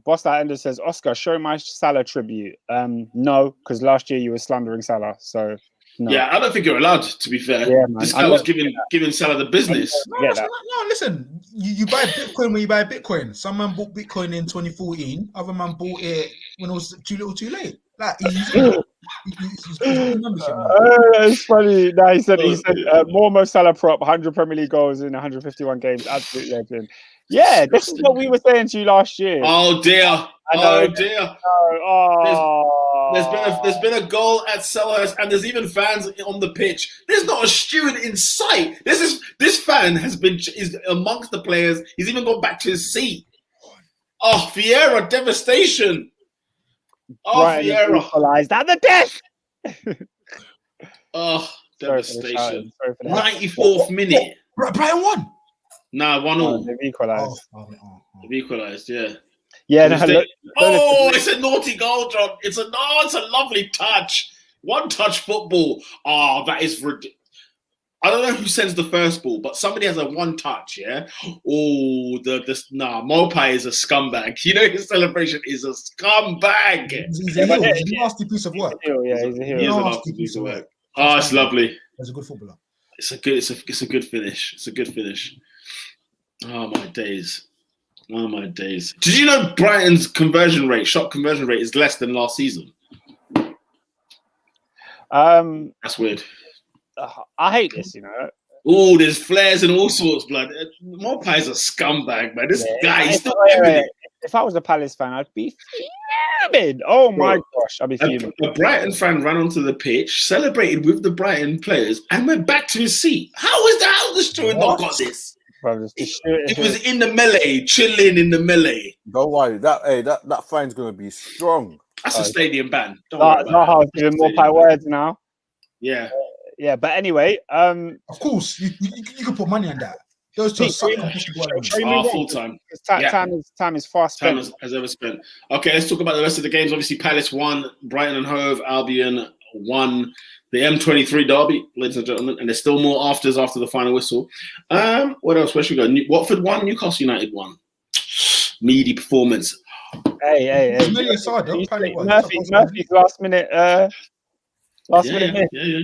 Boss that Ender says, Oscar, show my Salah tribute. No, because last year you were slandering Salah. So No. Yeah, I don't think you're allowed. To be fair, Yeah, man. This guy was giving Salah the business. No, listen. You buy Bitcoin when you buy Bitcoin. Some man bought Bitcoin in 2014. Other man bought it when it was too little, too late. Like he's membership. It's funny. No, he said more Mo Salah prop, 100 Premier League goals in 151 games. Absolute legend. Yeah, this is what we were saying to you last year. Oh dear. Oh dear. Oh. There's been a goal at Selhurst, and there's even fans on the pitch. There's not a steward in sight. This fan is amongst the players. He's even gone back to his seat. Oh, Vieira, devastation. Oh, Vieira. Equalised at the death. Oh, devastation. 94th minute. Brian won. Nah, 1-1. They've equalised. They've equalised, yeah. Yeah, it's a naughty goal drop. It's a lovely touch. One touch football. Oh, that is ridiculous. I don't know who sends the first ball, but somebody has a one touch, yeah? Oh, Mopai is a scumbag. You know his celebration is a scumbag. He's a nasty piece of work. Yeah, he's a hero. He is a nasty piece of work. Oh, it's lovely. He's a good footballer. It's a good finish. It's a good finish. Oh my days. Did you know Brighton's shot conversion rate is less than last season? That's weird. I hate this, you know. Oh, there's flares and all sorts, blood. Mopai's a scumbag, man. This guy, he's still everything. If I was a Palace fan, I'd be fuming. Oh my gosh, I'd be fuming. A Brighton fan ran onto the pitch, celebrated with the Brighton players, and went back to his seat. How is that? How the steward not got this? It was in the melee, chilling in the melee. Don't worry, that fine's gonna be strong. That's a stadium ban. Don't worry about that. I'm giving Mopai words now. Yeah. Yeah, but anyway, of course you can put money on that. Those two full time. Time is fast spent. Time has ever spent. Okay, let's talk about the rest of the games. Obviously, Palace won, Brighton and Hove Albion won the M23 derby, ladies and gentlemen, and there's still more afters after the final whistle. What else? Where should we go? Watford won, Newcastle United won. Meaty performance. Hey. Murphy's last minute. Minute. Yeah.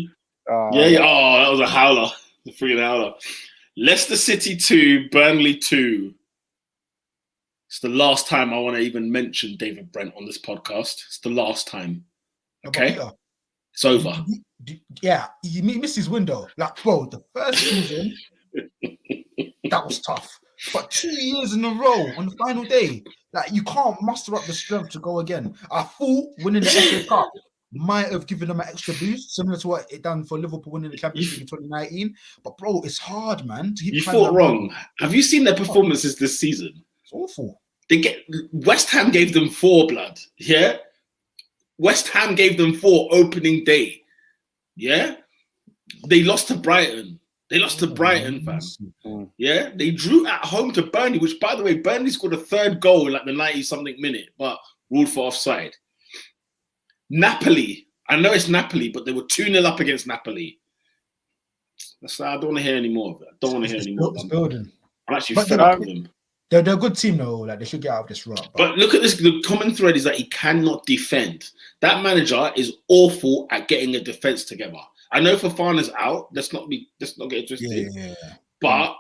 Oh, that was a howler. The freaking howler. Leicester City 2, Burnley 2. It's the last time I want to even mention David Brent on this podcast. It's the last time. Okay? It's over. Yeah, you missed his window. Like, bro, the first season, that was tough. But 2 years in a row on the final day, like, you can't muster up the strength to go again. I thought winning the FA Cup might have given them an extra boost, similar to what it done for Liverpool winning the Champions League in 2019. But bro, it's hard, man. You thought wrong. Have you seen their performances this season? It's awful. West Ham gave them 4, blood. Yeah, West Ham gave them 4 opening day. Yeah, they lost to Brighton. Fam. Yeah, they drew at home to Burnley, which, by the way, Burnley scored a 3rd goal in like the 90-something minute, but ruled for offside. Napoli. I know it's Napoli, but they were 2-0 up against Napoli. I don't want to hear any more of it. I don't want to hear any more of them. I'm actually fed up with them. They're a good team, though. Like, they should get out of this rut. But look at this. The common thread is that he cannot defend. That manager is awful at getting a defense together. I know Fofana's out. Let's not get it twisted. Yeah. But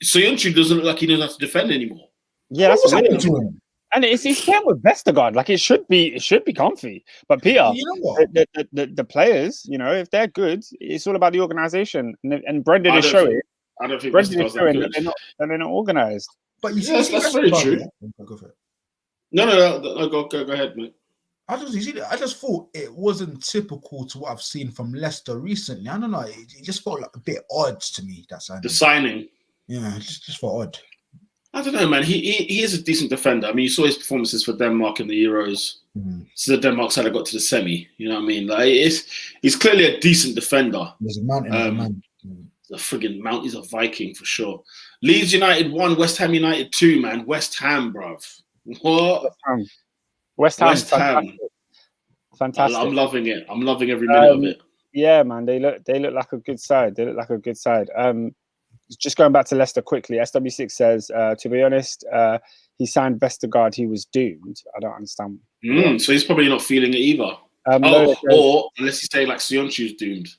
Soyuncu doesn't look like he knows how to defend anymore. Yeah, that's what happened to him. And it's playing with Vestergaard. Like, it should be comfy. But Peter, you know what? The players, you know, if they're good, it's all about the organisation. And Brendan is showing. I don't think Brendan is showing that they're not organised. But you see, that's very true. Go for it. No, go ahead, mate. I just thought it wasn't typical to what I've seen from Leicester recently. I don't know. It just felt like a bit odd to me. That signing. The signing. Yeah, it just felt odd. I don't know, man. He is a decent defender. I mean, you saw his performances for Denmark in the Euros. Mm-hmm. So the Denmark side got to the semi. You know what I mean? Like, he's clearly a decent defender. There's a mountain of a man. A friggin' mount. He's a Viking for sure. Leeds United 1, West Ham United 2, man. West Ham, bruv. What? West Ham. Fantastic. I'm loving it. I'm loving every minute of it. Yeah, man. They look like a good side. Just going back to Leicester quickly, SW6 says, to be honest, he signed Vestergaard. He was doomed. I don't understand. So he's probably not feeling it either. Or unless you say like Sionchu's doomed.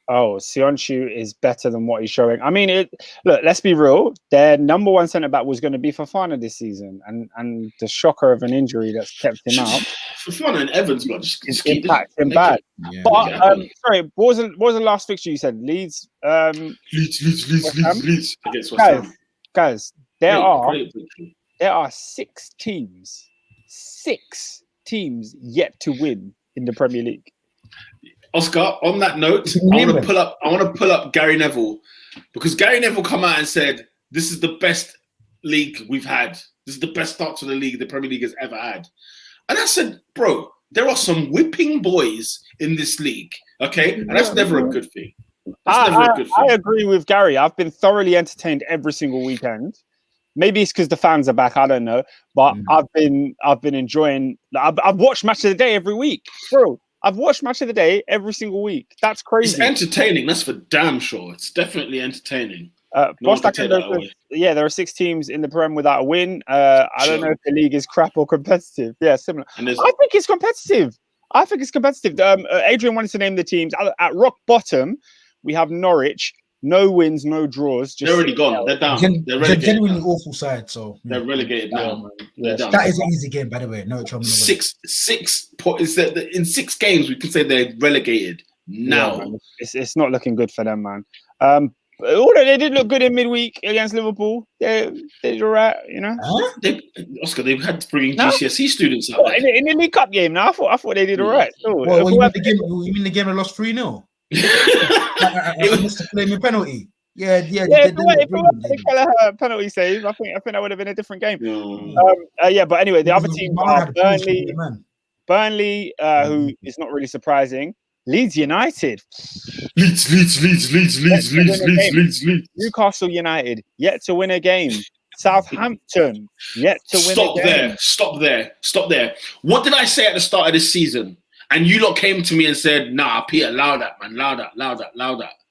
Oh, Sionchu is better than what he's showing. I mean, look, let's be real. Their number one centre back was going to be Fofana this season, and the shocker of an injury that's kept him out. Fofana and Evans, but just impact him bad. Yeah, but sorry, what was the last fixture you said? Leeds. Leeds against West Ham. Guys, there are 6 teams yet to win in the Premier League. Oscar, on that note, I want to pull up Gary Neville, because Gary Neville come out and said, this is the best league we've had. This is the best start to the league the Premier League has ever had. And I said, bro, there are some whipping boys in this league, okay? And that's never a good thing. I agree with Gary. I've been thoroughly entertained every single weekend. Maybe it's because the fans are back. I don't know, but I've been enjoying. I've watched Match of the Day every week, bro. I've watched Match of the Day every single week. That's crazy. It's entertaining. That's for damn sure. It's definitely entertaining. There are 6 teams in the Prem without a win. I don't know if the league is crap or competitive. Yeah, similar. I think it's competitive. Adrian wanted to name the teams. At rock bottom, we have Norwich. No wins, no draws. They're already gone. They're down. They're relegated. Genuinely awful side. So they're relegated now. That is an easy game, by the way. No, in 6 games we can say they're relegated now. Yeah, it's not looking good for them, man. Although they did look good in midweek against Liverpool, they did all right, you know. Oscar, they've had to bring in GCSE students out there. In the League Cup game. Now I thought they did all right. You mean the game they lost 3-0? It was a flaming penalty. Yeah. If penalty save, I think that would have been a different game. But anyway, the other team are Burnley, who is not really surprising. Leeds United. Leeds. Newcastle United yet to win a game. Southampton yet to win a game. Stop there. What did I say at the start of this season? And you lot came to me and said, nah, Peter, allow that, man. Allow that.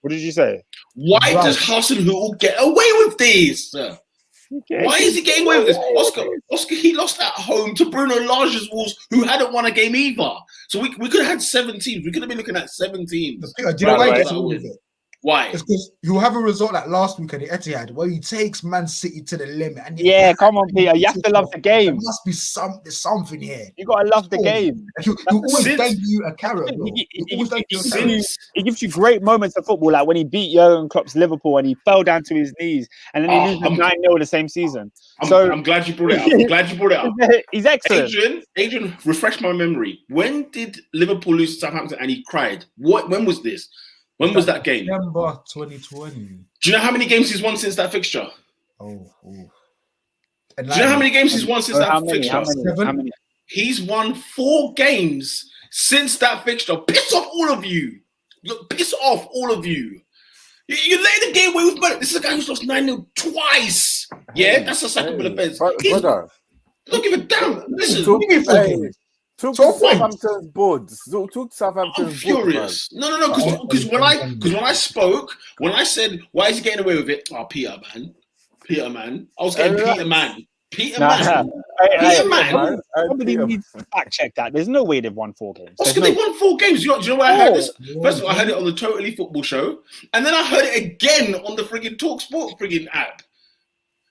What did you say? Why does Hasenhüttl get away with these? Why is he getting away with this? Oscar, he lost at home to Bruno Lage's Wolves, who hadn't won a game either. So we could have had 7 teams. We could have been looking at 7 teams. Peter, do you know why he gets away with it? Why? It's because you have a result like last week at the Etihad where he takes Man City to the limit. And come on, Peter. You have to love the game. There must be something here. You gotta love the game. He always gave you a carrot. He gives you great moments of football, like when he beat Jurgen Klopp's Liverpool and he fell down to his knees, and then he loses 9-0 the same season. I'm glad you brought it up. He's excellent. Adrian, refresh my memory. When did Liverpool lose to Southampton and he cried? When was this? When was that game? November 2020. Do you know how many games he's won since that fixture? Do you know how many games he's won since that fixture? How many? He's won 4 games since that fixture. Piss off, all of you. Look, piss off, all of you. You're letting the game away with money. This is a guy who's lost 9-0 twice. Yeah, that's a sackable offense. Brother. Don't give a damn. Listen, Took Southampton's board. I'm furious. No. Because when I spoke, when I said, "Why is he getting away with it?" Oh, Peter, man. I was getting Peter, man. Somebody needs to fact check that. There's no way they've won 4 games. Oscar, they won 4 games. Do you know where I heard this? First of all, I heard it on the Totally Football show, and then I heard it again on the friggin' TalkSport friggin' app.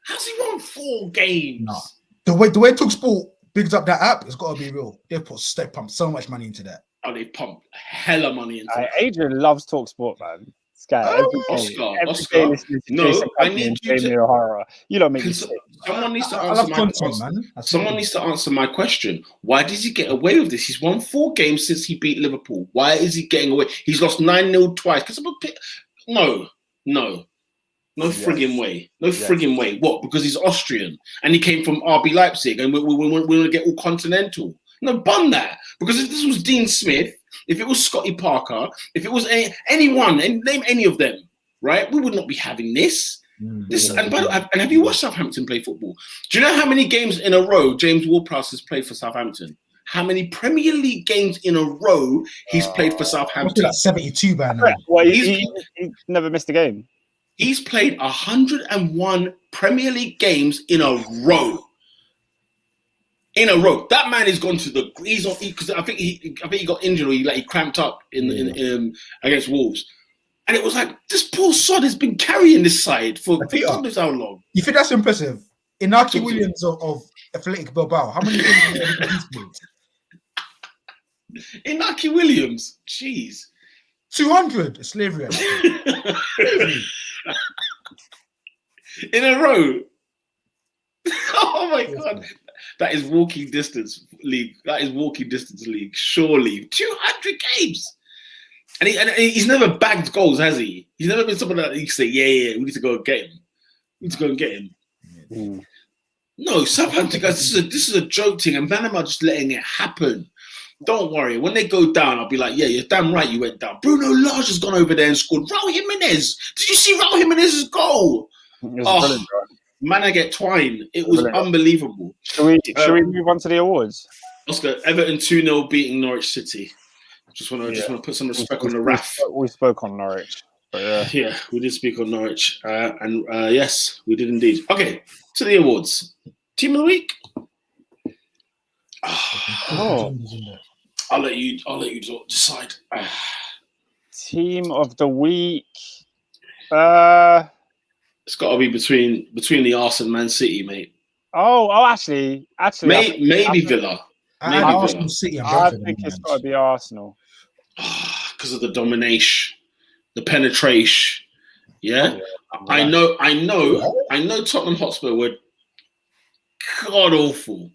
How's he won 4 games? No. The way TalkSport bigs up that app, it's got to be real. They pumped so much money into that. Oh, they pumped hella money into it. Adrian loves TalkSport, man. Oscar. No, I need you to. O'Hara. You don't make me. Someone needs to answer my question. Someone needs to answer my question. Why does he get away with this? He's won 4 games since he beat Liverpool. Why is he getting away? He's lost 9-0 twice. No friggin' way. No friggin' way. What? Because he's Austrian and he came from RB Leipzig and we want to get all continental. No, bun that. Because if this was Dean Smith, if it was Scotty Parker, if it was anyone, name any of them, right? We would not be having this. And have you watched Southampton play football? Do you know how many games in a row James Ward-Prowse has played for Southampton? How many Premier League games in a row he's played for Southampton? Like 72 by now. Well, he's never missed a game. He's played 101 Premier League games in a row. in a row. That man has gone to the. He's on because I think he got injured or he cramped up in against Wolves, and it was like this poor sod has been carrying this side for God knows how long. You think that's impressive? Inaki Williams of Athletic Bilbao. How many games have he played? Inaki Williams, jeez, 200 slavery in a row. Oh my God, that is walking distance league. That is walking distance league. Surely 200 games, and he's never bagged goals, has he? He's never been someone that you can say, yeah, we need to go and get him. We need to go and get him. Mm. No, Southampton guys, this is a joke thing, and Van are just letting it happen. Don't worry. When they go down, I'll be like, yeah, you're damn right you went down. Bruno Lage has gone over there and scored. Raul Jimenez. Did you see Raul Jimenez's goal? Man, I get twine. It was unbelievable. Should we move on to the awards? Oscar, Everton 2-0 beating Norwich City. Just want to put some respect on the RAF. We spoke on Norwich. But yeah, we did speak on Norwich. And yes, we did indeed. Okay, to the awards. Team of the week? I'll let you decide. Team of the week. It's got to be between the Arsenal and Man City, mate. Actually, maybe Villa. Maybe Arsenal, City. I think it's got to be Arsenal because of the domination, the penetration. Yeah, I know. Tottenham Hotspur were god awful.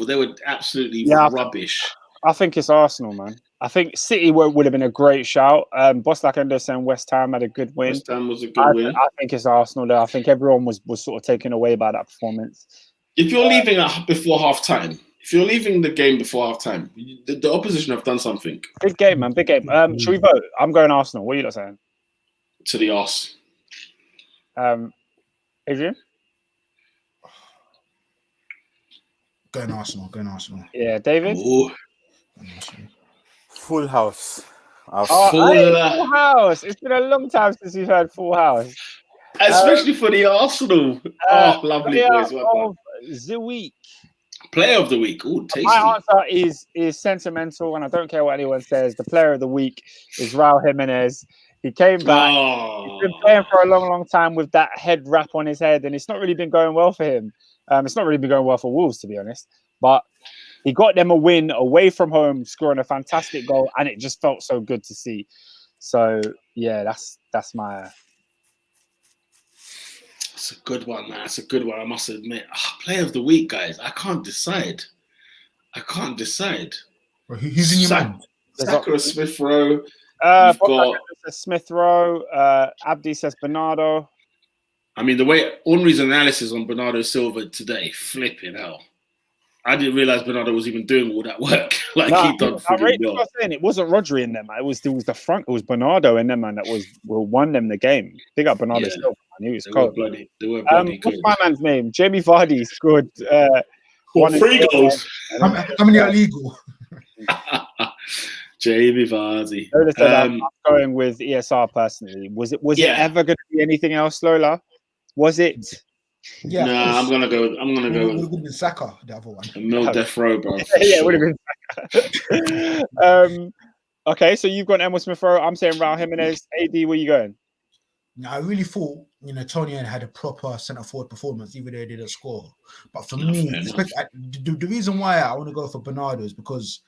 They were absolutely rubbish. I think it's Arsenal, man. I think City would have been a great shout. Boslak Anderson, West Ham had a good win. West Ham was a good win. I think it's Arsenal there. I think everyone was sort of taken away by that performance. If you're leaving before half time, if you're leaving the game before half time, the opposition have done something. Big game, man. Big game. Should we vote? I'm going Arsenal. What are you lot saying? To the arse. Adrian? Going Arsenal. Yeah, David? Ooh. Full House. Full House. It's been a long time since we've heard Full House. Especially for the Arsenal. Lovely boys. Of the week. Player of the week. Ooh, tasty. My answer is sentimental, and I don't care what anyone says. The player of the week is Raul Jimenez. He came back. He's been playing for a long, long time with that head wrap on his head, and it's not really been going well for him. It's not really been going well for Wolves, to be honest. But he got them a win away from home, scoring a fantastic goal, and it just felt so good to see. So, yeah, that's my... That's a good one, man. That's a good one, I must admit. Player of the week, guys. I can't decide. Well, who's in your mind? Saka or Smith Rowe. Smith Rowe. Abdi says Bernardo. I mean, the way Henry's analysis on Bernardo Silva today, flipping hell. I didn't realize Bernardo was even doing all that work. He done. It wasn't Rodri in them. It was the front. It was Bernardo in them, man. That won them the game. Big up Bernardo Silva. Man. He was cold. They were bloody good. What's my man's name? Jamie Vardy scored 3 goals. How many are legal? Jamie Vardy. I'm going with ESR personally. Was it ever going to be anything else, Lola? Was it? Yeah. No, I'm gonna go. It would have been Saka, the other one. No death row, bro. Yeah, it would have been Saka. Okay, so you've gone Emil Smith Rowe. I'm saying Raul Jimenez. AD, where you going? Now, I really thought, Tony had a proper centre forward performance, even though he didn't score. But for me, the reason why I want to go for Bernardo is because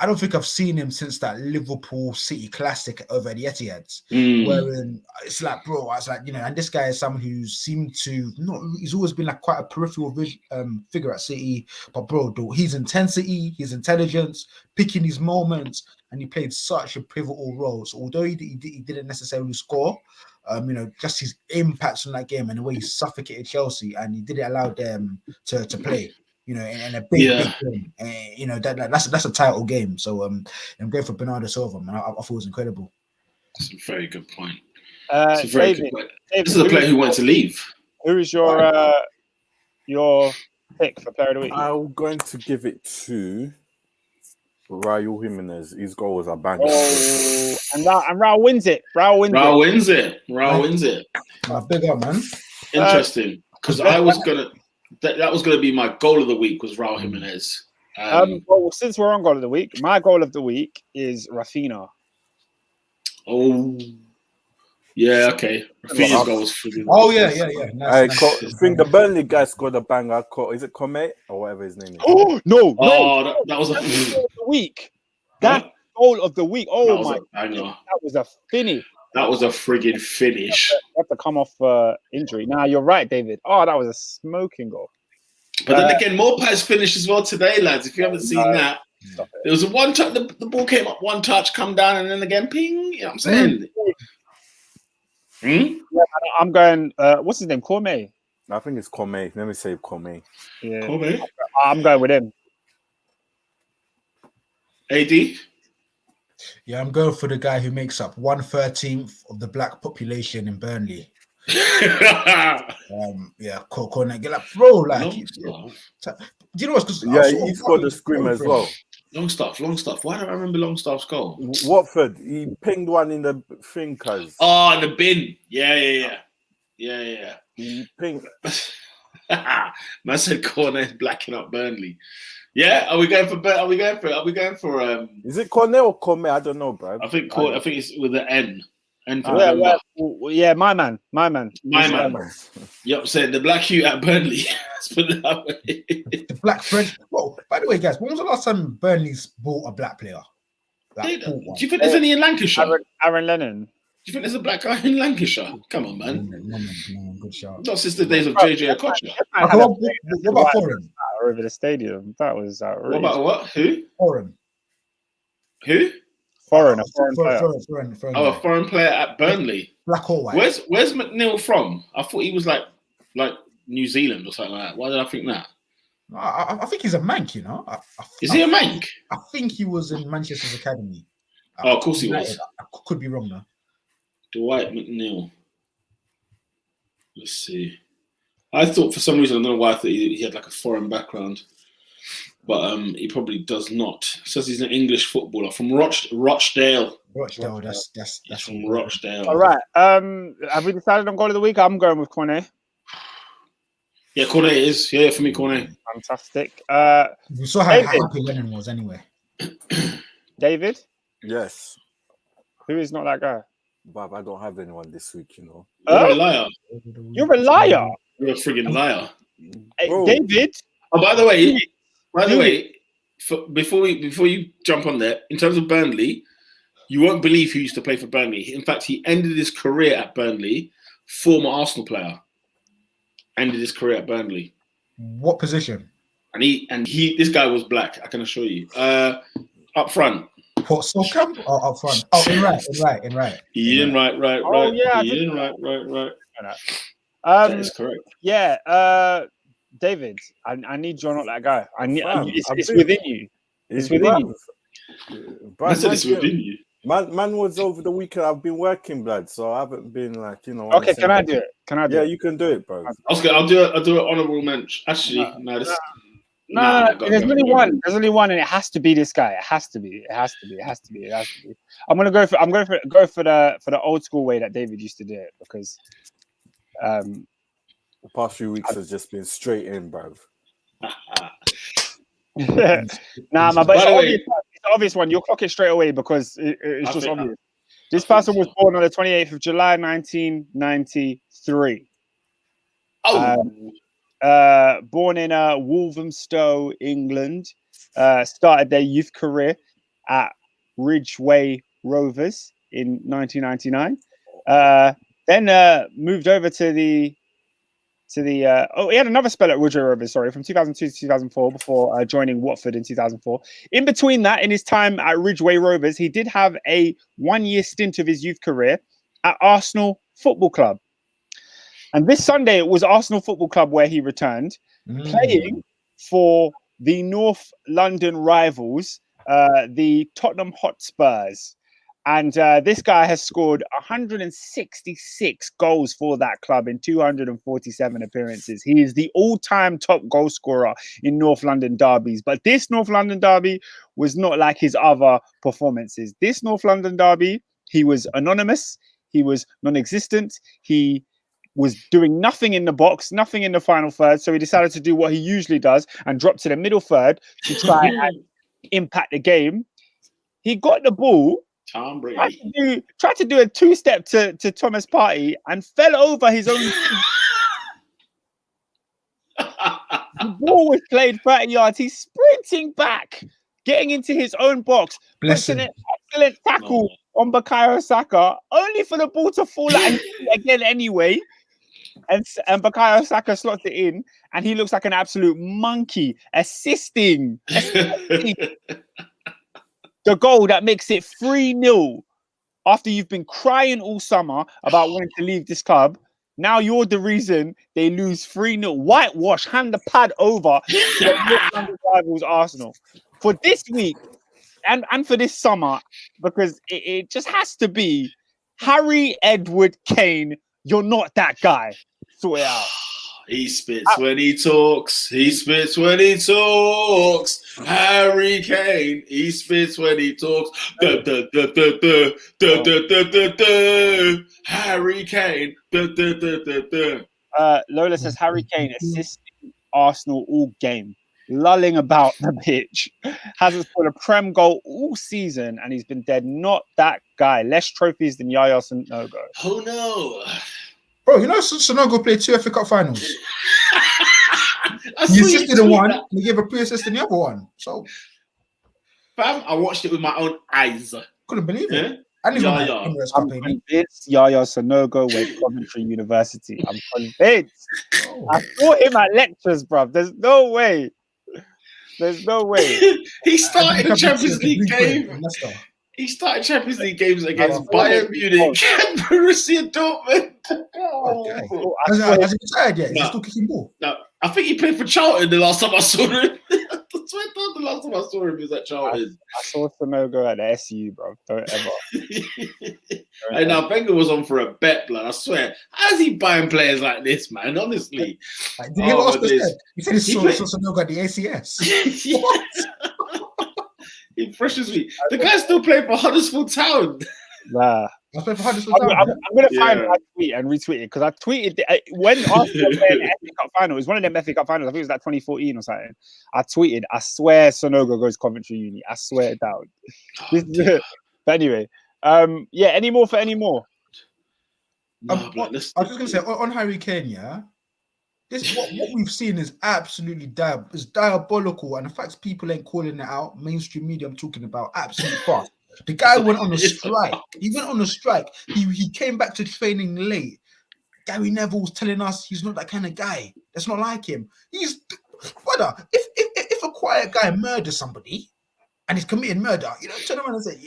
I don't think I've seen him since that Liverpool City Classic over at the Etihad, wherein it's like, bro, I was like, and this guy is someone who seemed to he's always been like quite a peripheral figure at City, but bro, his intensity, his intelligence, picking his moments, and he played such a pivotal role. So although he didn't necessarily score, just his impacts on that game and the way he suffocated Chelsea, and he didn't allow them to play. In a big game, that's a title game. So I'm going for Bernardo Silva, man. I thought it was incredible. That's a very good point. David, this is a player who wants to leave. Who is your pick for player of the week? I'm going to give it to Raul Jimenez. His goals are banging. And Raul wins it. Raul wins it. Big up, man. Interesting, because I was gonna. that was going to be my goal of the week. Was Raul Jimenez. Well, since we're on goal of the week, my goal of the week is Rafinha. Oh, yeah, okay. Rafinha's goal was friggin'. Oh yeah. Nice. I think the Burnley guy scored a banger. Is it Kome or whatever his name is? Oh no! That was a goal of the week. That goal of the week. Oh my! Banger. That was a finish. That was a friggin' finish. You have to come off injury. Nah, you're right, David. Oh, that was a smoking goal. But then again, Morpaz finished as well today, lads. If you haven't seen that, there was a one touch. The ball came up, one touch, come down, and then again, ping. You know what I'm saying? Yeah, I'm going. What's his name? Corme. I think it's Kome. Let me say Kome. Yeah, Kome. I'm going with him. AD. Yeah, I'm going for the guy who makes up 1/13 of the black population in Burnley. Corner, get like, bro, like, do you know what's? Yeah, he scored the scream as well. Longstaff. Why don't I remember Longstaff's goal? Watford, he pinged one in the thing, cuz. Oh, the bin. Yeah. He pinged. Man said corner is blacking up Burnley. Yeah, are we going for? Is it Cornell or Come? I don't know, bro. I think it's with the N. Yeah, my man. Yep, saying the black hue at Burnley. Let's put it that way. The black French. Well, by the way, guys, when was the last time Burnley's bought a black player? Do you think there's any in Lancashire? Aaron Lennon. Do you think there's a black guy in Lancashire? Come on, man. No, good shot. Not since the days of JJ Okocha. What about Foreign? Over the stadium. That was outrageous. What about what? Who? Foreign. Who? Foreign Foreign. Oh, a foreign player at Burnley. Black or white? Where's McNeil from? I thought he was like New Zealand or something like that. Why did I think that? I think he's a Manc, you know. Is he a Manc? I think he was in Manchester's academy. Oh, of course he was. I could be wrong though. Dwight McNeil. Let's see. I thought for some reason, I don't know why I thought he had like a foreign background. But he probably does not. Says he's an English footballer from Rochdale. Rochdale, that's from Rochdale. All right. Have we decided on goal of the week? I'm going with Cornet. Yeah, Cornet is. Yeah, for me, Cornet. Fantastic. We saw how happy Lennon was anyway. David? Yes. Who is not that guy? Bob, I don't have anyone this week, you know. You're a liar. You're a liar. You're a friggin' liar. Hey, David? Oh, by the way, before you jump on there, in terms of Burnley, you won't believe who used to play for Burnley. In fact, he ended his career at Burnley. Former Arsenal player ended his career at Burnley. What position? And he this guy was black. I can assure you. Up front. What, Solkjaer or up front? Oh, in right. Ian, right. Oh, yeah. Ian, right. That is correct. Yeah. David, I need you not that guy. It's within you. It's within you. I said it's within you. Man was over the weekend. I've been working, blood, so I haven't been like, you know. Okay, can I do it? Yeah, you can do it, bro. Okay, I'll do an honourable mention. Actually, no. There's only one. There's only one, and it has to be this guy. It has to be. I'm gonna go for the old school way that David used to do it, because the past few weeks has just been straight in, bro. But it's obvious one. You'll clock it straight away because it's just obvious. This person was born on the 28th of July, 1993. Born in Walthamstow, England. Started their youth career at Ridgeway Rovers in 1999. Then moved over to the he had another spell at Ridgeway Rovers, from 2002 to 2004 before joining Watford in 2004. In between that, in his time at Ridgeway Rovers, he did have a 1-year stint of his youth career at Arsenal Football Club. And this Sunday, it was Arsenal Football Club where he returned, playing for the North London rivals, the Tottenham Hotspurs. And this guy has scored 166 goals for that club in 247 appearances. He is the all-time top goal scorer in North London derbies. But this North London derby was not like his other performances. This North London derby, he was anonymous. He was non-existent. He was doing nothing in the box, nothing in the final third. So he decided to do what he usually does and drop to the middle third to try and impact the game. He got the ball, Tom Brady tried to do a two-step to Thomas Partey and fell over his own. The ball was played 30 yards. He's sprinting back, getting into his own box. Placing an excellent tackle on Bukayo Saka, only for the ball to fall out again anyway. And Bukayo Saka slots it in, and he looks like an absolute monkey, assisting the goal that makes it 3-0 after you've been crying all summer about wanting to leave this club. Now you're the reason they lose 3-0. Whitewash, hand the pad over to the rivals Arsenal. For this week and for this summer, because it just has to be Harry Edward Kane. You're not that guy. Sort it out. He spits when he talks. He spits when he talks. Harry Kane. He spits when he talks. Harry Kane. Lola says Harry Kane assisting Arsenal all game, lulling about the pitch. Hasn't scored a Prem goal all season, and he's been dead. Not that guy. Less trophies than Yaya Sanogo. Oh no. Bro, you know Sanogo played 2 FA Cup finals. He assisted in one, and he gave a pre-assist in the other one. So, fam, I watched it with my own eyes. Couldn't believe it. Yeah? I'm convinced Yaya Sanogo went to Coventry University. I'm convinced. I saw him at lectures, bruv. There's no way. He started the Champions League game. He started Champions League games against Bayern Munich and Borussia Dortmund. Has he retired yet? Is he still kicking ball? No, I think he played for Charlton the last time I saw him. The last time I saw him was at Charlton. I saw Sanogo at the SU, bro. Don't ever. And now Wenger was on for a bet, blood. I swear. How's he buying players like this, man? Honestly. Did he ask the He said he saw Sanogo at the ACS. What? It freshens me. The guy still playing for Huddersfield Town. Nah. I'm going to find my tweet and retweet it because I tweeted when Arsenal played the FA Cup final. It was one of them FA Cup finals. I think it was like 2014 or something. I tweeted, I swear Sanogo goes Coventry Uni. I swear it down. But anyway, any more? No, I was just going to say, on Harry Kane, yeah, this what we've seen is absolutely diabolical. And the fact people ain't calling it out, mainstream media I'm talking about, absolutely fast. The guy went on a strike. He went on a strike. He came back to training late. Gary Neville's telling us he's not that kind of guy. That's not like him. Brother, if a quiet guy murders somebody and he's committing murder, you know, turn around and say,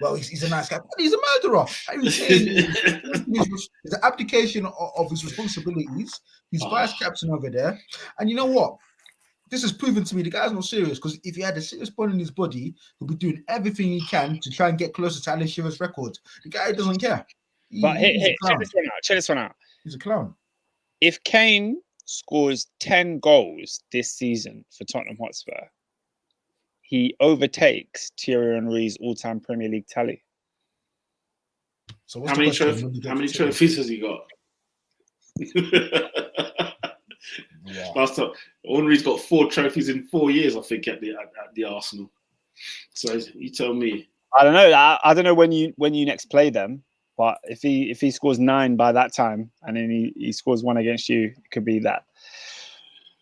well, he's a nice guy. But he's a murderer. It's an abdication of his responsibilities. He's vice captain over there. And you know what? This has proven to me the guy's not serious, because if he had a serious bone in his body, he'll be doing everything he can to try and get closer to Alan Shearer's record. The guy doesn't care. Check this one out. He's a clown. If Kane scores 10 goals this season for Tottenham Hotspur, he overtakes Thierry Henry's all-time Premier League tally. So how many trophies has he got? Yeah. Last time, Henry's got 4 trophies in 4 years, I think, at the Arsenal. So you tell me. I don't know. I don't know when you next play them, but if he scores 9 by that time, and then he scores 1 against you, it could be that.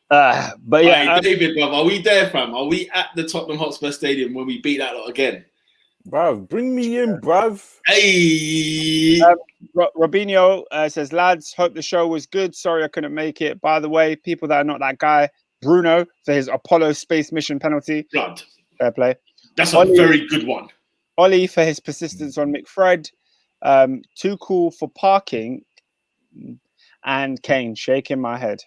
But yeah, hey, David, bruv, are we there, fam? Are we at the Tottenham Hotspur Stadium when we beat that lot again? Bruv, bring me in, bruv. Hey! Robinho says, lads, hope the show was good. Sorry I couldn't make it. By the way, people that are not that guy, Bruno for his Apollo space mission penalty. Blood. Fair play. That's a very good one. Ollie for his persistence on McFred. Tuchel for parking. And Kane shaking my head.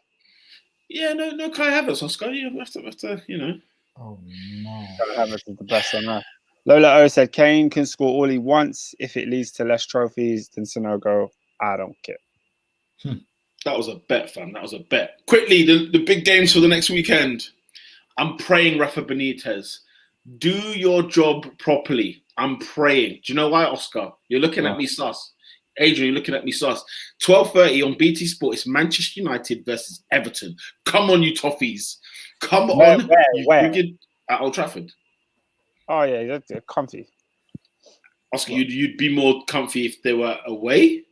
Yeah, no Kai Havertz, Oscar. You have to, you know. Oh, no. Kai Havertz is the best on earth. Lola O said, Kane can score all he wants. If it leads to less trophies than Sanogo, I don't care. That was a bet, fam. That was a bet. Quickly, the big games for the next weekend. I'm praying, Rafa Benitez. Do your job properly. I'm praying. Do you know why, Oscar? You're looking at me sus. Adrian, you're looking at me sus. 12:30 on BT Sport. It's Manchester United versus Everton. Come on, you toffees. Come on. Where? At Old Trafford. Oh, yeah, that's comfy. Oscar, you'd be more comfy if they were away?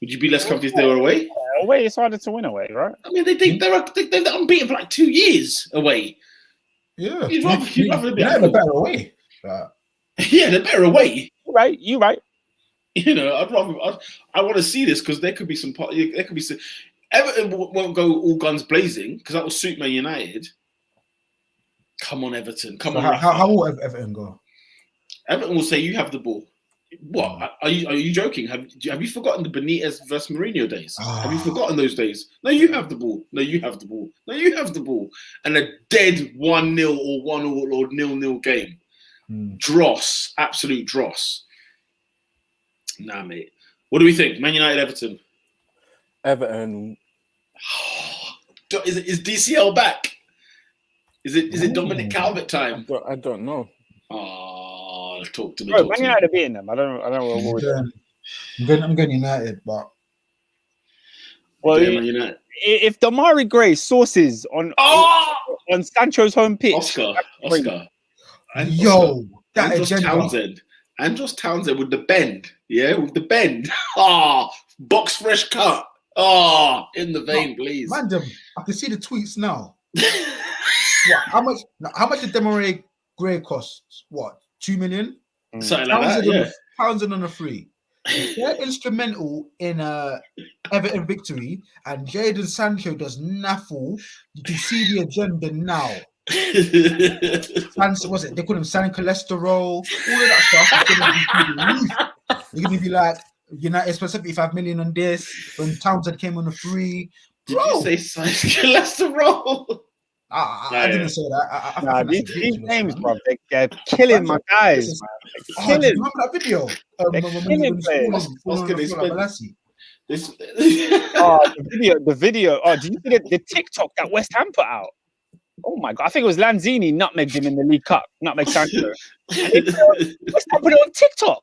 Would you be less comfy if they were away? Yeah, away, it's harder to win away, right? I mean, they're unbeaten for like 2 years away. Yeah. You'd rather be a better away. Yeah, they're better away. You're right. You know, I want to see this because there could be some. Everton won't go all guns blazing because that will suit Man United. Come on, Everton. Come on. How will Everton go? Everton will say, "You have the ball." What are you joking? Have you forgotten the Benitez versus Mourinho days? Have you forgotten those days? No, you have the ball. No, you have the ball. No, you have the ball. And a dead 1-0 or 1-1 or 0-0 game. Dross, absolute dross. Nah, mate. What do we think? Man United, Everton. Everton. Is DCL back? Is it Dominic Calvert time? I don't know. Oh, talk to me. Bro, Man United are beating them. I don't know. I'm going United, but if Damari Gray sources on Sancho's home pitch, Oscar, Andros Townsend with the bend, with the bend. Box fresh cut. In the vein, please. Random. I can see the tweets now. How much did Damari Gray cost? What, 2 million? Something like that. Townsend on a free. They're instrumental in Everton victory, and Jadon Sancho does naffle. You can see the agenda now. They call him San Cholesterol, all of that stuff. You're gonna be like, United spent 75 million on this when Townsend came on a free. Did you say San Cholesterol? I didn't say that. These names, bro, they're killing my guys. Do you remember that video? The video. Oh, did you see the TikTok that West Ham put out? Oh my god, I think it was Lanzini nutmegged him in the League Cup. Nutmeg Sancho. West Ham put it on TikTok.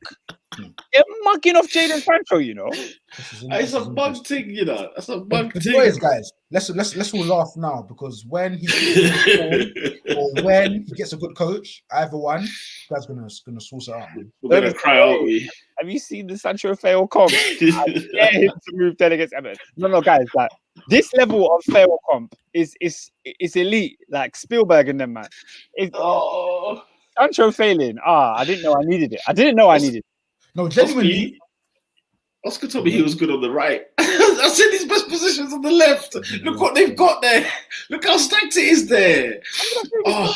They're mugging off Jadon Sancho, you know. It's a bug thing, you know. That's a bug thing. Guys, let's all laugh now because when he or when he gets a good coach, either one, guys gonna source it out. We're gonna cry, aren't we? Have you seen the Sancho fail comp? I dare him to move then against Everton. No, guys, like this level of fail comp is elite, like Spielberg and them, man. Sancho failing. I didn't know I needed it. No, genuinely. Oscar told me he was good on the right. I said his best positions on the left. Look what they've got there. Look how stacked it is there. Because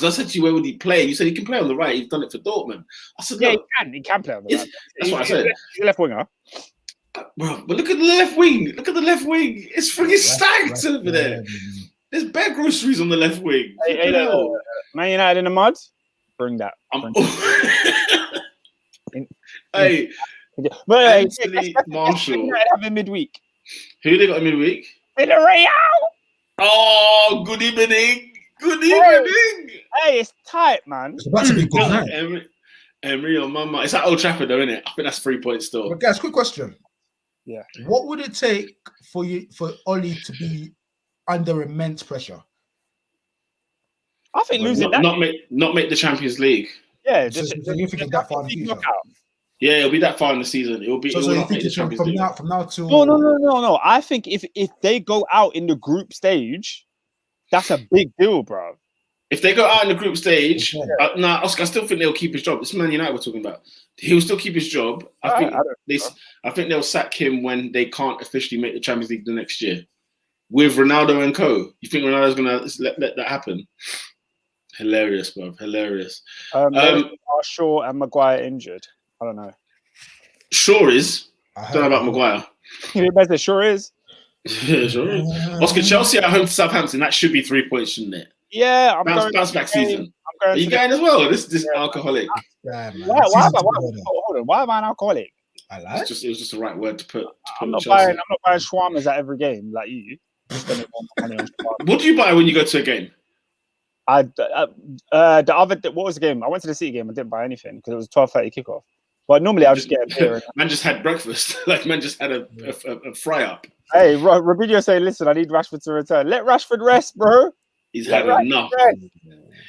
I said to you, where would he play? You said he can play on the right. He's done it for Dortmund. I said, he can play on the right. That's what I said. He's a left winger. Bro, but look at the left wing. It's freaking stacked over there. There's bare groceries on the left wing. Man United in the mud? Bring that. Marshall. Have a midweek. Who they got in midweek? Villarreal. Oh, good evening. Good evening. Hey, it's tight, man. It's about to be good night. Emery on my mind. It's at Old Trafford, though, isn't it? I think that's 3 points still. But guys, quick question. Yeah. What would it take for Oli to be under immense pressure? I think losing not make the Champions League. Yeah, just you think that far in the future? Yeah, it'll be that far in the season. It'll be. So you think it's from now till? No. I think if they go out in the group stage, that's a big deal, bro. If they go out in the group stage, Oscar, I still think they'll keep his job. This is Man United we're talking about. He'll still keep his job. I think they'll sack him when they can't officially make the Champions League the next year. With Ronaldo and co. You think Ronaldo's gonna let that happen? Hilarious, bro. Hilarious. Are Shaw and Maguire injured? I don't know. Sure is. Don't know about Maguire. It sure is. Yeah, sure is. Oscar, Chelsea at home to Southampton. That should be 3 points, shouldn't it? Yeah, bounce back season. Are you going as well? This alcoholic. Yeah, man. Why am I an alcoholic? It was just the right word to put. I'm not buying shawarmas at every game like you. What do you buy when you go to a game? What was the game? I went to the City game. I didn't buy anything because it was 12:30 kickoff. But normally I'll just get a beer. Man just had breakfast. Like, man just had a fry up. Hey, Robinho saying, listen, I need Rashford to return. Let Rashford rest, bro. He's had enough.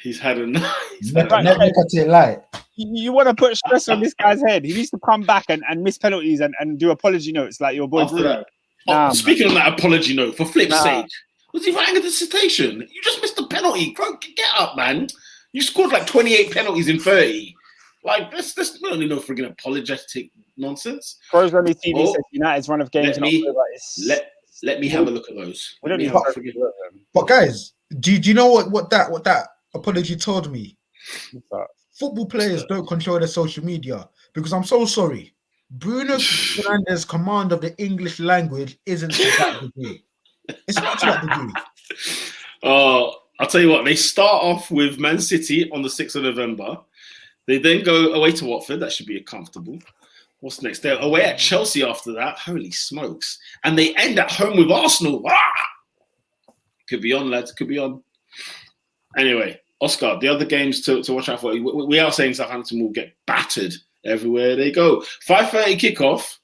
He's had enough. Never look at it like. You want to put stress on this guy's head. He needs to come back and miss penalties and do apology notes like your boy After Bruno. that. Speaking on that apology note, for flip's sake, was he writing a dissertation? You just missed a penalty. Bro, get up, man. You scored like 28 penalties in 30. Like, that's not no friggin' apologetic nonsense. Pros on the TV says United's run of games. Let me have a look at those. But guys, do you know what that apology told me? Football players don't control their social media, because I'm so sorry. Bruno Fernandes' command of the English language isn't to that degree. It's not to that degree. I'll tell you what, they start off with Man City on the 6th of November. They then go away to Watford. That should be comfortable. What's next? They're away at Chelsea after that. Holy smokes. And they end at home with Arsenal. Could be on, lads. Could be on. Anyway, Oscar, the other games to watch out for. We are saying Southampton will get battered everywhere they go. 5:30 kickoff.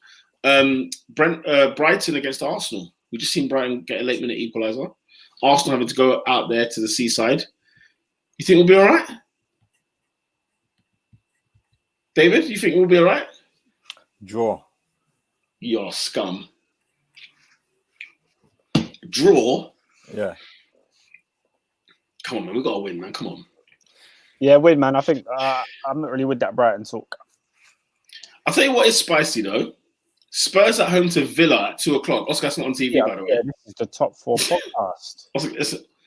Brighton against Arsenal. We just seen Brighton get a late minute equaliser. Arsenal having to go out there to the seaside. You think we'll be all right? David, you think we'll be all right? Draw. You're scum. Draw? Yeah. Come on, man. We've got to win, man. Come on. Yeah, win, man. I think I'm not really with that Brighton talk. I'll tell you what is spicy, though. Spurs at home to Villa at 2:00. Oscar's not on TV, by the way. Yeah, this is the top 4 podcast.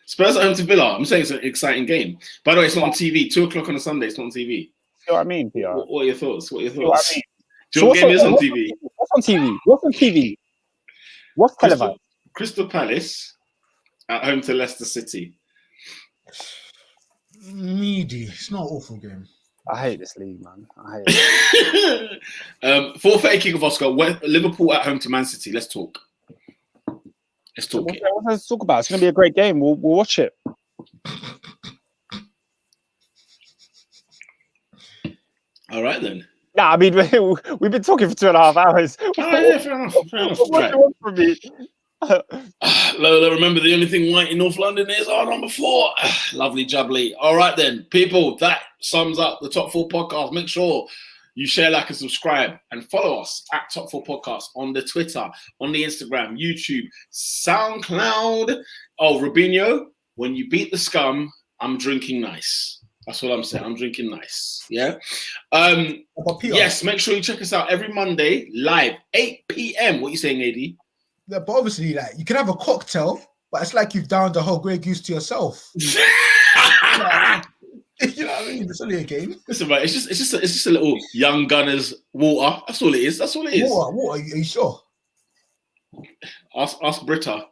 Spurs at home to Villa. I'm saying it's an exciting game. By the way, it's not on TV. 2:00 on a Sunday. It's not on TV. See what I mean, PR? What are your thoughts? What are your See what thoughts? I mean? Do you know what game is on TV? What's on TV? What's on TV? What's televised? Crystal Palace at home to Leicester City. Meaty. It's not an awful game. I hate this league, man. I hate it. 4:30 kickoff, Oscar. Liverpool at home to Man City. Let's talk. Let's talk. Let's talk about it. It's going to be a great game. We'll watch it. All right, then. Nah, I mean, we've been talking for 2.5 hours. Yeah, fair enough. What do you want from me? Lola, remember the only thing white in North London is our number 4. Lovely jubbly. All right, then. People, that sums up the Top 4 podcast. Make sure you share, like, and subscribe. And follow us at Top 4 Podcast on the Twitter, on the Instagram, YouTube, SoundCloud. Oh, Robinho, when you beat the scum, I'm drinking nice. That's what I'm saying. I'm drinking nice. Yeah. Yes, make sure you check us out every Monday, live, 8 p.m. What are you saying, AD? Yeah, but obviously, like, you can have a cocktail, but it's like you've downed the whole Grey Goose to yourself. You know what I mean? It's only a game. Listen, right, it's just a little young Gunnar's water. That's all it is. That's all it is. Water. Are you sure? Ask Britta.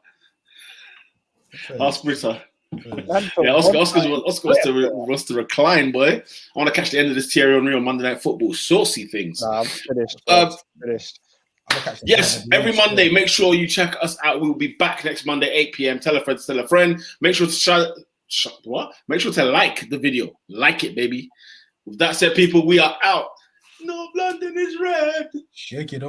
Ask Britta. Yeah, Oscar wants to recline, boy. I want to catch the end of this Thierry Henry on Monday Night Football. Saucy things. Nah, I'm finished. Finished. Yes, every Monday, make sure you check us out. We will be back next Monday, 8 p.m. Tell a friend to tell a friend. Make sure to Make sure to like the video. Like it, baby. With that said, people, we are out. North London is red. Shake it off.